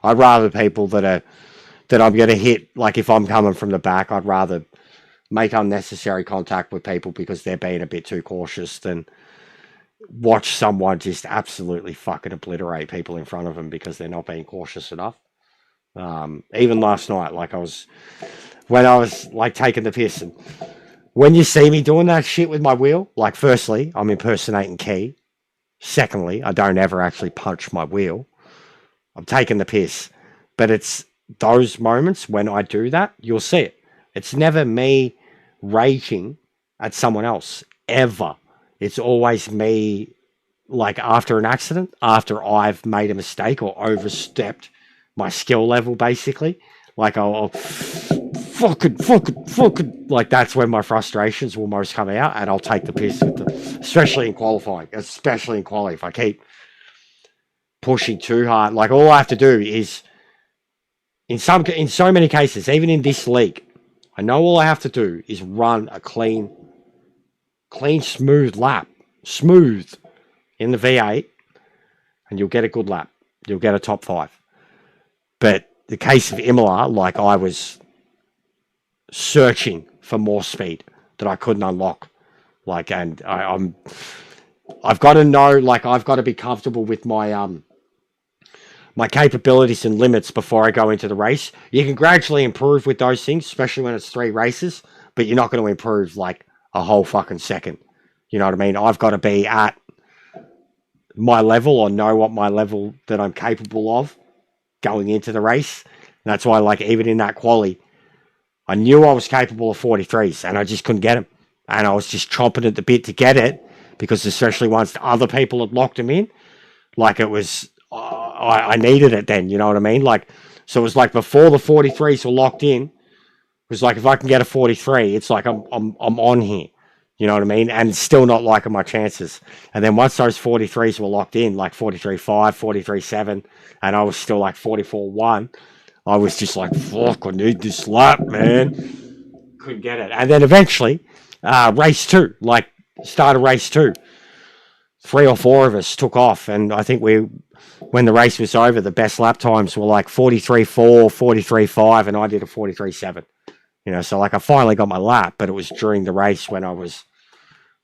I'd rather people that I'm going to hit, like if I'm coming from the back, I'd rather make unnecessary contact with people because they're being a bit too cautious than watch someone just absolutely fucking obliterate people in front of them because they're not being cautious enough. Even last night, like when I was like taking the piss, and when you see me doing that shit with my wheel, like firstly, I'm impersonating Key. Secondly, I don't ever actually punch my wheel. I'm taking the piss. But it's those moments when I do that, you'll see it. It's never me raging at someone else, ever. It's always me, like after an accident, after I've made a mistake or overstepped my skill level, basically. Like I'll fucking, like that's when my frustrations will most come out, and I'll take the piss with them, especially in qualifying, if I keep pushing too hard. Like all I have to do is, in so many cases, even in this league, I know all I have to do is run a clean, smooth lap, in the V8, and you'll get a good lap. You'll get a top 5. But the case of Imola, like I was searching for more speed that I couldn't unlock. Like, and I've got to know, like I've got to be comfortable with my my capabilities and limits before I go into the race. You can gradually improve with those things, especially when it's 3 races, but you're not going to improve like a whole fucking second. You know what I mean? I've got to be at my level or know what my level that I'm capable of going into the race. And that's why, like, even in that quali, I knew I was capable of 43s and I just couldn't get them. And I was just chomping at the bit to get it, because especially once other people had locked them in, like it was, I needed it then, you know what I mean? Like, so it was like before the 43s were locked in, it was like, if I can get a 43, it's like I'm on here, you know what I mean? And still not liking my chances. And then once those 43s were locked in, like 43.5, 43.7, and I was still like 44.1, I was just like, fuck, I need this lap, man. Couldn't get it. And then eventually, race 2, like started race 2. 3 or 4 of us took off, and I think when the race was over, the best lap times were like 43.4, 43.5, and I did a 43.7. You know, so like I finally got my lap, but it was during the race when I was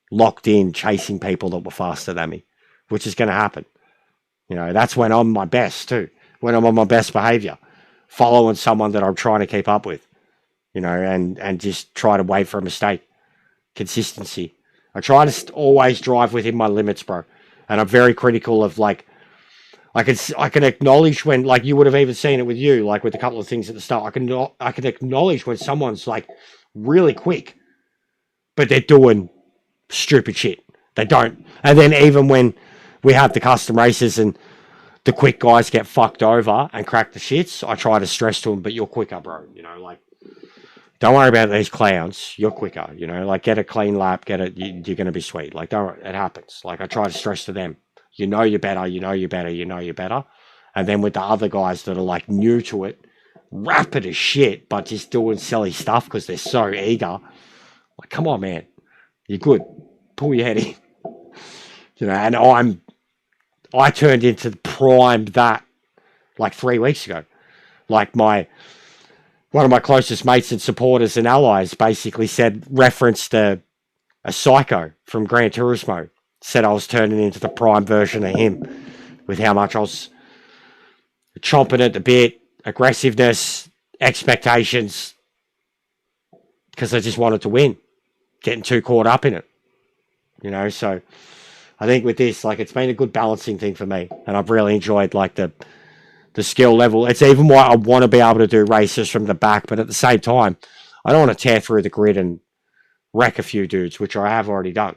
locked in chasing people that were faster than me, which is going to happen. You know, that's when I'm my best too, when I'm on my best behavior, following someone that I'm trying to keep up with, you know, and just try to wait for a mistake. Consistency. I try to always drive within my limits, bro. And I'm very critical of, like, I can acknowledge when, like, you would have even seen it with you, like with a couple of things at the start. I can acknowledge when someone's like really quick, but they're doing stupid shit. They don't. And then even when we have the custom races and the quick guys get fucked over and crack the shits, I try to stress to them, but you're quicker, bro. You know, like, don't worry about these clowns. You're quicker, you know, like get a clean lap, you're going to be sweet. Like, it happens. Like, I try to stress to them, you know, you're better. And then with the other guys that are like new to it, rapid as shit, but just doing silly stuff because they're so eager. Like, come on, man, you're good. Pull your head in, you know, and I turned into the prime that like 3 weeks ago. Like one of my closest mates and supporters and allies basically referenced a psycho from Gran Turismo. Said I was turning into the prime version of him with how much I was chomping at the bit, aggressiveness, expectations, because I just wanted to win, getting too caught up in it. So I think with this, like, it's been a good balancing thing for me, and I've really enjoyed like the skill level. It's even why I want to be able to do races from the back, but at the same time, I don't want to tear through the grid and wreck a few dudes, which I have already done.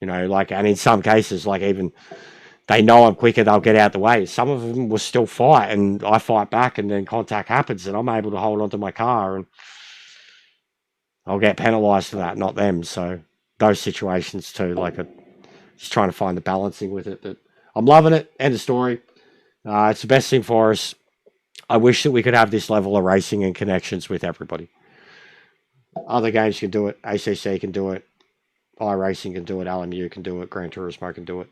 And in some cases, like, even they know I'm quicker, they'll get out the way. Some of them will still fight, and I fight back, and then contact happens, and I'm able to hold onto my car, and I'll get penalised for that, not them. So those situations too, like, just trying to find the balancing with it. But I'm loving it. End of story. It's the best thing for us. I wish that we could have this level of racing and connections with everybody. Other games can do it. ACC can do it. iRacing can do it. LMU can do it. Gran Turismo can do it.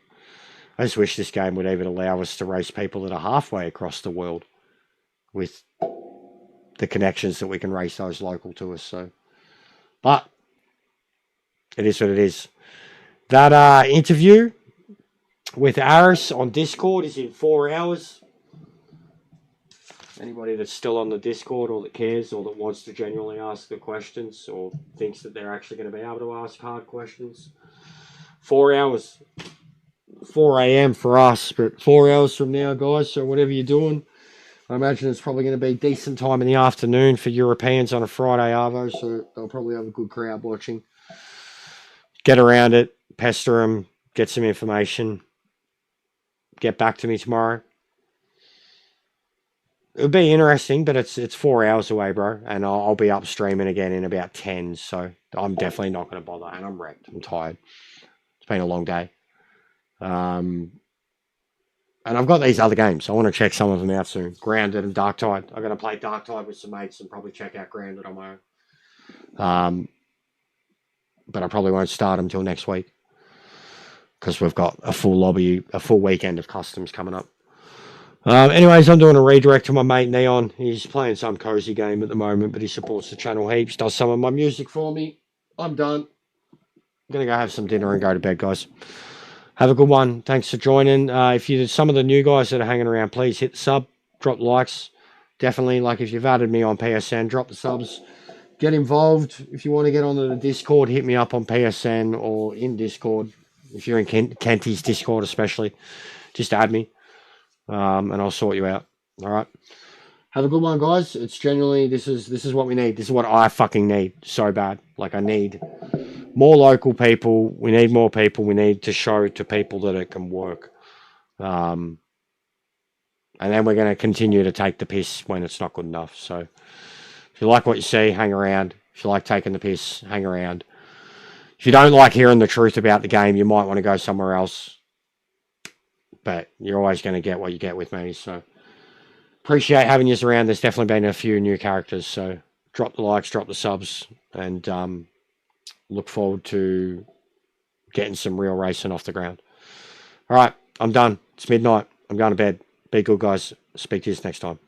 I just wish this game would even allow us to race people that are halfway across the world with the connections that we can race those local to us. So, but it is what it is. That interview with Aris on Discord is in 4 hours. Anybody that's still on the Discord or that cares or that wants to genuinely ask the questions or thinks that they're actually going to be able to ask hard questions. 4 hours. 4 a.m. for us, but 4 hours from now, guys. So whatever you're doing, I imagine it's probably going to be decent time in the afternoon for Europeans on a Friday Arvo, so they'll probably have a good crowd watching. Get around it, pester them, get some information. Get back to me tomorrow. It'll be interesting, but it's 4 hours away, bro. And I'll be up streaming again in about 10. So I'm definitely not going to bother. And I'm wrecked. I'm tired. It's been a long day. And I've got these other games. I want to check some of them out soon. Grounded and Dark Tide. I'm going to play Dark Tide with some mates and probably check out Grounded on my own. But I probably won't start until next week. Because we've got a full lobby, a full weekend of customs coming up. Anyways, I'm doing a redirect to my mate Neon. He's playing some cozy game at the moment, but he supports the channel heaps, does some of my music for me. I'm done. I'm going to go have some dinner and go to bed, guys. Have a good one. Thanks for joining. If you're some of the new guys that are hanging around, please hit the sub, drop the likes. Definitely, like, if you've added me on PSN, drop the subs. Get involved. If you want to get onto the Discord, hit me up on PSN or in Discord. If you're in Kenty's Discord especially, just add me. And I'll sort you out. All right. Have a good one, guys. It's genuinely, this is what we need. This is what I fucking need so bad. Like, I need more local people. We need more people. We need to show to people that it can work. And then we're going to continue to take the piss when it's not good enough. So if you like what you see, hang around. If you like taking the piss, hang around. If you don't like hearing the truth about the game, you might want to go somewhere else. But you're always going to get what you get with me. So appreciate having you around. There's definitely been a few new characters. So drop the likes, drop the subs, and look forward to getting some real racing off the ground. All right, I'm done. It's midnight. I'm going to bed. Be good, guys. Speak to you next time.